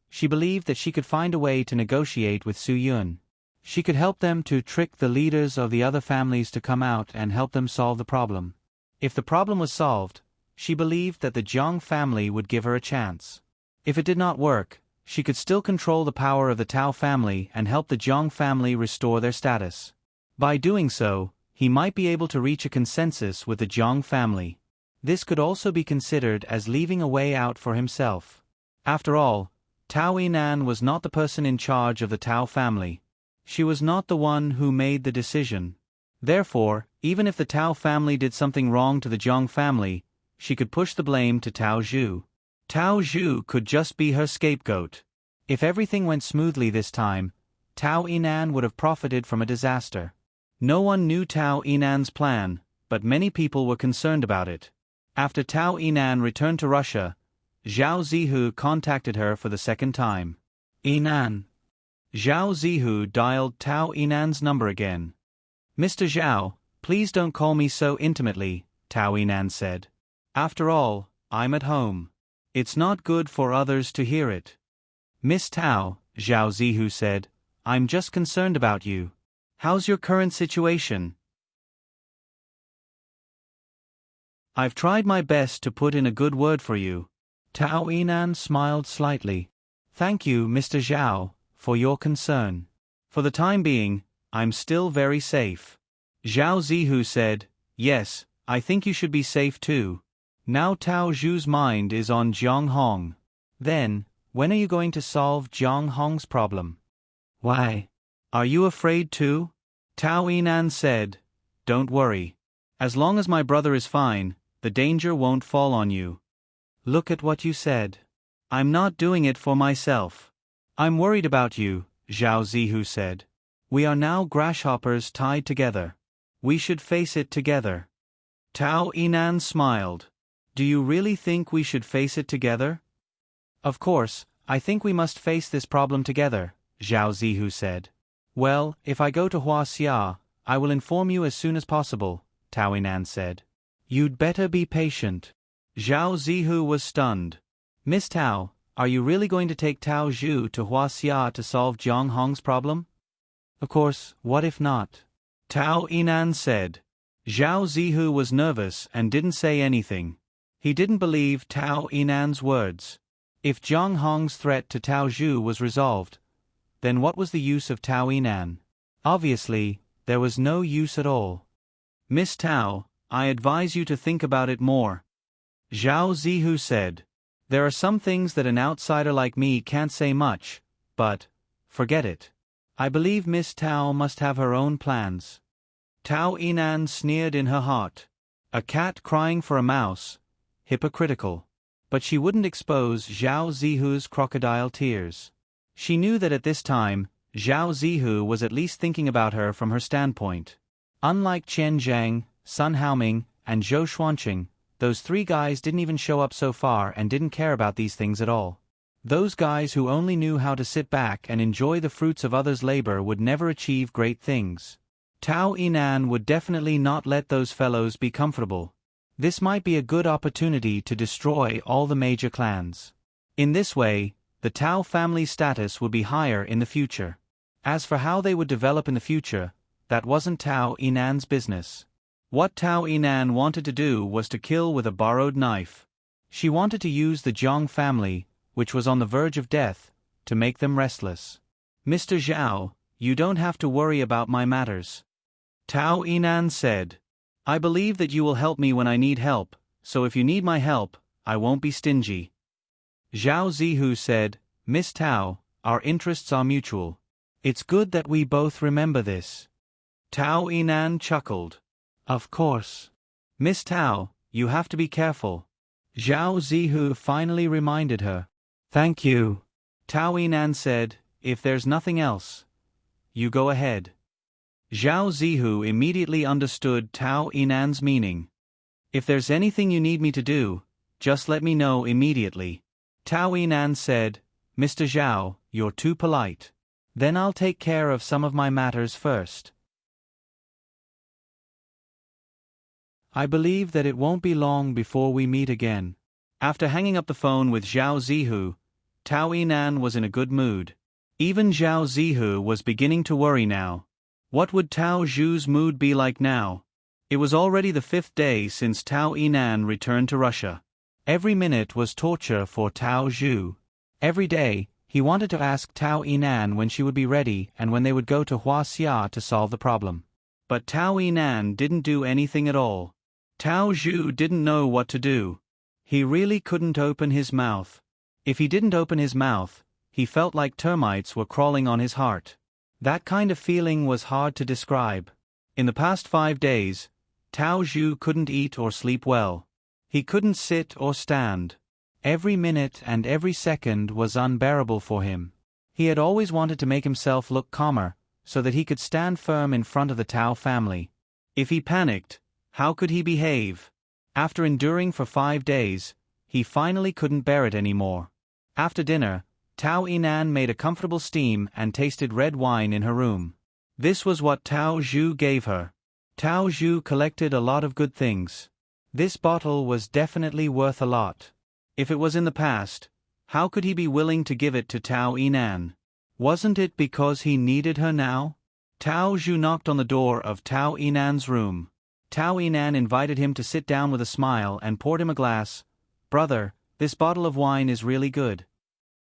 she believed that she could find a way to negotiate with Su Yun. She could help them to trick the leaders of the other families to come out and help them solve the problem. If the problem was solved, she believed that the Jiang family would give her a chance. If it did not work, she could still control the power of the Tao family and help the Jiang family restore their status. By doing so, he might be able to reach a consensus with the Jiang family. This could also be considered as leaving a way out for himself. After all, Tao Yinan was not the person in charge of the Tao family. She was not the one who made the decision. Therefore, even if the Tao family did something wrong to the Jiang family, she could push the blame to Tao Zhu. Tao Zhu could just be her scapegoat. If everything went smoothly this time, Tao Yinan would have profited from a disaster. No one knew Tao Yinan's plan, but many people were concerned about it. After Tao Yinan returned to Russia, Zhao Zihu contacted her for the second time. Yinan. Zhao Zihu dialed Tao Yinan's number again. "Mr. Zhao, please don't call me so intimately," Tao Yinan said. "After all, I'm at home. It's not good for others to hear it." "Miss Tao," Zhao Zihu said, "I'm just concerned about you. How's your current situation?" "I've tried my best to put in a good word for you." Tao Yinan smiled slightly. "Thank you, Mr. Zhao, for your concern. For the time being, I'm still very safe." Zhao Zihu said, "Yes, I think you should be safe too. Now Tao Zhu's mind is on Zhang Hong. Then, when are you going to solve Zhang Hong's problem?" "Why? Are you afraid too?" Tao Yinan said, "Don't worry. As long as my brother is fine, the danger won't fall on you." "Look at what you said. I'm not doing it for myself." "I'm worried about you," Zhao Zihu said. "We are now grasshoppers tied together. We should face it together." Tao Yinan smiled. "Do you really think we should face it together?" "Of course, I think we must face this problem together," Zhao Zihu said. "Well, if I go to Huaxia, I will inform you as soon as possible," Tao Yinan said. "You'd better be patient." Zhao Zihu was stunned. "Miss Tao, are you really going to take Tao Zhu to Huaxia to solve Zhang Hong's problem?" "Of course, what if not?" Tao Yinan said. Zhao Zihu was nervous and didn't say anything. He didn't believe Tao Yinan's words. If Zhang Hong's threat to Tao Zhu was resolved, then what was the use of Tao Yinan? Obviously, there was no use at all. Miss Tao, I advise you to think about it more. Zhao Zihu said. There are some things that an outsider like me can't say much, but, forget it. I believe Miss Tao must have her own plans. Tao Yinan sneered in her heart. A cat crying for a mouse. Hypocritical. But she wouldn't expose Zhao Zihu's crocodile tears. She knew that at this time, Zhao Zihu was at least thinking about her from her standpoint. Unlike Chen Zhang, Sun Haoming, and Zhou Xuanqing, those three guys didn't even show up so far and didn't care about these things at all. Those guys who only knew how to sit back and enjoy the fruits of others' labor would never achieve great things. Tao Yinan would definitely not let those fellows be comfortable. This might be a good opportunity to destroy all the major clans. In this way, the Tao family's status would be higher in the future. As for how they would develop in the future, that wasn't Tao Yinan's business. What Tao Yinan wanted to do was to kill with a borrowed knife. She wanted to use the Zhang family, which was on the verge of death, to make them restless. Mr. Zhao, you don't have to worry about my matters. Tao Yinan said. I believe that you will help me when I need help, so if you need my help, I won't be stingy. Zhao Zihu said, Miss Tao, our interests are mutual. It's good that we both remember this. Tao Yinan chuckled. Of course. Miss Tao, you have to be careful. Zhao Zihu finally reminded her. Thank you. Tao Yinan said, if there's nothing else, you go ahead. Zhao Zihu immediately understood Tao Yinan's meaning. If there's anything you need me to do, just let me know immediately. Tao Yinan said, Mr. Zhao, you're too polite. Then I'll take care of some of my matters first. I believe that it won't be long before we meet again. After hanging up the phone with Zhao Zihu, Tao Yinan was in a good mood. Even Zhao Zihu was beginning to worry now. What would Tao Zhu's mood be like now? It was already the 5th day since Tao Yinan returned to Russia. Every minute was torture for Tao Zhu. Every day, he wanted to ask Tao Yinan when she would be ready and when they would go to Huaxia to solve the problem. But Tao Yinan didn't do anything at all. Tao Zhu didn't know what to do. He really couldn't open his mouth. If he didn't open his mouth, he felt like termites were crawling on his heart. That kind of feeling was hard to describe. In the past 5 days, Tao Zhu couldn't eat or sleep well. He couldn't sit or stand. Every minute and every second was unbearable for him. He had always wanted to make himself look calmer, so that he could stand firm in front of the Tao family. If he panicked, how could he behave? After enduring for 5 days, he finally couldn't bear it anymore. After dinner, Tao Yinan made a comfortable steam and tasted red wine in her room. This was what Tao Zhu gave her. Tao Zhu collected a lot of good things. This bottle was definitely worth a lot. If it was in the past, how could he be willing to give it to Tao Yinan? Wasn't it because he needed her now? Tao Zhu knocked on the door of Tao Yinan's room. Tao Yinan invited him to sit down with a smile and poured him a glass. Brother, this bottle of wine is really good.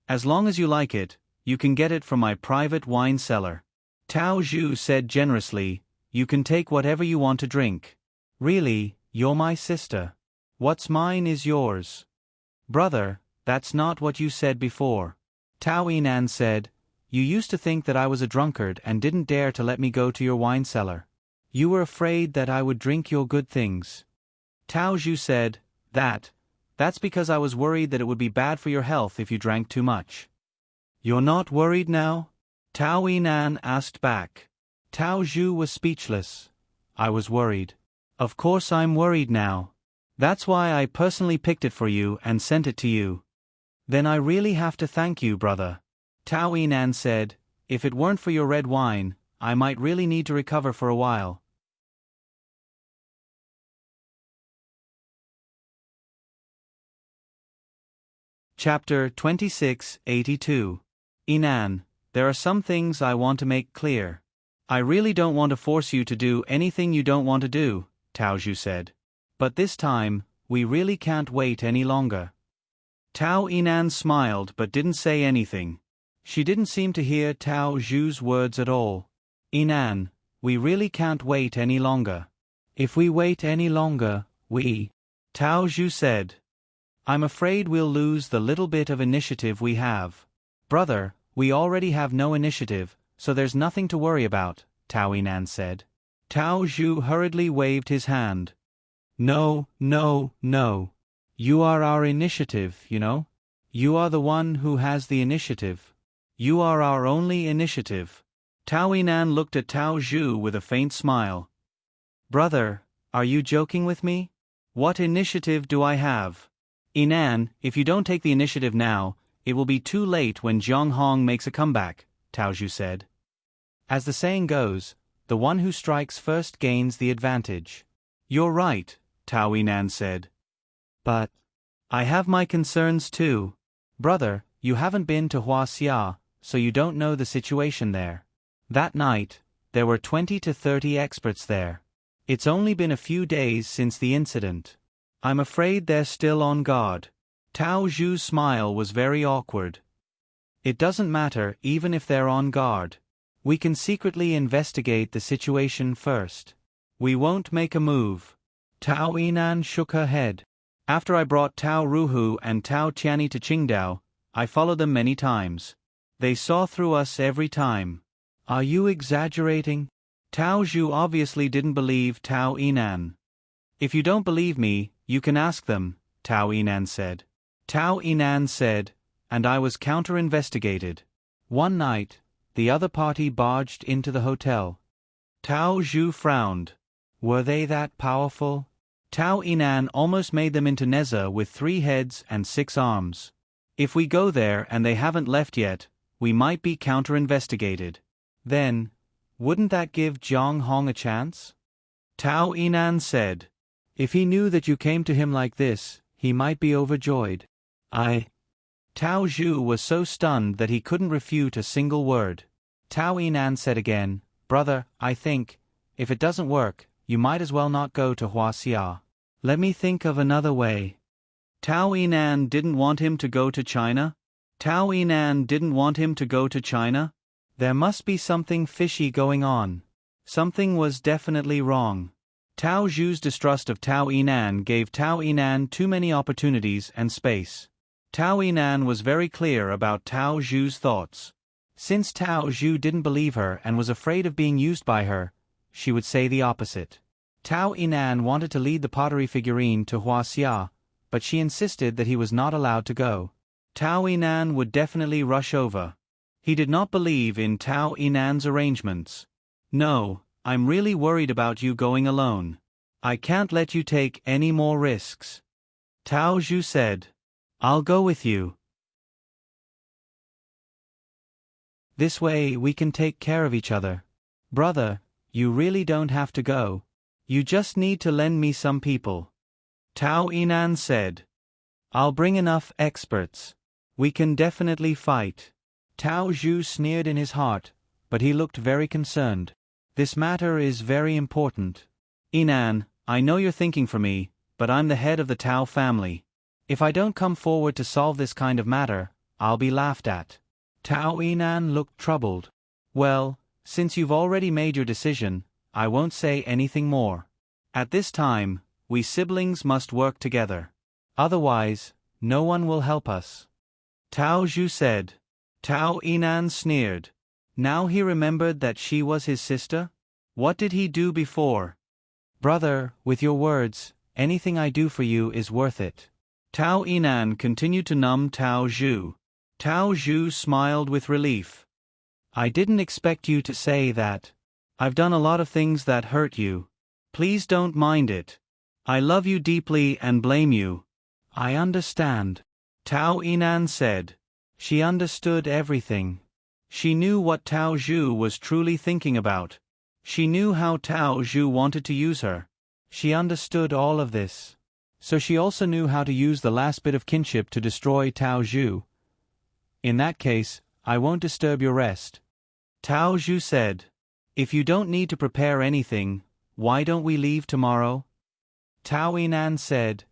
As long as you like it, you can get it from my private wine cellar. Tao Zhu said generously, you can take whatever you want to drink. Really, you're my sister. What's mine is yours. Brother, that's not what you said before. Tao Yinan said, you used to think that I was a drunkard and didn't dare to let me go to your wine cellar. You were afraid that I would drink your good things. Tao Zhu said, that's because I was worried that it would be bad for your health if you drank too much. You're not worried now? Tao Yinan asked back. Tao Zhu was speechless. I was worried. Of course I'm worried now. That's why I personally picked it for you and sent it to you. Then I really have to thank you, brother. Tao Yinan said, if it weren't for your red wine, I might really need to recover for a while. Chapter 2682. Yinan, there are some things I want to make clear. I really don't want to force you to do anything you don't want to do, Tao Zhu said. But this time, we really can't wait any longer. Tao Yinan smiled but didn't say anything. She didn't seem to hear Tao Zhu's words at all. Yinan, we really can't wait any longer. If we wait any longer, Tao Zhu said. I'm afraid we'll lose the little bit of initiative we have. Brother, we already have no initiative, so there's nothing to worry about, Tao Yinan said. Tao Zhu hurriedly waved his hand. No, no, no. You are our initiative, you know. You are the one who has the initiative. You are our only initiative. Tao Yinan looked at Tao Zhu with a faint smile. Brother, are you joking with me? What initiative do I have? Yinan, if you don't take the initiative now, it will be too late when Zhang Hong makes a comeback, Tao Zhu said. As the saying goes, the one who strikes first gains the advantage. You're right, Tao Yinan said. But I have my concerns too. Brother, you haven't been to Huaxia, so you don't know the situation there. That night, there were 20 to 30 experts there. It's only been a few days since the incident. I'm afraid they're still on guard. Tao Zhu's smile was very awkward. It doesn't matter even if they're on guard. We can secretly investigate the situation first. We won't make a move. Tao Yinan shook her head. After I brought Tao Ruhu and Tao Tianyi to Qingdao, I followed them many times. They saw through us every time. Are you exaggerating? Tao Zhu obviously didn't believe Tao Yinan. If you don't believe me, you can ask them, Tao Yinan said. Tao Yinan said, and I was counter-investigated. One night, the other party barged into the hotel. Tao Zhu frowned. Were they that powerful? Tao Yinan almost made them into Neza with 3 heads and 6 arms. If we go there and they haven't left yet, we might be counter-investigated. Then, wouldn't that give Zhang Hong a chance? Tao Yinan said. If he knew that you came to him like this, he might be overjoyed. Tao Zhu was so stunned that he couldn't refute a single word. Tao Yinan said again, Brother, I think, if it doesn't work, you might as well not go to Huaxia. Let me think of another way. Tao Yinan didn't want him to go to China? Tao Yinan didn't want him to go to China? There must be something fishy going on. Something was definitely wrong. Tao Zhu's distrust of Tao Yinan gave Tao Yinan too many opportunities and space. Tao Yinan was very clear about Tao Zhu's thoughts. Since Tao Zhu didn't believe her and was afraid of being used by her, she would say the opposite. Tao Yinan wanted to lead the pottery figurine to Huaxia, but she insisted that he was not allowed to go. Tao Yinan would definitely rush over. He did not believe in Tao Yinan's arrangements. No, I'm really worried about you going alone. I can't let you take any more risks. Tao Zhu said. I'll go with you. This way we can take care of each other. Brother, you really don't have to go. You just need to lend me some people. Tao Yinan said. I'll bring enough experts. We can definitely fight. Tao Zhu sneered in his heart, but he looked very concerned. This matter is very important. Yinan, I know you're thinking for me, but I'm the head of the Tao family. If I don't come forward to solve this kind of matter, I'll be laughed at. Tao Yinan looked troubled. Well, since you've already made your decision, I won't say anything more. At this time, we siblings must work together. Otherwise, no one will help us. Tao Zhu said. Tao Yinan sneered. Now he remembered that she was his sister? What did he do before? Brother, with your words, anything I do for you is worth it. Tao Yinan continued to numb Tao Zhu. Tao Zhu smiled with relief. I didn't expect you to say that. I've done a lot of things that hurt you. Please don't mind it. I love you deeply and blame you. I understand. Tao Yinan said. She understood everything. She knew what Tao Zhu was truly thinking about. She knew how Tao Zhu wanted to use her. She understood all of this. So she also knew how to use the last bit of kinship to destroy Tao Zhu. In that case, I won't disturb your rest. Tao Zhu said. If you don't need to prepare anything, why don't we leave tomorrow? Tao Yinan said.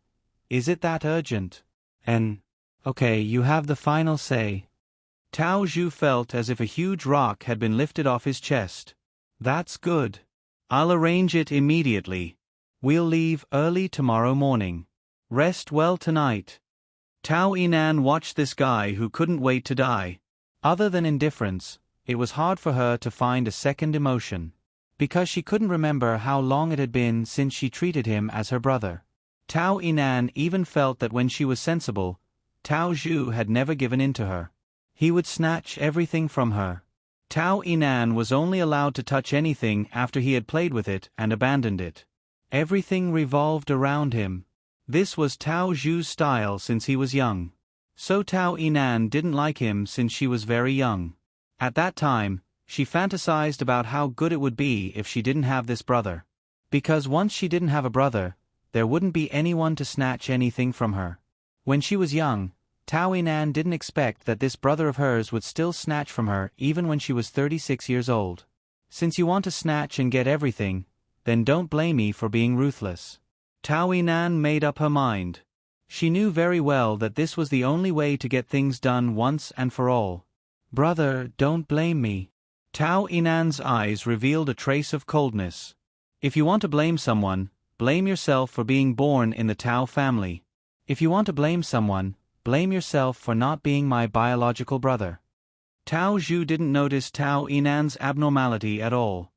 Is it that urgent? Okay, you have the final say. Tao Zhu felt as if a huge rock had been lifted off his chest. That's good. I'll arrange it immediately. We'll leave early tomorrow morning. Rest well tonight. Tao Yinan watched this guy who couldn't wait to die. Other than indifference, it was hard for her to find a second emotion. Because she couldn't remember how long it had been since she treated him as her brother. Tao Yinan even felt that when she was sensible, Tao Zhu had never given in to her. He would snatch everything from her. Tao Yinan was only allowed to touch anything after he had played with it and abandoned it. Everything revolved around him. This was Tao Zhu's style since he was young. So Tao Yinan didn't like him since she was very young. At that time, she fantasized about how good it would be if she didn't have this brother. Because once she didn't have a brother, there wouldn't be anyone to snatch anything from her. When she was young, Tao Yinan didn't expect that this brother of hers would still snatch from her even when she was 36 years old. Since you want to snatch and get everything, then don't blame me for being ruthless. Tao Yinan made up her mind. She knew very well that this was the only way to get things done once and for all. Brother, don't blame me. Tao Yinan's eyes revealed a trace of coldness. If you want to blame someone, blame yourself for being born in the Tao family. If you want to blame someone, blame yourself for not being my biological brother. Tao Zhu didn't notice Tao Yinan's abnormality at all.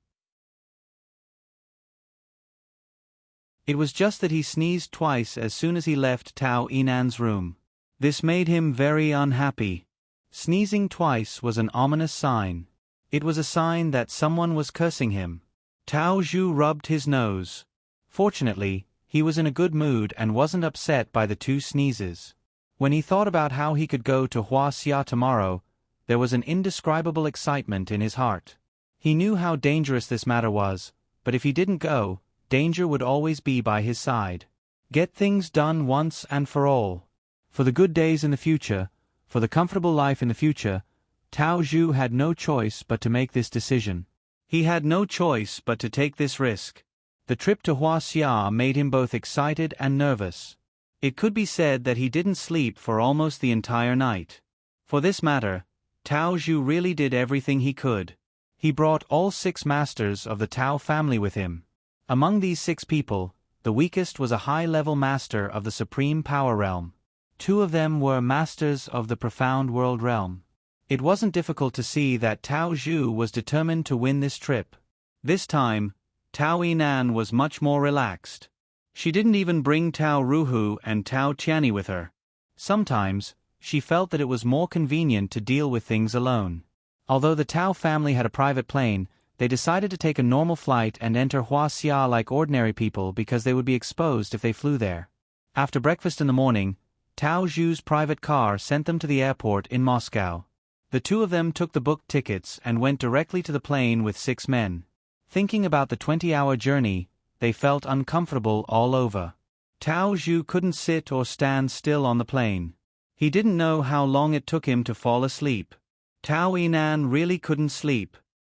It was just that he sneezed twice as soon as he left Tao Yinan's room. This made him very unhappy. Sneezing twice was an ominous sign. It was a sign that someone was cursing him. Tao Zhu rubbed his nose. Fortunately, he was in a good mood and wasn't upset by the two sneezes. When he thought about how he could go to Huaxia tomorrow, there was an indescribable excitement in his heart. He knew how dangerous this matter was, but if he didn't go, danger would always be by his side. Get things done once and for all. For the good days in the future, for the comfortable life in the future, Tao Zhu had no choice but to make this decision. He had no choice but to take this risk. The trip to Huaxia made him both excited and nervous. It could be said that he didn't sleep for almost the entire night. For this matter, Tao Zhu really did everything he could. He brought all 6 masters of the Tao family with him. Among these 6 people, the weakest was a high-level master of the Supreme Power Realm. 2 of them were masters of the Profound World Realm. It wasn't difficult to see that Tao Zhu was determined to win this trip. This time, Tao Yinan was much more relaxed. She didn't even bring Tao Ruhu and Tao Qiani with her. Sometimes, she felt that it was more convenient to deal with things alone. Although the Tao family had a private plane, they decided to take a normal flight and enter Huaxia like ordinary people because they would be exposed if they flew there. After breakfast in the morning, Tao Zhu's private car sent them to the airport in Moscow. The 2 of them took the booked tickets and went directly to the plane with 6 men. Thinking about the 20-hour journey, they felt uncomfortable all over. Tao Zhu couldn't sit or stand still on the plane. He didn't know how long it took him to fall asleep. Tao Yinan really couldn't sleep.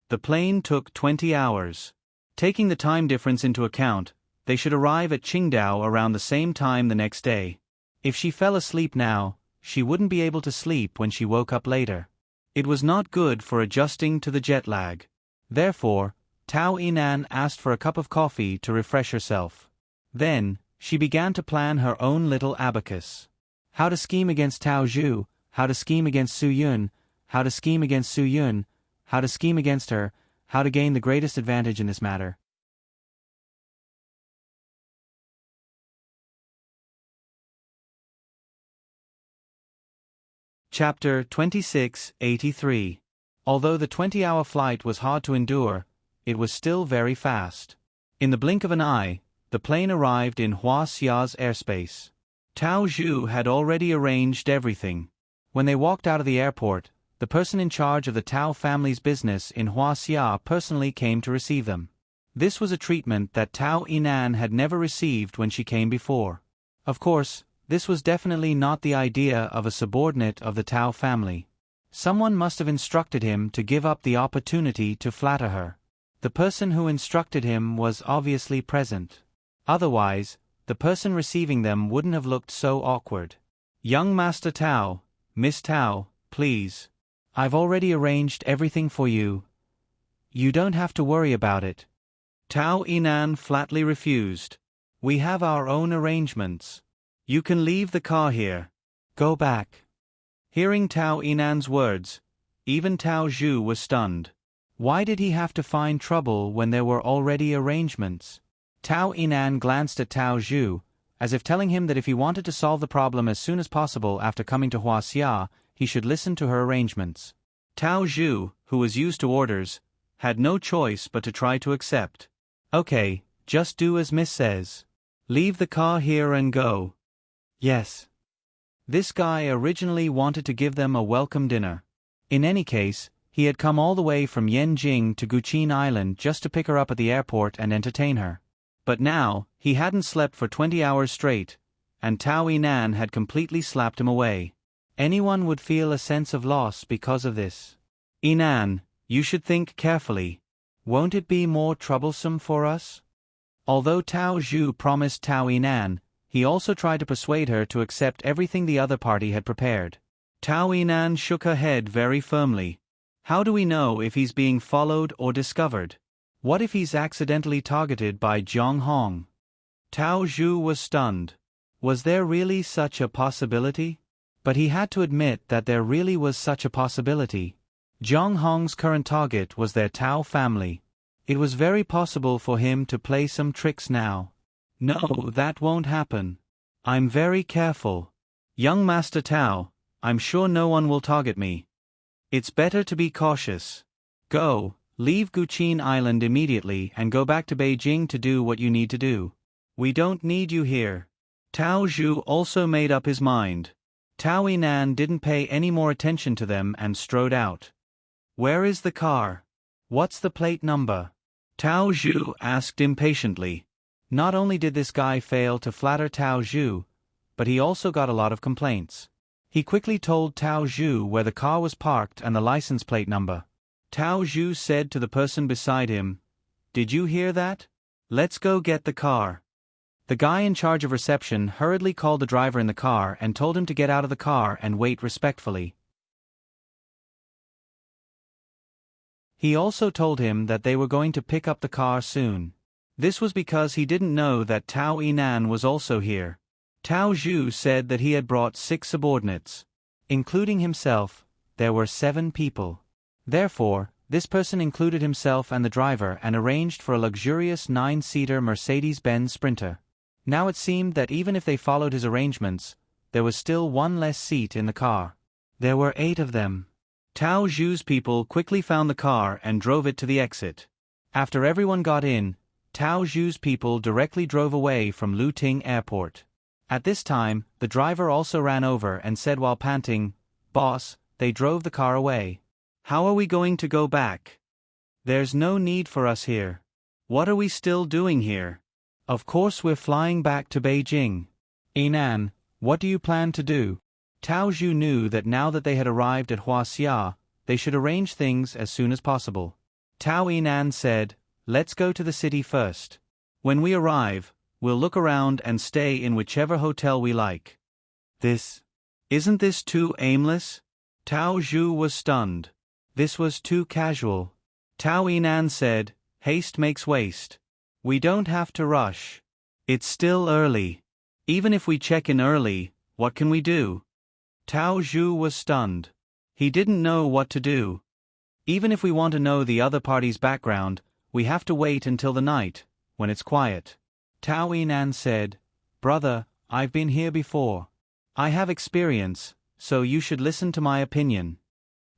The plane took 20 hours. Taking the time difference into account, they should arrive at Qingdao around the same time the next day. If she fell asleep now, she wouldn't be able to sleep when she woke up later. It was not good for adjusting to the jet lag. Therefore, Tao Yinan asked for a cup of coffee to refresh herself. Then, she began to plan her own little abacus. How to scheme against Tao Zhu, how to scheme against Su Yun, how to scheme against Su Yun, how to scheme against her, how to gain the greatest advantage in this matter. Chapter 2683. Although the 20-hour flight was hard to endure, it was still very fast. In the blink of an eye, the plane arrived in Huaxia's airspace. Tao Zhu had already arranged everything. When they walked out of the airport, the person in charge of the Tao family's business in Huaxia personally came to receive them. This was a treatment that Tao Yinan had never received when she came before. Of course, this was definitely not the idea of a subordinate of the Tao family. Someone must have instructed him to give up the opportunity to flatter her. The person who instructed him was obviously present. Otherwise, the person receiving them wouldn't have looked so awkward. Young Master Tao, Miss Tao, please. I've already arranged everything for you. You don't have to worry about it. Tao Yinan flatly refused. We have our own arrangements. You can leave the car here. Go back. Hearing Tao Yinan's words, even Tao Zhu was stunned. Why did he have to find trouble when there were already arrangements? Tao Yinan glanced at Tao Zhu, as if telling him that if he wanted to solve the problem as soon as possible after coming to Huaxia, he should listen to her arrangements. Tao Zhu, who was used to orders, had no choice but to try to accept. Okay, just do as Miss says. Leave the car here and go. Yes. This guy originally wanted to give them a welcome dinner. In any case, he had come all the way from Yanjing to Guqin Island just to pick her up at the airport and entertain her. But now, he hadn't slept for 20 hours straight, and Tao Yinan had completely slapped him away. Anyone would feel a sense of loss because of this. Yinan, you should think carefully. Won't it be more troublesome for us? Although Tao Zhu promised Tao Yinan, he also tried to persuade her to accept everything the other party had prepared. Tao Yinan shook her head very firmly. How do we know if he's being followed or discovered? What if he's accidentally targeted by Zhang Hong? Tao Zhu was stunned. Was there really such a possibility? But he had to admit that there really was such a possibility. Zhang Hong's current target was their Tao family. It was very possible for him to play some tricks now. No, that won't happen. I'm very careful. Young Master Tao, I'm sure no one will target me. It's better to be cautious. Go, leave Guqin Island immediately and go back to Beijing to do what you need to do. We don't need you here. Tao Zhu also made up his mind. Tao Yinan didn't pay any more attention to them and strode out. Where is the car? What's the plate number? Tao Zhu asked impatiently. Not only did this guy fail to flatter Tao Zhu, but he also got a lot of complaints. He quickly told Tao Zhu where the car was parked and the license plate number. Tao Zhu said to the person beside him, "Did you hear that? Let's go get the car." The guy in charge of reception hurriedly called the driver in the car and told him to get out of the car and wait respectfully. He also told him that they were going to pick up the car soon. This was because he didn't know that Tao Yinan was also here. Tao Zhu said that he had brought 6 subordinates. Including himself, there were 7 people. Therefore, this person included himself and the driver and arranged for a luxurious 9-seater Mercedes-Benz Sprinter. Now it seemed that even if they followed his arrangements, there was still one less seat in the car. There were 8 of them. Tao Zhu's people quickly found the car and drove it to the exit. After everyone got in, Tao Zhu's people directly drove away from Luting Airport. At this time, the driver also ran over and said while panting, "Boss, they drove the car away. How are we going to go back? There's no need for us here. What are we still doing here? Of course we're flying back to Beijing. Yinan, what do you plan to do?" Tao Zhu knew that now that they had arrived at Huaxia, they should arrange things as soon as possible. Tao Yinan said, "Let's go to the city first. When we arrive, we'll look around and stay in whichever hotel we like." Isn't this too aimless? Tao Zhu was stunned. This was too casual. Tao Yinan said, "Haste makes waste. We don't have to rush. It's still early. Even if we check in early, what can we do?" Tao Zhu was stunned. He didn't know what to do. Even if we want to know the other party's background, we have to wait until the night, when it's quiet. Tao Yinan said, "Brother, I've been here before. I have experience, so you should listen to my opinion."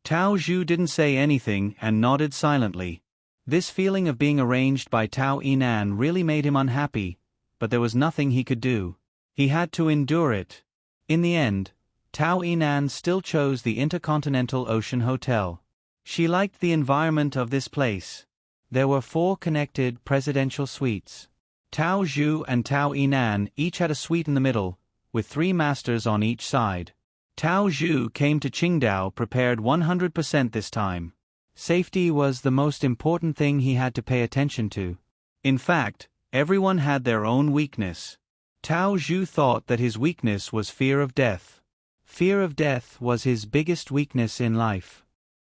Tao Zhu didn't say anything and nodded silently. This feeling of being arranged by Tao Yinan really made him unhappy, but there was nothing he could do. He had to endure it. In the end, Tao Yinan still chose the Intercontinental Ocean Hotel. She liked the environment of this place. There were 4 connected presidential suites. Tao Zhu and Tao Yinan each had a suite in the middle, with 3 masters on each side. Tao Zhu came to Qingdao prepared 100% this time. Safety was the most important thing he had to pay attention to. In fact, everyone had their own weakness. Tao Zhu thought that his weakness was fear of death. Fear of death was his biggest weakness in life.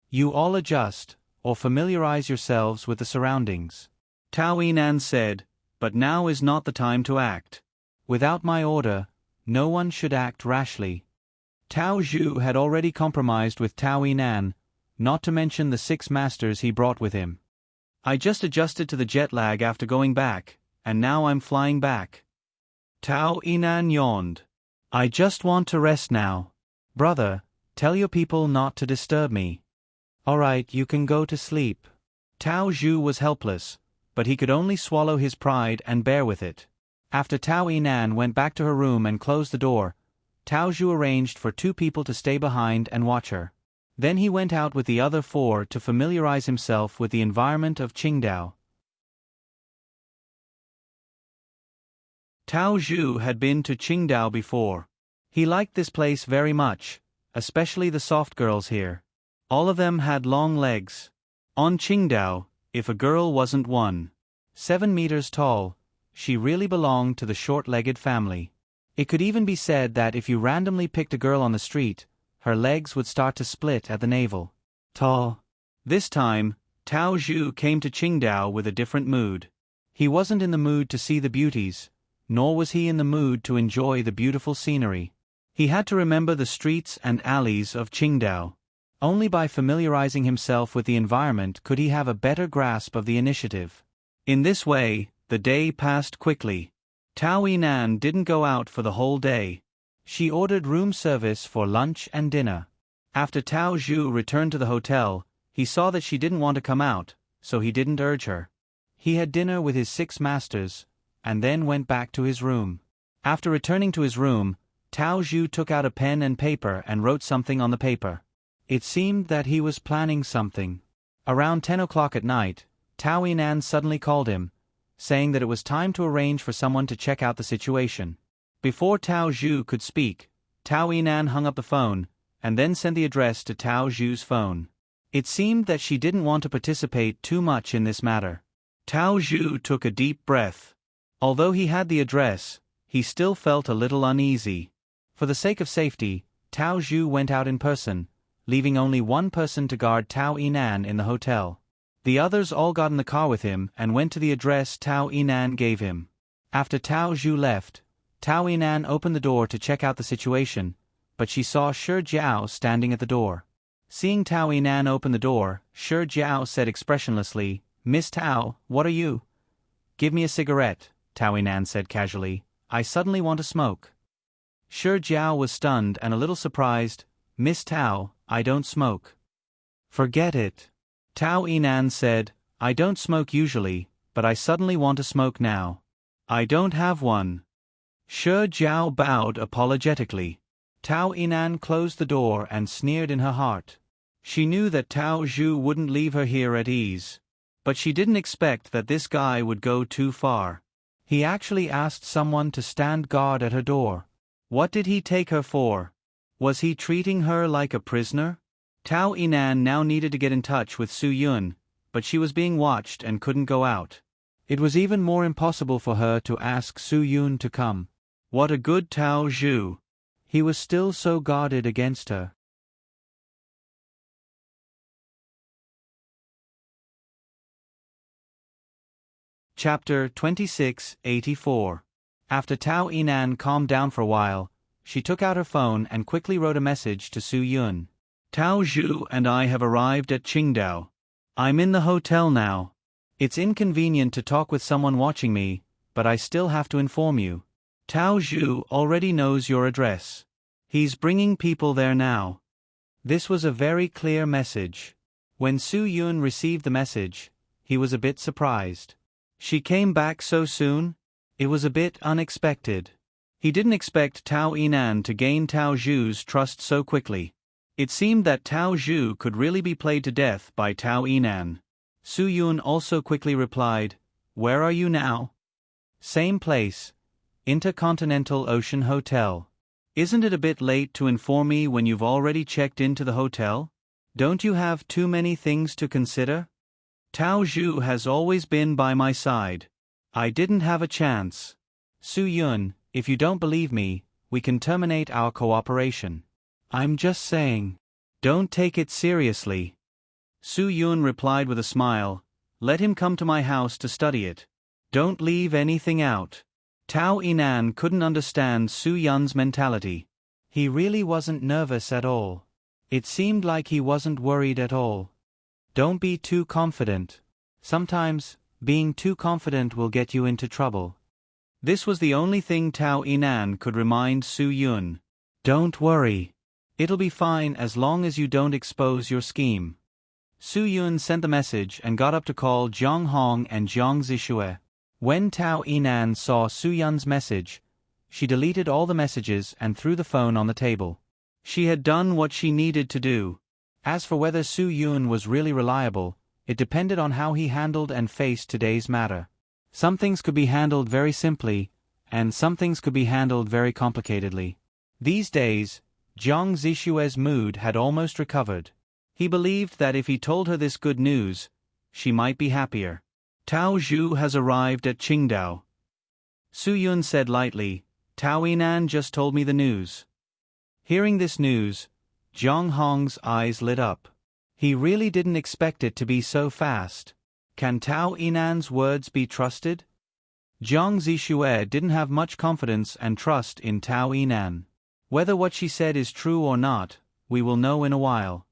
You all adjust, or familiarize yourselves with the surroundings. Tao Yinan said, "But now is not the time to act. Without my order, no one should act rashly." Tao Zhu had already compromised with Tao Yinan, not to mention the 6 masters he brought with him. "I just adjusted to the jet lag after going back, and now I'm flying back." Tao Yinan yawned. "I just want to rest now. Brother, tell your people not to disturb me." "Alright, you can go to sleep." Tao Zhu was helpless, but he could only swallow his pride and bear with it. After Tao Yinan went back to her room and closed the door, Tao Zhu arranged for 2 people to stay behind and watch her. Then he went out with the other 4 to familiarize himself with the environment of Qingdao. Tao Zhu had been to Qingdao before. He liked this place very much, especially the soft girls here. All of them had long legs. On Qingdao, if a girl wasn't 7 meters tall, she really belonged to the short-legged family. It could even be said that if you randomly picked a girl on the street, her legs would start to split at the navel. Tall. This time, Tao Zhu came to Qingdao with a different mood. He wasn't in the mood to see the beauties, nor was he in the mood to enjoy the beautiful scenery. He had to remember the streets and alleys of Qingdao. Only by familiarizing himself with the environment could he have a better grasp of the initiative. In this way, the day passed quickly. Tao Yinan didn't go out for the whole day. She ordered room service for lunch and dinner. After Tao Zhu returned to the hotel, he saw that she didn't want to come out, so he didn't urge her. He had dinner with his 6 masters, and then went back to his room. After returning to his room, Tao Zhu took out a pen and paper and wrote something on the paper. It seemed that he was planning something. Around 10 o'clock at night, Tao Yinan suddenly called him, saying that it was time to arrange for someone to check out the situation. Before Tao Zhu could speak, Tao Yinan hung up the phone, and then sent the address to Tao Zhu's phone. It seemed that she didn't want to participate too much in this matter. Tao Zhu took a deep breath. Although he had the address, he still felt a little uneasy. For the sake of safety, Tao Zhu went out in person, leaving only 1 person to guard Tao Yinan in the hotel. The others all got in the car with him and went to the address Tao Yinan gave him. After Tao Zhu left, Tao Yinan opened the door to check out the situation, but she saw Shi Jiao standing at the door. Seeing Tao Yinan open the door, Shi Jiao said expressionlessly, "Miss Tao, what are you?" "Give me a cigarette," Tao Yinan said casually. "I suddenly want to smoke." Shi Jiao was stunned and a little surprised. "Miss Tao, I don't smoke." "Forget it." Tao Yinan said, "I don't smoke usually, but I suddenly want to smoke now. I don't have one." Shi Jiao bowed apologetically. Tao Yinan closed the door and sneered in her heart. She knew that Tao Zhu wouldn't leave her here at ease. But she didn't expect that this guy would go too far. He actually asked someone to stand guard at her door. What did he take her for? Was he treating her like a prisoner? Tao Yinan now needed to get in touch with Su Yun, but she was being watched and couldn't go out. It was even more impossible for her to ask Su Yun to come. What a good Tao Zhu! He was still so guarded against her. Chapter 2684. After Tao Yinan calmed down for a while, she took out her phone and quickly wrote a message to Su Yun. "Tao Zhu and I have arrived at Qingdao. I'm in the hotel now. It's inconvenient to talk with someone watching me, but I still have to inform you. Tao Zhu already knows your address. He's bringing people there now." This was a very clear message. When Su Yun received the message, he was a bit surprised. She came back so soon? It was a bit unexpected. He didn't expect Tao Yinan to gain Tao Zhu's trust so quickly. It seemed that Tao Zhu could really be played to death by Tao Yinan. Su Yun also quickly replied, "Where are you now?" "Same place. Intercontinental Ocean Hotel." "Isn't it a bit late to inform me when you've already checked into the hotel? Don't you have too many things to consider? Tao Zhu has always been by my side. I didn't have a chance." "Su Yun, if you don't believe me, we can terminate our cooperation." "I'm just saying. Don't take it seriously." Su Yun replied with a smile, "Let him come to my house to study it. Don't leave anything out." Tao Yinan couldn't understand Su Yun's mentality. He really wasn't nervous at all. It seemed like he wasn't worried at all. Don't be too confident. Sometimes, being too confident will get you into trouble. This was the only thing Tao Yinan could remind Su Yun. Don't worry. It'll be fine as long as you don't expose your scheme. Su Yun sent the message and got up to call Jiang Hong and Jiang Zishue. When Tao Yinan saw Su Yun's message, she deleted all the messages and threw the phone on the table. She had done what she needed to do. As for whether Su Yun was really reliable, it depended on how he handled and faced today's matter. Some things could be handled very simply, and some things could be handled very complicatedly. These days, Jiang Zishue's mood had almost recovered. He believed that if he told her this good news, she might be happier. Tao Zhu has arrived at Qingdao. Su Yun said lightly, "Tao Yinan just told me the news." Hearing this news, Jiang Hong's eyes lit up. He really didn't expect it to be so fast. Can Tao Yinan's words be trusted? Jiang Zishue didn't have much confidence and trust in Tao Yinan. Whether what she said is true or not, we will know in a while.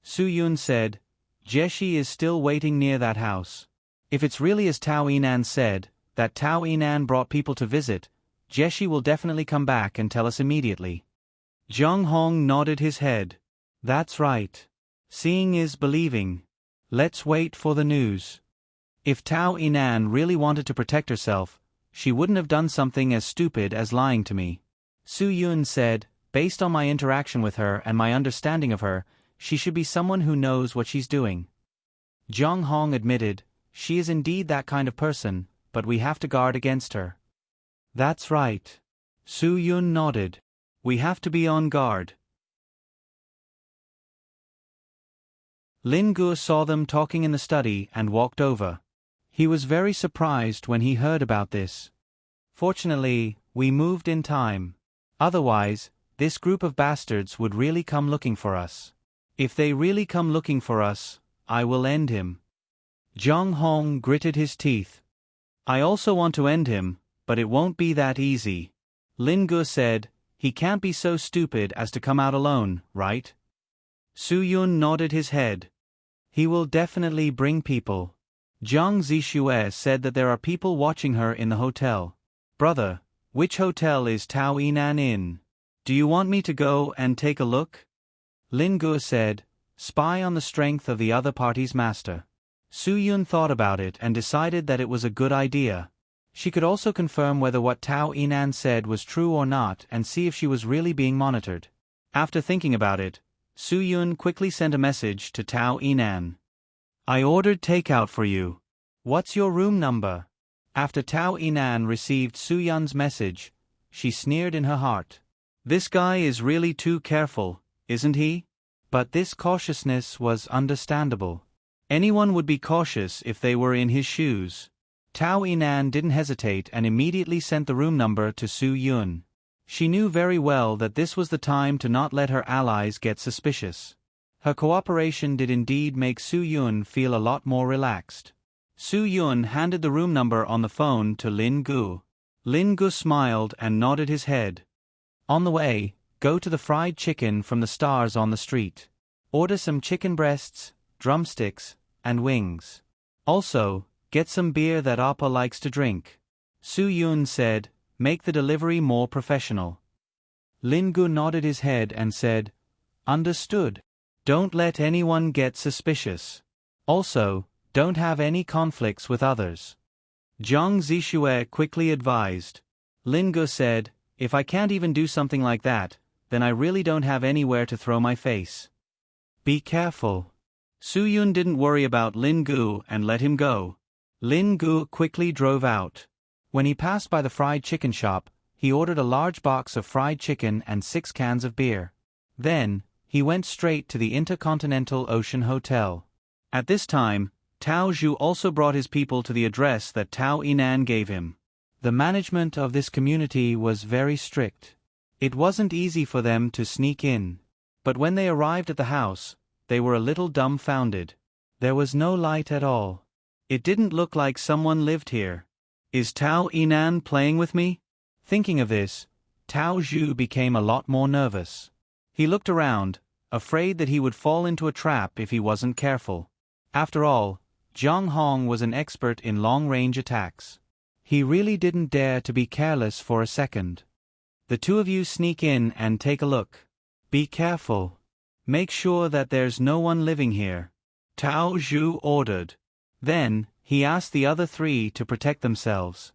Su Yun said, "Jeshi is still waiting near that house. If it's really as Tao Yinan said, that Tao Yinan brought people to visit, Jeshi will definitely come back and tell us immediately." Jiang Hong nodded his head. "That's right. Seeing is believing. Let's wait for the news." If Tao Yinan really wanted to protect herself, she wouldn't have done something as stupid as lying to me. Su Yun said, "Based on my interaction with her and my understanding of her, she should be someone who knows what she's doing." Jiang Hong admitted, "She is indeed that kind of person, but we have to guard against her." "That's right." Su Yun nodded. "We have to be on guard." Lin Gu saw them talking in the study and walked over. He was very surprised when he heard about this. "Fortunately, we moved in time. Otherwise, this group of bastards would really come looking for us. If they really come looking for us, I will end him." Jiang Hong gritted his teeth. "I also want to end him, but it won't be that easy." Lin Gu said, "He can't be so stupid as to come out alone, right?" Su Yun nodded his head. "He will definitely bring people." Jiang Zishue said that there are people watching her in the hotel. "Brother, which hotel is Tao Yinan in? Do you want me to go and take a look?" Lin Gu said, "Spy on the strength of the other party's master." Su Yun thought about it and decided that it was a good idea. She could also confirm whether what Tao Yinan said was true or not and see if she was really being monitored. After thinking about it, Su Yun quickly sent a message to Tao Yinan. "I ordered takeout for you. What's your room number?" After Tao Yinan received Su Yun's message, she sneered in her heart. "This guy is really too careful, isn't he?" But this cautiousness was understandable. Anyone would be cautious if they were in his shoes. Tao Yinan didn't hesitate and immediately sent the room number to Su Yun. She knew very well that this was the time to not let her allies get suspicious. Her cooperation did indeed make Su Yun feel a lot more relaxed. Su Yun handed the room number on the phone to Lin Gu. Lin Gu smiled and nodded his head. "On the way, go to the fried chicken from the stars on the street. Order some chicken breasts, drumsticks, and wings. Also, get some beer that Appa likes to drink." Su Yun said, "Make the delivery more professional." Lin Gu nodded his head and said, "Understood. Don't let anyone get suspicious. Also, don't have any conflicts with others." Jiang Zishue quickly advised. Lin Gu said, "If I can't even do something like that, then I really don't have anywhere to throw my face. Be careful." Su Yun didn't worry about Lin Gu and let him go. Lin Gu quickly drove out. When he passed by the fried chicken shop, he ordered a large box of fried chicken and 6 cans of beer. Then, he went straight to the Intercontinental Ocean Hotel. At this time, Tao Zhu also brought his people to the address that Tao Yinan gave him. The management of this community was very strict. It wasn't easy for them to sneak in. But when they arrived at the house, they were a little dumbfounded. There was no light at all. It didn't look like someone lived here. Is Tao Yinan playing with me? Thinking of this, Tao Zhu became a lot more nervous. He looked around, afraid that he would fall into a trap if he wasn't careful. After all, Zhang Hong was an expert in long-range attacks. He really didn't dare to be careless for a second. The two of you sneak in and take a look. Be careful. Make sure that there's no one living here, Tao Zhu ordered. Then, he asked the other three to protect themselves.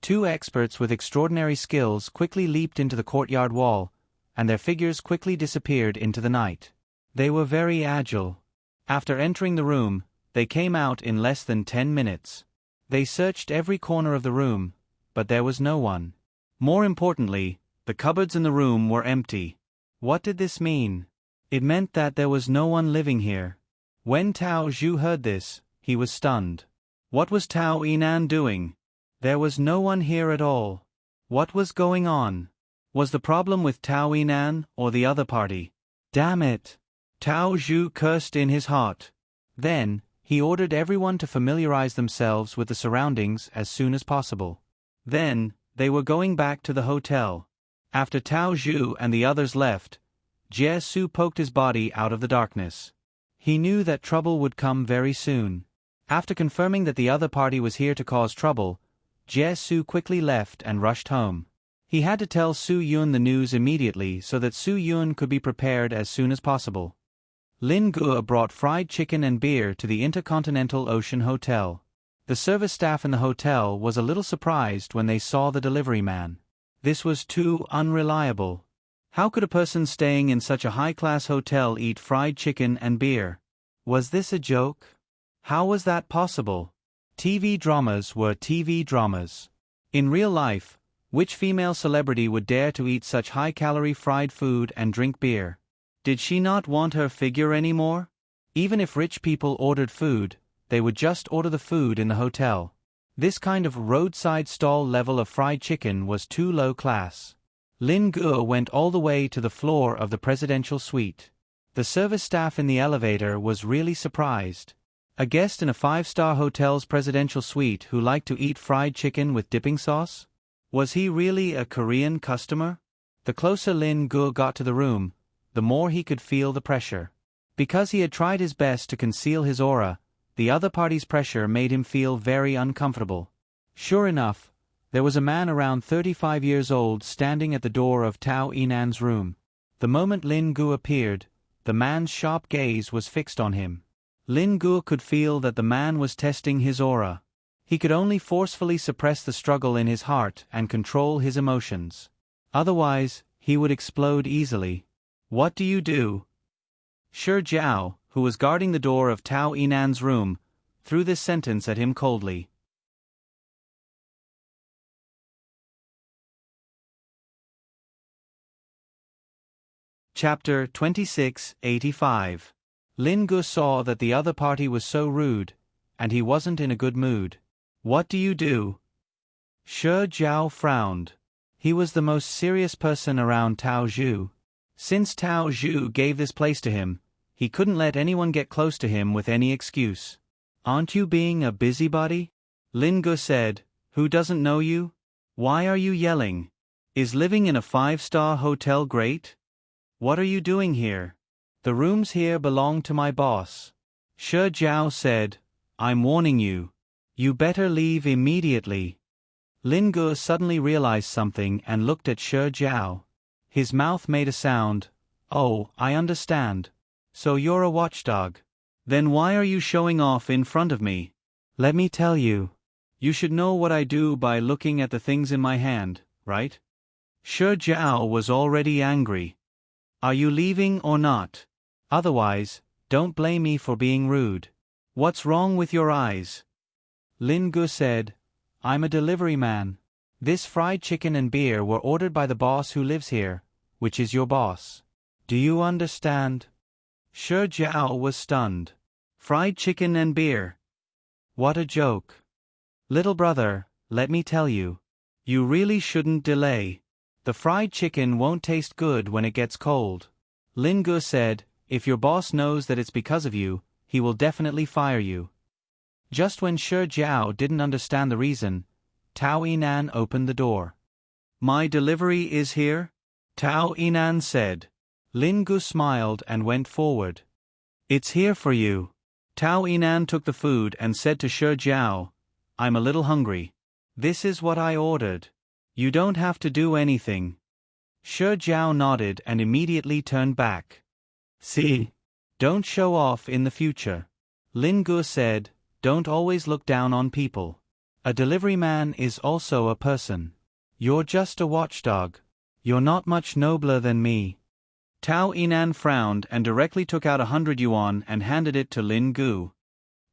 Two experts with extraordinary skills quickly leaped into the courtyard wall, and their figures quickly disappeared into the night. They were very agile. After entering the room, they came out in less than 10 minutes. They searched every corner of the room, but there was no one. More importantly, the cupboards in the room were empty. What did this mean? It meant that there was no one living here. When Tao Zhu heard this, he was stunned. What was Tao Yinan doing? There was no one here at all. What was going on? Was the problem with Tao Yinan or the other party? Damn it! Tao Zhu cursed in his heart. Then, he ordered everyone to familiarize themselves with the surroundings as soon as possible. Then, they were going back to the hotel. After Tao Zhu and the others left, Jie Su poked his body out of the darkness. He knew that trouble would come very soon. After confirming that the other party was here to cause trouble, Jie Su quickly left and rushed home. He had to tell Su Yun the news immediately so that Su Yun could be prepared as soon as possible. Lin Ge brought fried chicken and beer to the Intercontinental Ocean Hotel. The service staff in the hotel was a little surprised when they saw the delivery man. This was too unreliable. How could a person staying in such a high-class hotel eat fried chicken and beer? Was this a joke? How was that possible? TV dramas were TV dramas. In real life, which female celebrity would dare to eat such high-calorie fried food and drink beer? Did she not want her figure anymore? Even if rich people ordered food, they would just order the food in the hotel. This kind of roadside stall level of fried chicken was too low class. Lin Ge went all the way to the floor of the presidential suite. The service staff in the elevator was really surprised. A guest in a 5-star hotel's presidential suite who liked to eat fried chicken with dipping sauce? Was he really a Korean customer? The closer Lin Ge got to the room, the more he could feel the pressure. Because he had tried his best to conceal his aura, the other party's pressure made him feel very uncomfortable. Sure enough, there was a man around 35 years old standing at the door of Tao Yinan's room. The moment Lin Ge appeared, the man's sharp gaze was fixed on him. Lin Ge could feel that the man was testing his aura. He could only forcefully suppress the struggle in his heart and control his emotions. Otherwise, he would explode easily. What do you do? Shi Jiao, who was guarding the door of Tao Yinan's room, threw this sentence at him coldly. Chapter 2685. Lin Ge saw that the other party was so rude, and he wasn't in a good mood. What do you do? Shi Jiao frowned. He was the most serious person around Tao Zhu. Since Tao Zhu gave this place to him, he couldn't let anyone get close to him with any excuse. Aren't you being a busybody? Lin Ge said. Who doesn't know you? Why are you yelling? Is living in a 5-star hotel great? What are you doing here? The rooms here belong to my boss. Shi Jiao said. I'm warning you. You better leave immediately. Lin Ge suddenly realized something and looked at Shi Jiao. His mouth made a sound. Oh, I understand. So you're a watchdog. Then why are you showing off in front of me? Let me tell you. You should know what I do by looking at the things in my hand, right? Shi Jiao was already angry. Are you leaving or not? Otherwise, don't blame me for being rude. What's wrong with your eyes? Lin Ge said. I'm a delivery man. This fried chicken and beer were ordered by the boss who lives here, which is your boss. Do you understand? Shi Jiao was stunned. Fried chicken and beer. What a joke. Little brother, let me tell you. You really shouldn't delay. The fried chicken won't taste good when it gets cold. Lin Gu said, if your boss knows that it's because of you, he will definitely fire you. Just when Shi Jiao didn't understand the reason, Tao Yinan opened the door. My delivery is here? Tao Yinan said. Lin Gu smiled and went forward. It's here for you. Tao Yinan took the food and said to Shi Jiao, I'm a little hungry. This is what I ordered. You don't have to do anything. Shi Jiao nodded and immediately turned back. See? Don't show off in the future. Lin Gu said, don't always look down on people. A delivery man is also a person. You're just a watchdog. You're not much nobler than me. Tao Yinan frowned and directly took out 100 yuan and handed it to Lin Gu.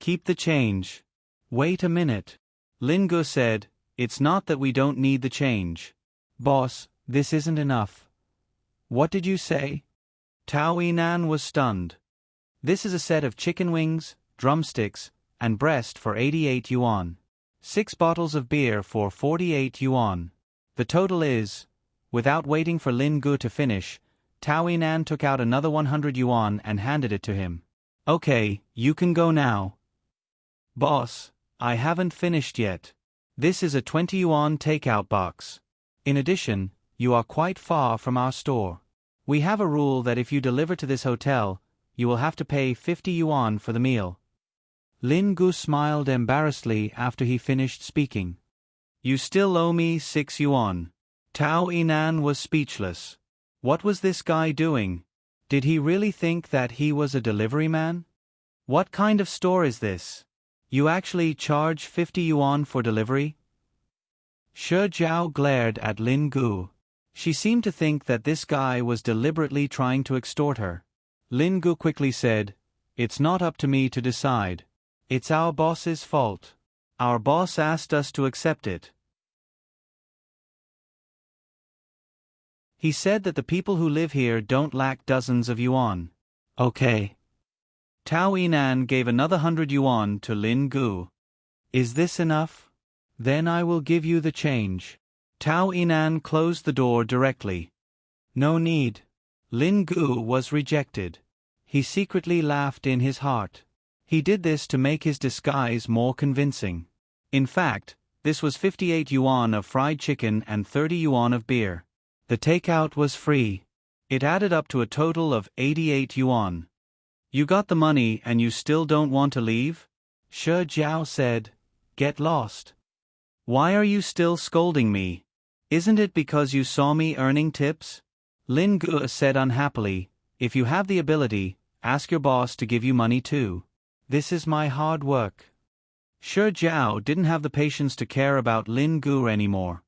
Keep the change. Wait a minute. Lin Gu said, it's not that we don't need the change. Boss, this isn't enough. What did you say? Tao Yinan was stunned. This is a set of chicken wings, drumsticks, and breast for 88 yuan. 6 bottles of beer for 48 yuan. The total is... Without waiting for Lin Gu to finish, Tao Yinan took out another 100 yuan and handed it to him. Okay, you can go now. Boss, I haven't finished yet. This is a 20 yuan takeout box. In addition, you are quite far from our store. We have a rule that if you deliver to this hotel, you will have to pay 50 yuan for the meal. Lin Gu smiled embarrassedly after he finished speaking. You still owe me 6 yuan. Tao Yinan was speechless. What was this guy doing? Did he really think that he was a delivery man? What kind of store is this? You actually charge 50 yuan for delivery? Shi Jiao glared at Lin Gu. She seemed to think that this guy was deliberately trying to extort her. Lin Gu quickly said, it's not up to me to decide. It's our boss's fault. Our boss asked us to accept it. He said that the people who live here don't lack dozens of yuan. Okay. Tao Yinan gave another 100 yuan to Lin Gu. Is this enough? Then I will give you the change. Tao Yinan closed the door directly. No need. Lin Gu was rejected. He secretly laughed in his heart. He did this to make his disguise more convincing. In fact, this was 58 yuan of fried chicken and 30 yuan of beer. The takeout was free. It added up to a total of 88 yuan. You got the money and you still don't want to leave? Shi Jiao said, get lost. Why are you still scolding me? Isn't it because you saw me earning tips? Lin Gu said unhappily, if you have the ability, ask your boss to give you money too. This is my hard work. Shi Jiao didn't have the patience to care about Lin Gu anymore.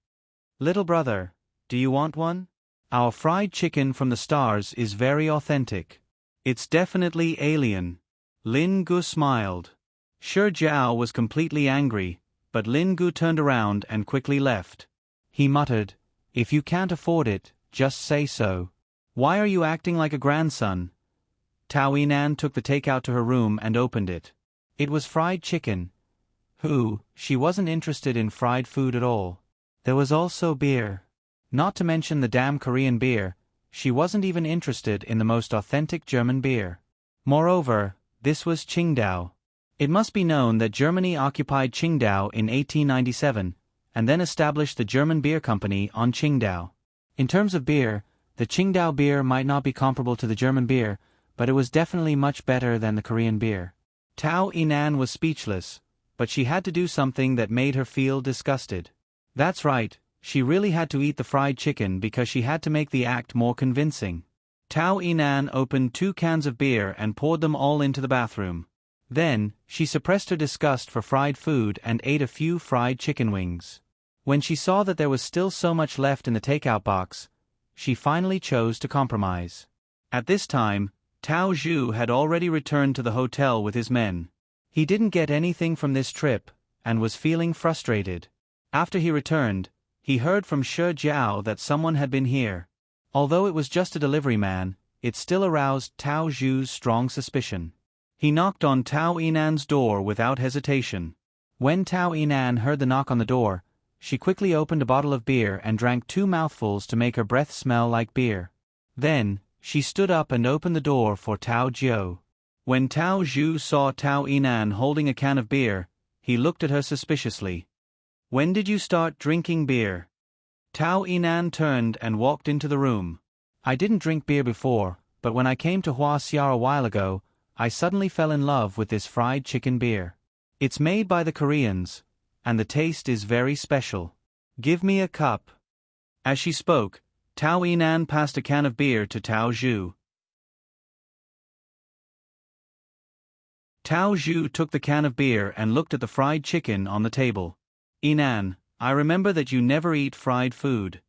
Little brother, do you want one? Our fried chicken from the stars is very authentic. It's definitely alien. Lin Gu smiled. Shi Jiao was completely angry, but Lin Gu turned around and quickly left. He muttered, if you can't afford it, just say so. Why are you acting like a grandson? Tao Yinan took the takeout to her room and opened it. It was fried chicken. She wasn't interested in fried food at all. There was also beer. Not to mention the damn Korean beer, she wasn't even interested in the most authentic German beer. Moreover, this was Qingdao. It must be known that Germany occupied Qingdao in 1897, and then established the German Beer Company on Qingdao. In terms of beer, the Qingdao beer might not be comparable to the German beer, but it was definitely much better than the Korean beer. Tao Yinan was speechless, but she had to do something that made her feel disgusted. That's right. She really had to eat the fried chicken because she had to make the act more convincing. Tao Yinan opened 2 cans of beer and poured them all into the bathroom. Then, she suppressed her disgust for fried food and ate a few fried chicken wings. When she saw that there was still so much left in the takeout box, she finally chose to compromise. At this time, Tao Zhu had already returned to the hotel with his men. He didn't get anything from this trip, and was feeling frustrated. After he returned, he heard from Shi Jiao that someone had been here. Although it was just a delivery man, it still aroused Tao Zhu's strong suspicion. He knocked on Tao Yinan's door without hesitation. When Tao Yinan heard the knock on the door, she quickly opened a bottle of beer and drank 2 mouthfuls to make her breath smell like beer. Then, she stood up and opened the door for Tao Jiu. When Tao Zhu saw Tao Yinan holding a can of beer, he looked at her suspiciously. "When did you start drinking beer?" Tao Yinan turned and walked into the room. "I didn't drink beer before, but when I came to Huaxia a while ago, I suddenly fell in love with this fried chicken beer. It's made by the Koreans, and the taste is very special. Give me a cup." As she spoke, Tao Yinan passed a can of beer to Tao Zhu. Tao Zhu took the can of beer and looked at the fried chicken on the table. "Yinan, I remember that you never eat fried food.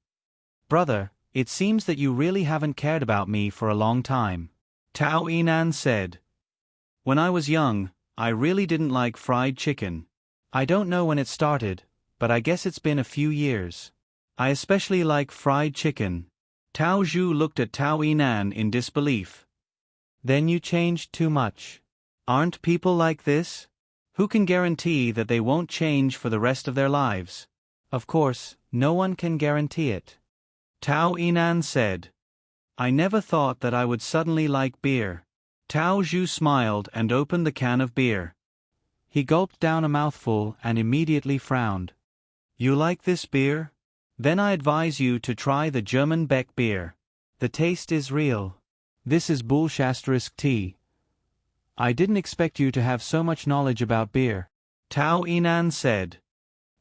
Brother, it seems that you really haven't cared about me for a long time," Tao Yinan said. "When I was young, I really didn't like fried chicken. I don't know when it started, but I guess it's been a few years. I especially like fried chicken." Tao Zhu looked at Tao Yinan in disbelief. "Then you changed too much. Aren't people like this? Who can guarantee that they won't change for the rest of their lives?" "Of course, no one can guarantee it," Tao Yinan said. "I never thought that I would suddenly like beer." Tao Zhu smiled and opened the can of beer. He gulped down a mouthful and immediately frowned. "You like this beer? Then I advise you to try the German Beck beer. The taste is real. This is Bullshasterisk tea. I didn't expect you to have so much knowledge about beer," Tao Yinan said.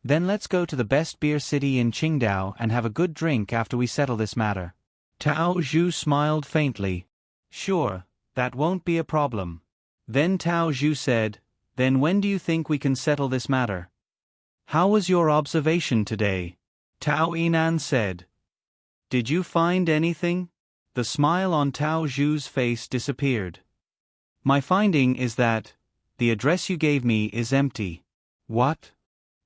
"Then let's go to the best beer city in Qingdao and have a good drink after we settle this matter." Tao Zhu smiled faintly. "Sure, that won't be a problem." Then Tao Zhu said, "Then when do you think we can settle this matter?" "How was your observation today?" Tao Yinan said. "Did you find anything?" The smile on Tao Zhu's face disappeared. "My finding is that the address you gave me is empty." "What?"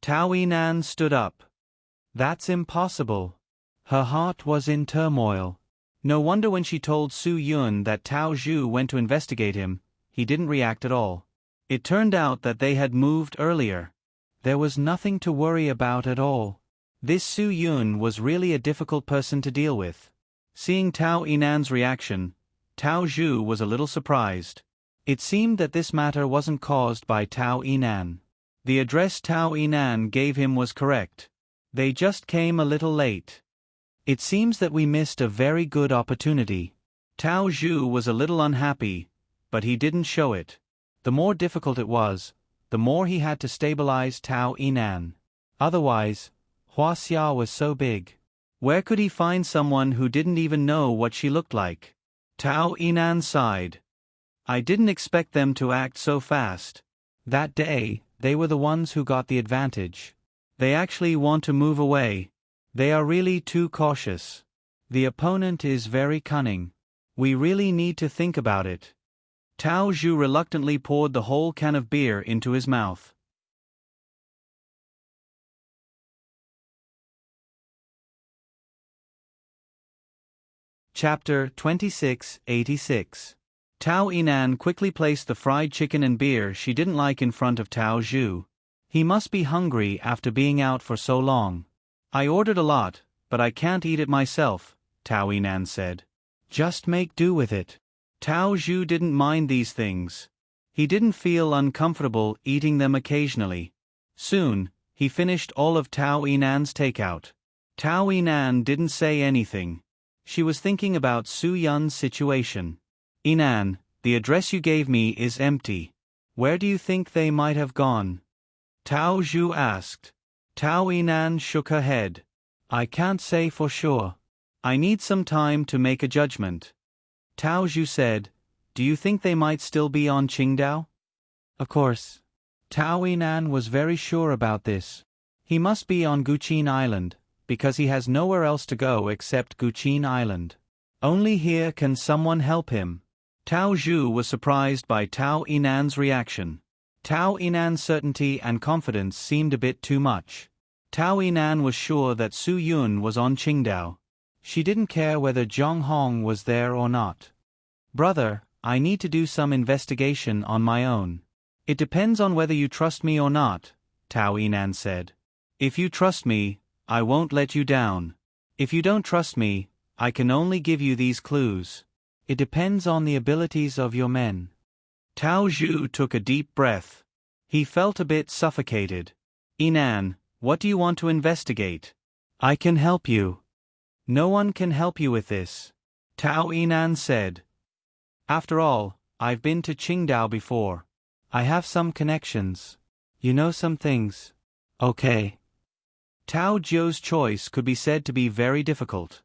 Tao Yinan stood up. "That's impossible." Her heart was in turmoil. No wonder when she told Su Yun that Tao Zhu went to investigate him, he didn't react at all. It turned out that they had moved earlier. There was nothing to worry about at all. This Su Yun was really a difficult person to deal with. Seeing Tao Yinan's reaction, Tao Zhu was a little surprised. It seemed that this matter wasn't caused by Tao Yinan. The address Tao Yinan gave him was correct. They just came a little late. "It seems that we missed a very good opportunity." Tao Zhu was a little unhappy, but he didn't show it. The more difficult it was, the more he had to stabilize Tao Yinan. Otherwise, Huaxia was so big. Where could he find someone who didn't even know what she looked like? Tao Yinan sighed. "I didn't expect them to act so fast. That day, they were the ones who got the advantage. They actually want to move away. They are really too cautious. The opponent is very cunning. We really need to think about it." Tao Zhu reluctantly poured the whole can of beer into his mouth. Chapter 2686. Tao Yinan quickly placed the fried chicken and beer she didn't like in front of Tao Zhu. He must be hungry after being out for so long. "I ordered a lot, but I can't eat it myself," Tao Yinan said. "Just make do with it." Tao Zhu didn't mind these things. He didn't feel uncomfortable eating them occasionally. Soon, he finished all of Tao Yinan's takeout. Tao Yinan didn't say anything. She was thinking about Su Yun's situation. "Yinan, the address you gave me is empty. Where do you think they might have gone?" Tao Zhu asked. Tao Yinan shook her head. "I can't say for sure. I need some time to make a judgment." Tao Zhu said, "Do you think they might still be on Qingdao?" "Of course." Tao Yinan was very sure about this. He must be on Guqin Island, because he has nowhere else to go except Guqin Island. Only here can someone help him. Tao Zhu was surprised by Tao Yinan's reaction. Tao Yinan's certainty and confidence seemed a bit too much. Tao Yinan was sure that Su Yun was on Qingdao. She didn't care whether Zhang Hong was there or not. "Brother, I need to do some investigation on my own. It depends on whether you trust me or not," Tao Yinan said. If you trust me, I won't let you down. If you don't trust me, I can only give you these clues. It depends on the abilities of your men. Tao Zhu took a deep breath. He felt a bit suffocated. Yinan, what do you want to investigate? I can help you. No one can help you with this. Tao Yinan said. After all, I've been to Qingdao before. I have some connections. You know some things. Okay. Tao Zhuo's choice could be said to be very difficult.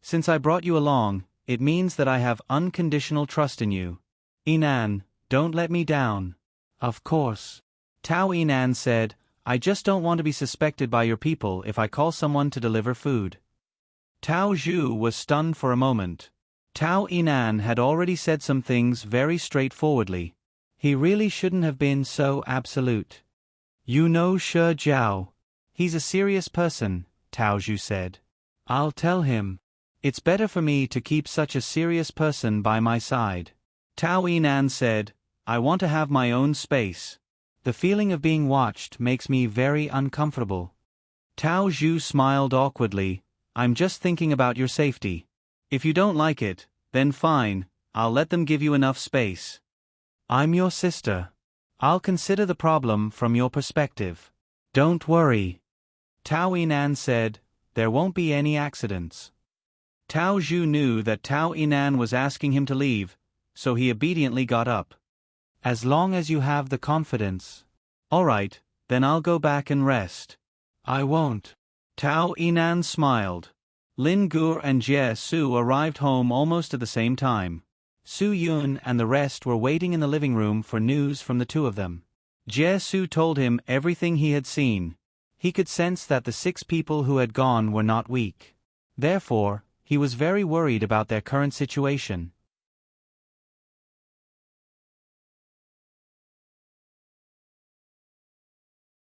Since I brought you along, it means that I have unconditional trust in you. Yinan, don't let me down. Of course. Tao Yinan said, I just don't want to be suspected by your people if I call someone to deliver food. Tao Zhu was stunned for a moment. Tao Yinan had already said some things very straightforwardly. He really shouldn't have been so absolute. You know Shi Jiao. He's a serious person, Tao Zhu said. I'll tell him. It's better for me to keep such a serious person by my side. Tao Yinan said, I want to have my own space. The feeling of being watched makes me very uncomfortable. Tao Zhu smiled awkwardly. I'm just thinking about your safety. If you don't like it, then fine, I'll let them give you enough space. I'm your sister. I'll consider the problem from your perspective. Don't worry. Tao Yinan said, there won't be any accidents. Tao Zhu knew that Tao Yinan was asking him to leave, so he obediently got up. As long as you have the confidence. All right, then I'll go back and rest. I won't. Tao Yinan smiled. Lin Gur and Jie Su arrived home almost at the same time. Su Yun and the rest were waiting in the living room for news from the two of them. Jie Su told him everything he had seen. He could sense that the 6 people who had gone were not weak. Therefore, he was very worried about their current situation.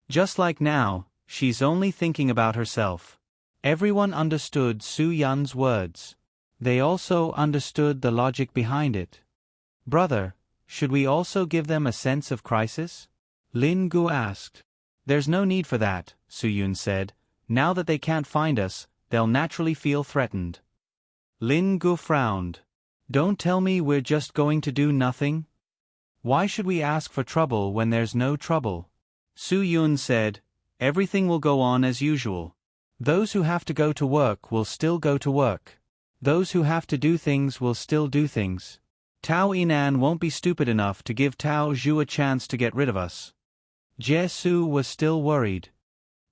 Just like now, she's only thinking about herself. Everyone understood Su Yun's words. They also understood the logic behind it. Brother, should we also give them a sense of crisis? Lin Gu asked. There's no need for that, Su Yun said. Now that they can't find us, they'll naturally feel threatened. Lin Gu frowned. Don't tell me we're just going to do nothing? Why should we ask for trouble when there's no trouble? Su Yun said, everything will go on as usual. Those who have to go to work will still go to work. Those who have to do things will still do things. Tao Yinan won't be stupid enough to give Tao Zhu a chance to get rid of us. Jie Su was still worried.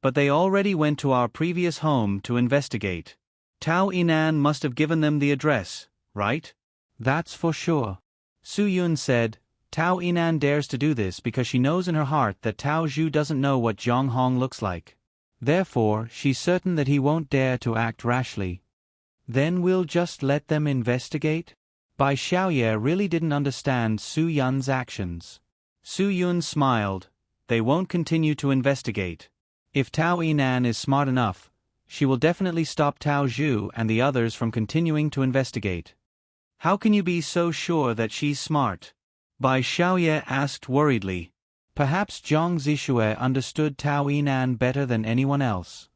But they already went to our previous home to investigate. Tao Yinan must have given them the address, right? That's for sure. Su Yun said, Tao Yinan dares to do this because she knows in her heart that Tao Zhu doesn't know what Zhang Hong looks like. Therefore, she's certain that he won't dare to act rashly. Then we'll just let them investigate? Bai Xiaoye really didn't understand Su Yun's actions. Su Yun smiled. They won't continue to investigate. If Tao Yinan is smart enough, she will definitely stop Tao Zhu and the others from continuing to investigate. How can you be so sure that she's smart? Bai Xiaoye asked worriedly. Perhaps Zhang Zishue understood Tao Yinan better than anyone else.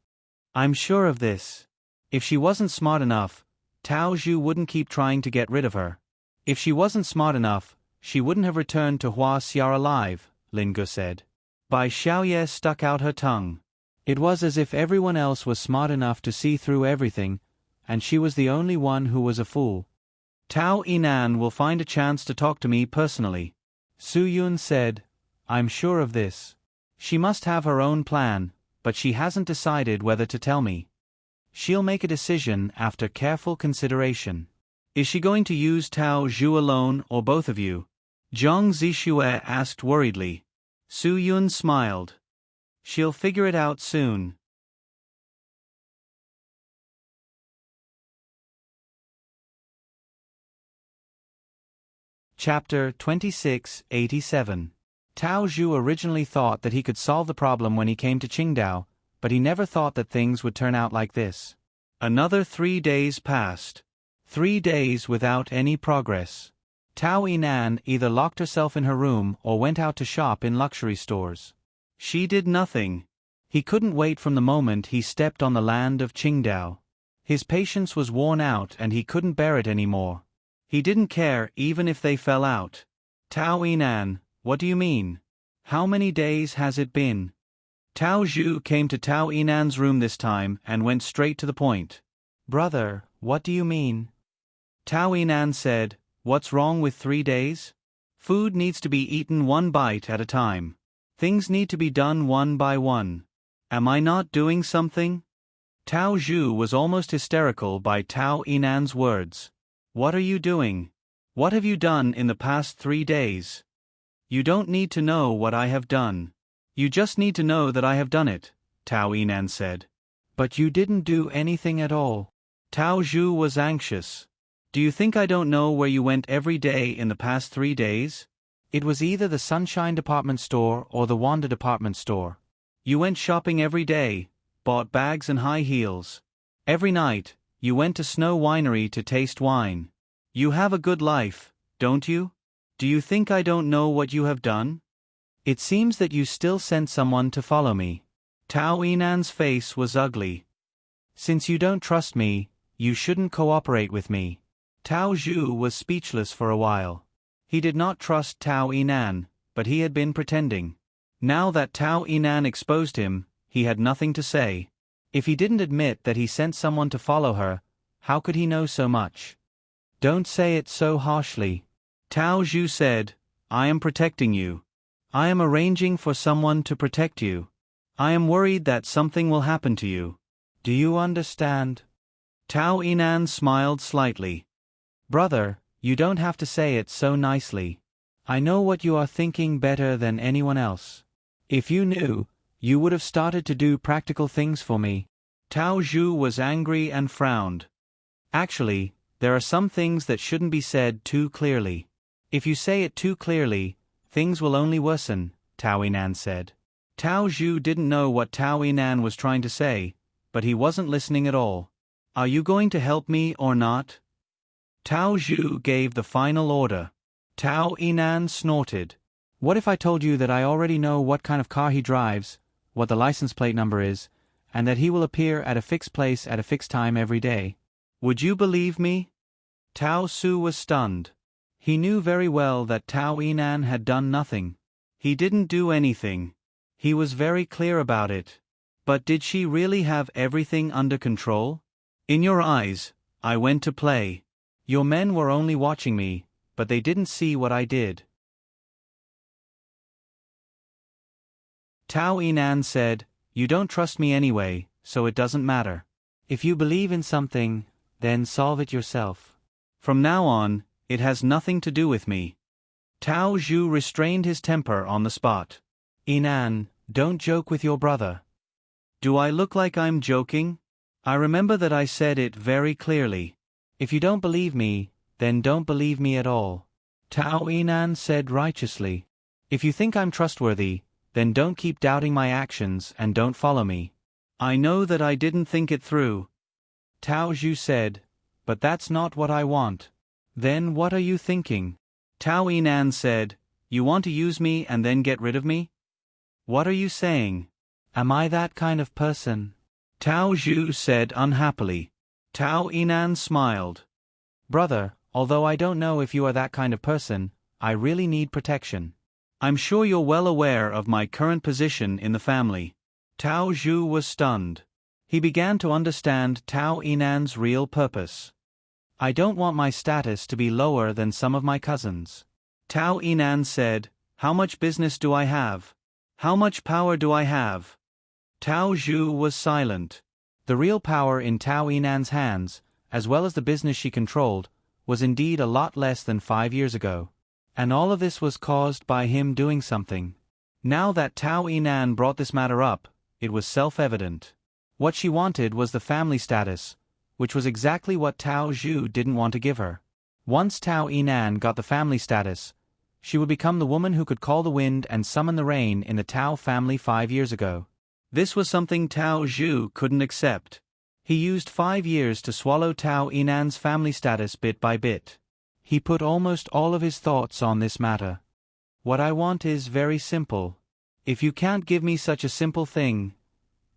I'm sure of this. If she wasn't smart enough, Tao Zhu wouldn't keep trying to get rid of her. If she wasn't smart enough, she wouldn't have returned to Huaxia alive, Lin Gu said. Bai Xiaoye stuck out her tongue. It was as if everyone else was smart enough to see through everything, and she was the only one who was a fool. Tao Yinan will find a chance to talk to me personally. Su Yun said, I'm sure of this. She must have her own plan, but she hasn't decided whether to tell me. She'll make a decision after careful consideration. Is she going to use Tao Zhu alone or both of you? Zhang Zishue asked worriedly. Su Yun smiled. She'll figure it out soon. Chapter 2687. Tao Zhu originally thought that he could solve the problem when he came to Qingdao, but he never thought that things would turn out like this. Another 3 days passed. 3 days without any progress. Tao Yinan either locked herself in her room or went out to shop in luxury stores. She did nothing. He couldn't wait from the moment he stepped on the land of Qingdao. His patience was worn out and he couldn't bear it anymore. He didn't care even if they fell out. Tao Yinan, what do you mean? How many days has it been? Tao Zhu came to Tao Yinan's room this time and went straight to the point. Brother, what do you mean? Tao Yinan said, what's wrong with 3 days? Food needs to be eaten one bite at a time. Things need to be done one by one. Am I not doing something? Tao Zhu was almost hysterical by Tao Yinan's words. What are you doing? What have you done in the past 3 days? You don't need to know what I have done. You just need to know that I have done it, Tao Yinan said. But you didn't do anything at all. Tao Zhu was anxious. Do you think I don't know where you went every day in the past 3 days? It was either the Sunshine Department Store or the Wanda Department Store. You went shopping every day, bought bags and high heels. Every night, you went to Snow Winery to taste wine. You have a good life, don't you? Do you think I don't know what you have done? It seems that you still sent someone to follow me. Tao Yinan's face was ugly. Since you don't trust me, you shouldn't cooperate with me. Tao Zhu was speechless for a while. He did not trust Tao Yinan, but he had been pretending. Now that Tao Yinan exposed him, he had nothing to say. If he didn't admit that he sent someone to follow her, how could he know so much? Don't say it so harshly. Tao Zhu said, I am protecting you. I am arranging for someone to protect you. I am worried that something will happen to you. Do you understand? Tao Yinan smiled slightly. Brother, you don't have to say it so nicely. I know what you are thinking better than anyone else. If you knew, you would have started to do practical things for me. Tao Zhu was angry and frowned. Actually, there are some things that shouldn't be said too clearly. If you say it too clearly, things will only worsen, Tao Yinan said. Tao Zhu didn't know what Tao Yinan was trying to say, but he wasn't listening at all. Are you going to help me or not? Tao Zhu gave the final order. Tao Yinan snorted. What if I told you that I already know what kind of car he drives, what the license plate number is, and that he will appear at a fixed place at a fixed time every day? Would you believe me? Tao Su was stunned. He knew very well that Tao Yinan had done nothing. He didn't do anything. He was very clear about it. But did she really have everything under control? In your eyes, I went to play. Your men were only watching me, but they didn't see what I did. Tao Yinan said, you don't trust me anyway, so it doesn't matter. If you believe in something, then solve it yourself. From now on, it has nothing to do with me. Tao Zhu restrained his temper on the spot. Yinan, don't joke with your brother. Do I look like I'm joking? I remember that I said it very clearly. If you don't believe me, then don't believe me at all. Tao Yinan said righteously. If you think I'm trustworthy, then don't keep doubting my actions and don't follow me. I know that I didn't think it through. Tao Zhu said, but that's not what I want. Then what are you thinking? Tao Yinan said, you want to use me and then get rid of me? What are you saying? Am I that kind of person? Tao Zhu said unhappily. Tao Yinan smiled. Brother, although I don't know if you are that kind of person, I really need protection. I'm sure you're well aware of my current position in the family. Tao Zhu was stunned. He began to understand Tao Yinan's real purpose. I don't want my status to be lower than some of my cousins. Tao Yinan said, how much business do I have? How much power do I have? Tao Zhu was silent. The real power in Tao Yinan's hands, as well as the business she controlled, was indeed a lot less than 5 years ago. And all of this was caused by him doing something. Now that Tao Yinan brought this matter up, it was self-evident. What she wanted was the family status, which was exactly what Tao Zhu didn't want to give her. Once Tao Yinan got the family status, she would become the woman who could call the wind and summon the rain in the Tao family 5 years ago. This was something Tao Zhu couldn't accept. He used 5 years to swallow Tao Yinan's family status bit by bit. He put almost all of his thoughts on this matter. What I want is very simple. If you can't give me such a simple thing,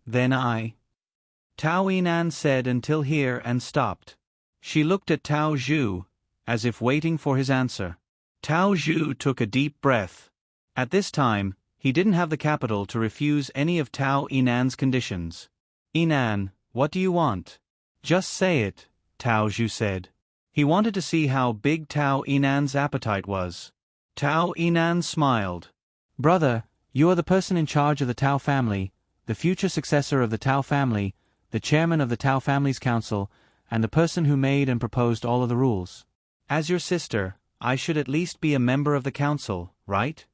Then Tao Yinan said until here and stopped. She looked at Tao Zhu, as if waiting for his answer. Tao Zhu took a deep breath. At this time, he didn't have the capital to refuse any of Tao Yinan's conditions. Yinan, what do you want? Just say it, Tao Zhu said. He wanted to see how big Tao Yinan's appetite was. Tao Yinan smiled. Brother, you are the person in charge of the Tao family, the future successor of the Tao family, the chairman of the Tao family's council, and the person who made and proposed all of the rules. As your sister, I should at least be a member of the council, right?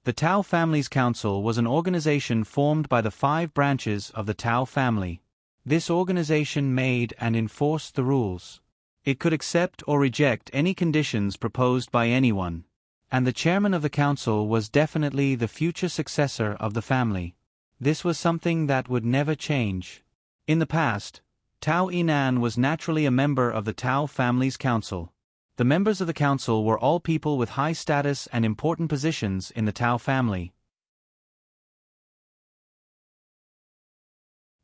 The Tao family's council was an organization formed by the 5 branches of the Tao family. This organization made and enforced the rules. It could accept or reject any conditions proposed by anyone. And the chairman of the council was definitely the future successor of the family. This was something that would never change. In the past, Tao Yinan was naturally a member of the Tao family's council. The members of the council were all people with high status and important positions in the Tao family.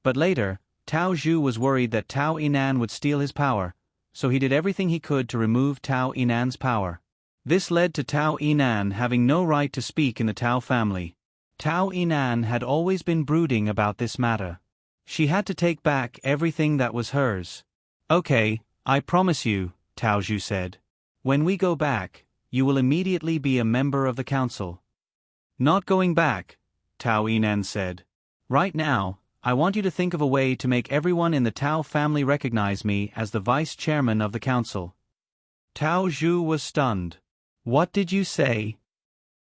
But later, Tao Zhu was worried that Tao Yinan would steal his power, so he did everything he could to remove Tao Yinan's power. This led to Tao Yinan having no right to speak in the Tao family. Tao Yinan had always been brooding about this matter. She had to take back everything that was hers. Okay, I promise you, Tao Zhu said. When we go back, you will immediately be a member of the council. Not going back, Tao Yinan said. Right now, I want you to think of a way to make everyone in the Tao family recognize me as the vice chairman of the council. Tao Zhu was stunned. What did you say?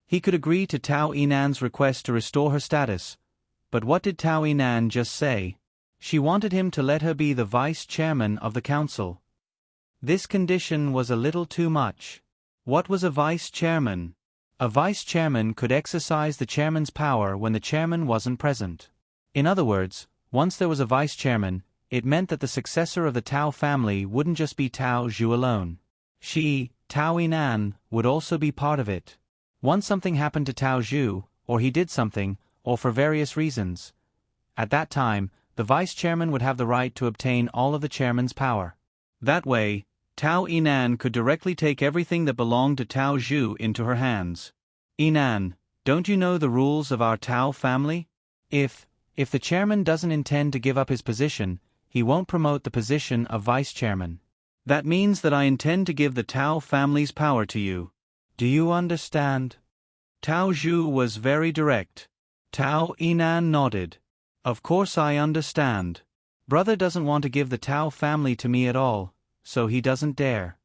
He could agree to Tao Yinan's request to restore her status, but what did Tao Yinan just say? She wanted him to let her be the vice chairman of the council. This condition was a little too much. What was a vice chairman? A vice chairman could exercise the chairman's power when the chairman wasn't present. In other words, once there was a vice chairman, it meant that the successor of the Tao family wouldn't just be Tao Zhu alone. She, Tao Yinan, would also be part of it. Once something happened to Tao Zhu, or he did something, or for various reasons, at that time, the vice chairman would have the right to obtain all of the chairman's power. That way, Tao Yinan could directly take everything that belonged to Tao Zhu into her hands. Yinan, don't you know the rules of our Tao family? If the chairman doesn't intend to give up his position, he won't promote the position of vice chairman. That means that I intend to give the Tao family's power to you. Do you understand? Tao Zhu was very direct. Tao Yinan nodded. Of course I understand. Brother doesn't want to give the Tao family to me at all, so he doesn't dare.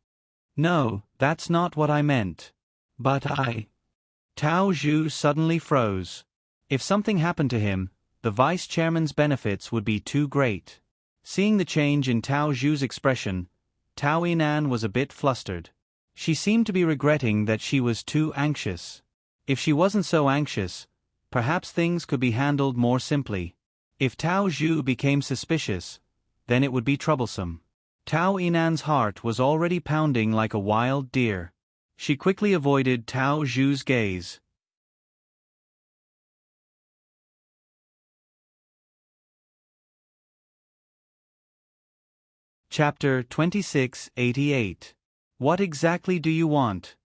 No, that's not what I meant. But Tao Zhu suddenly froze. If something happened to him, the vice chairman's benefits would be too great. Seeing the change in Tao Zhu's expression, Tao Yinan was a bit flustered. She seemed to be regretting that she was too anxious. If she wasn't so anxious, perhaps things could be handled more simply. If Tao Zhu became suspicious, then it would be troublesome. Tao Yinan's heart was already pounding like a wild deer. She quickly avoided Tao Zhu's gaze. Chapter 2688. What exactly do you want?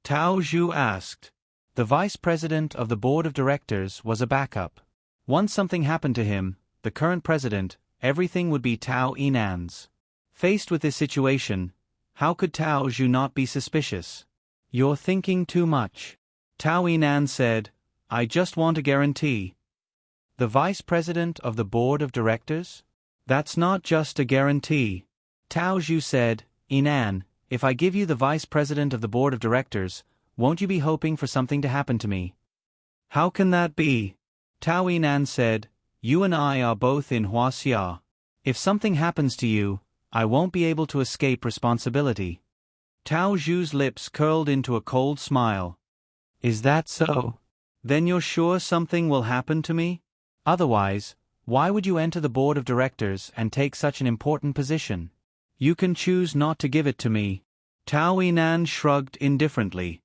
Tao Zhu asked. The vice president of the board of directors was a backup. Once something happened to him, the current president, everything would be Tao Yinan's. Faced with this situation, how could Tao Zhu not be suspicious? You're thinking too much. Tao Yinan said, I just want a guarantee. The vice president of the board of directors? That's not just a guarantee. Tao Zhu said, Yinan, if I give you the vice president of the board of directors, won't you be hoping for something to happen to me? How can that be? Tao Yinan said, you and I are both in Huaxia. If something happens to you, I won't be able to escape responsibility. Tao Zhu's lips curled into a cold smile. Is that so? Then you're sure something will happen to me? Otherwise, why would you enter the board of directors and take such an important position? You can choose not to give it to me. Tao Yinan shrugged indifferently.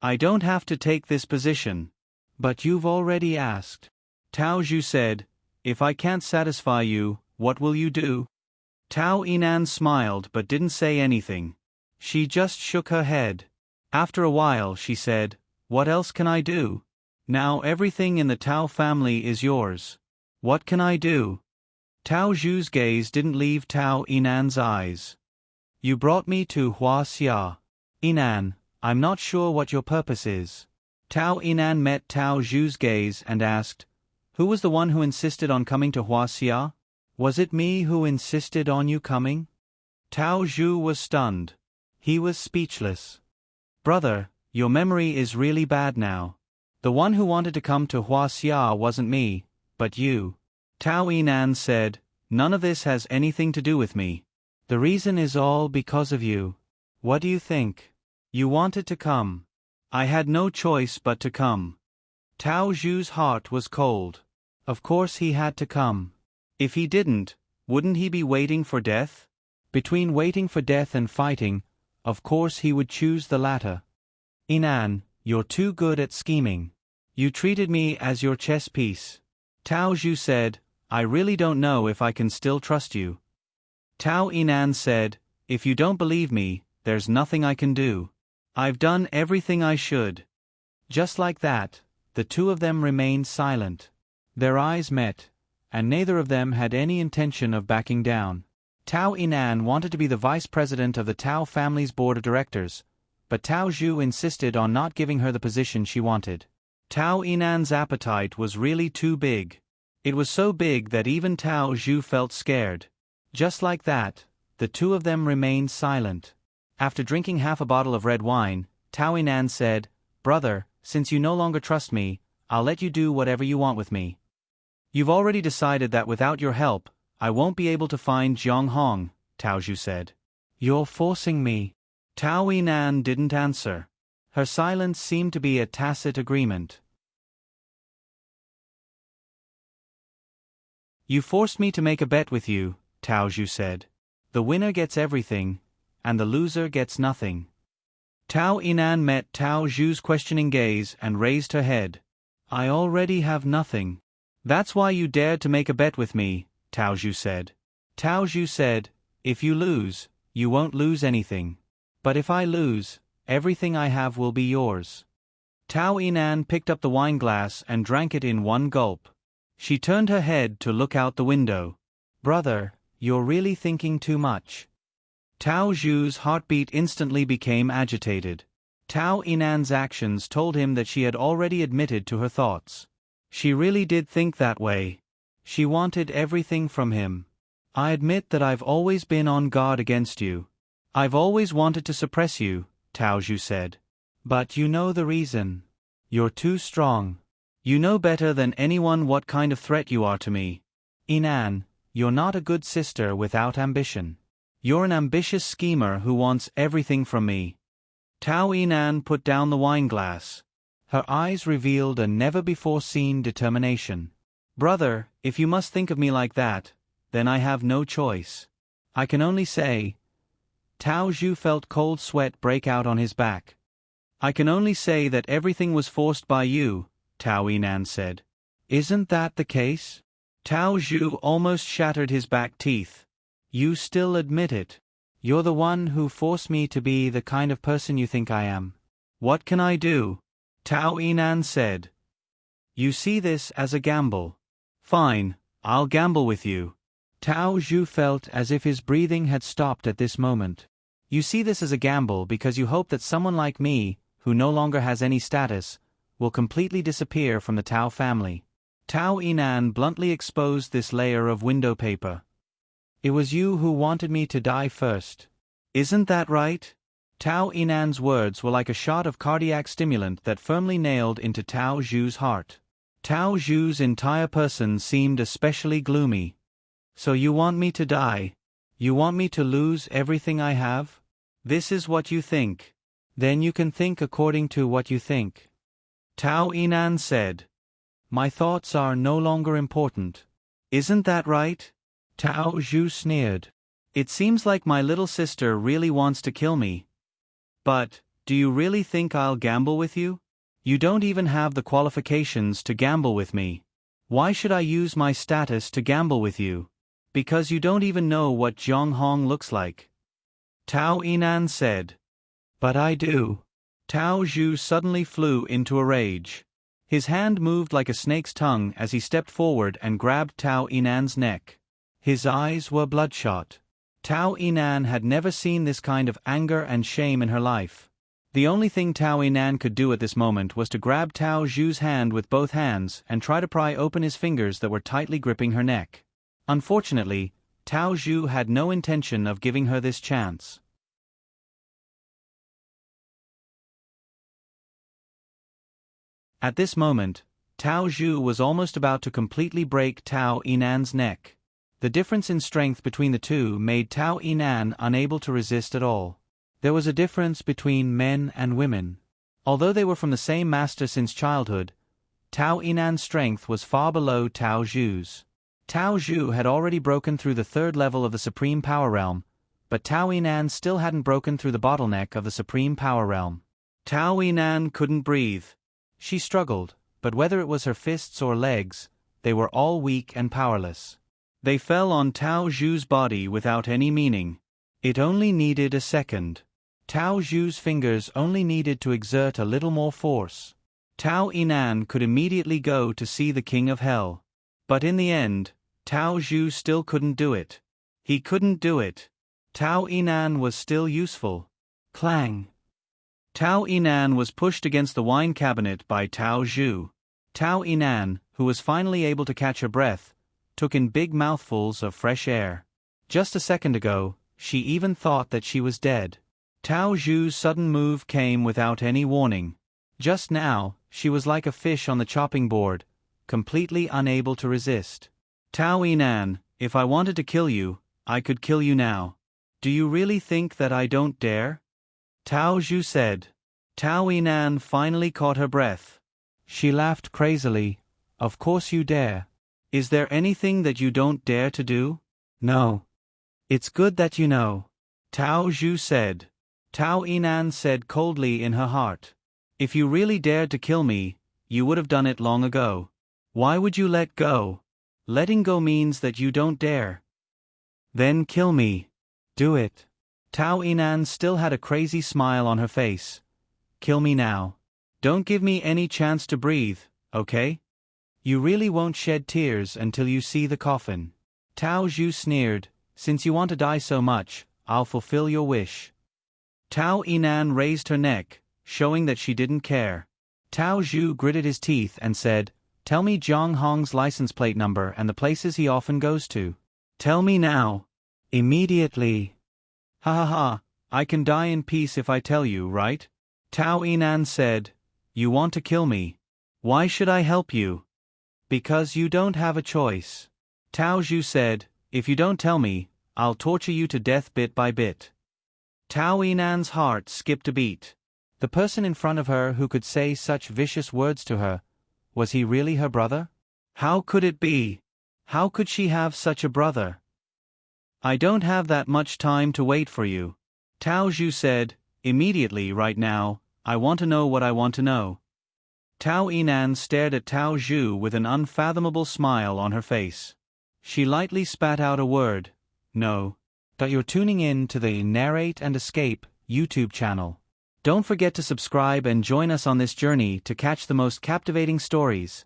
I don't have to take this position. But you've already asked. Tao Zhu said, If I can't satisfy you, what will you do? Tao Yinan smiled but didn't say anything. She just shook her head. After a while she said, "What else can I do? Now everything in the Tao family is yours. What can I do?" Tao Zhu's gaze didn't leave Tao Yinan's eyes. "You brought me to Huaxia. Yinan, I'm not sure what your purpose is." Tao Yinan met Tao Zhu's gaze and asked, "Who was the one who insisted on coming to Huaxia? Was it me who insisted on you coming?" Tao Zhu was stunned. He was speechless. "Brother, your memory is really bad now. The one who wanted to come to Huaxia wasn't me, but you." Tao Yinan said, "None of this has anything to do with me. The reason is all because of you. What do you think? You wanted to come. I had no choice but to come." Tao Zhu's heart was cold. Of course he had to come. If he didn't, wouldn't he be waiting for death? Between waiting for death and fighting, of course he would choose the latter. "Yinan, you're too good at scheming. You treated me as your chess piece." Tao Zhu said, "I really don't know if I can still trust you." Tao Yinan said, "If you don't believe me, there's nothing I can do. I've done everything I should." Just like that, the two of them remained silent. Their eyes met, and neither of them had any intention of backing down. Tao Yinan wanted to be the vice president of the Tao family's board of directors, but Tao Zhu insisted on not giving her the position she wanted. Tao Yinan's appetite was really too big. It was so big that even Tao Zhu felt scared. Just like that, the two of them remained silent. After drinking half a bottle of red wine, Tao Yinan said, "Brother, since you no longer trust me, I'll let you do whatever you want with me. You've already decided that without your help, I won't be able to find Jiang Hong," Tao Zhu said. "You're forcing me." Tao Yinan didn't answer. Her silence seemed to be a tacit agreement. "You forced me to make a bet with you," Tao Zhu said. "The winner gets everything, and the loser gets nothing." Tao Yinan met Tao Zhu's questioning gaze and raised her head. "I already have nothing." "That's why you dared to make a bet with me," Tao Zhu said. Tao Zhu said, "If you lose, you won't lose anything. But if I lose, everything I have will be yours." Tao Yinan picked up the wine glass and drank it in one gulp. She turned her head to look out the window. "Brother, you're really thinking too much." Tao Zhu's heartbeat instantly became agitated. Tao Yinan's actions told him that she had already admitted to her thoughts. She really did think that way. She wanted everything from him. "I admit that I've always been on guard against you. I've always wanted to suppress you," Tao Zhu said. "But you know the reason. You're too strong. You know better than anyone what kind of threat you are to me. Yinan, you're not a good sister without ambition. You're an ambitious schemer who wants everything from me." Tao Yinan put down the wine glass. Her eyes revealed a never-before-seen determination. "Brother, if you must think of me like that, then I have no choice. I can only say—" Tao Zhu felt cold sweat break out on his back. "I can only say that everything was forced by you," Tao Yinan said. "Isn't that the case?" Tao Zhu almost shattered his back teeth. "You still admit it. You're the one who forced me to be the kind of person you think I am." "What can I do?" Tao Yinan said. "You see this as a gamble. Fine, I'll gamble with you." Tao Zhu felt as if his breathing had stopped at this moment. "You see this as a gamble because you hope that someone like me, who no longer has any status, will completely disappear from the Tao family." Tao Yinan bluntly exposed this layer of window paper. "It was you who wanted me to die first. Isn't that right?" Tao Yinan's words were like a shot of cardiac stimulant that firmly nailed into Tao Zhu's heart. Tao Zhu's entire person seemed especially gloomy. "So you want me to die? You want me to lose everything I have? This is what you think. Then you can think according to what you think." Tao Yinan said. "My thoughts are no longer important. Isn't that right?" Tao Zhu sneered. "It seems like my little sister really wants to kill me. But, do you really think I'll gamble with you? You don't even have the qualifications to gamble with me." Why should I use my status to gamble with you? Because you don't even know what Zhang Hong looks like. Tao Yinan said. But I do. Tao Zhu suddenly flew into a rage. His hand moved like a snake's tongue as he stepped forward and grabbed Tao Yinan's neck. His eyes were bloodshot. Tao Yinan had never seen this kind of anger and shame in her life. The only thing Tao Yinan could do at this moment was to grab Tao Zhu's hand with both hands and try to pry open his fingers that were tightly gripping her neck. Unfortunately, Tao Zhu had no intention of giving her this chance. At this moment, Tao Zhu was almost about to completely break Tao Yinan's neck. The difference in strength between the two made Tao Yinan unable to resist at all. There was a difference between men and women. Although they were from the same master since childhood, Tao Yinan's strength was far below Tao Zhu's. Tao Zhu had already broken through the third level of the Supreme Power Realm, but Tao Yinan still hadn't broken through the bottleneck of the Supreme Power Realm. Tao Yinan couldn't breathe. She struggled, but whether it was her fists or legs, they were all weak and powerless. They fell on Tao Zhu's body without any meaning. It only needed a second. Tao Zhu's fingers only needed to exert a little more force. Tao Yinan could immediately go to see the King of Hell. But in the end, Tao Zhu still couldn't do it. He couldn't do it. Tao Yinan was still useful. Clang. Tao Yinan was pushed against the wine cabinet by Tao Zhu. Tao Yinan, who was finally able to catch her breath, took in big mouthfuls of fresh air. Just a second ago, she even thought that she was dead. Tao Zhu's sudden move came without any warning. Just now, she was like a fish on the chopping board, completely unable to resist. Tao Yinan, if I wanted to kill you, I could kill you now. Do you really think that I don't dare? Tao Zhu said. Tao Yinan finally caught her breath. She laughed crazily. Of course you dare. Is there anything that you don't dare to do? No. It's good that you know. Tao Zhu said. Tao Yinan said coldly in her heart. If you really dared to kill me, you would have done it long ago. Why would you let go? Letting go means that you don't dare. Then kill me. Do it. Tao Yinan still had a crazy smile on her face. Kill me now. Don't give me any chance to breathe, okay? You really won't shed tears until you see the coffin. Tao Zhu sneered. Since you want to die so much, I'll fulfill your wish. Tao Yinan raised her neck, showing that she didn't care. Tao Zhu gritted his teeth and said, Tell me Zhang Hong's license plate number and the places he often goes to. Tell me now. Immediately. Ha ha ha, I can die in peace if I tell you, right? Tao Yinan said, You want to kill me. Why should I help you? Because you don't have a choice. Tao Zhu said, If you don't tell me, I'll torture you to death bit by bit. Tao Yinan's heart skipped a beat. The person in front of her who could say such vicious words to her, was he really her brother? How could it be? How could she have such a brother? I don't have that much time to wait for you. Tao Zhu said, Immediately right now, I want to know what I want to know. Tao Yinan stared at Tao Zhu with an unfathomable smile on her face. She lightly spat out a word, No. That you're tuning in to the Narrate and Escape YouTube channel. Don't forget to subscribe and join us on this journey to catch the most captivating stories.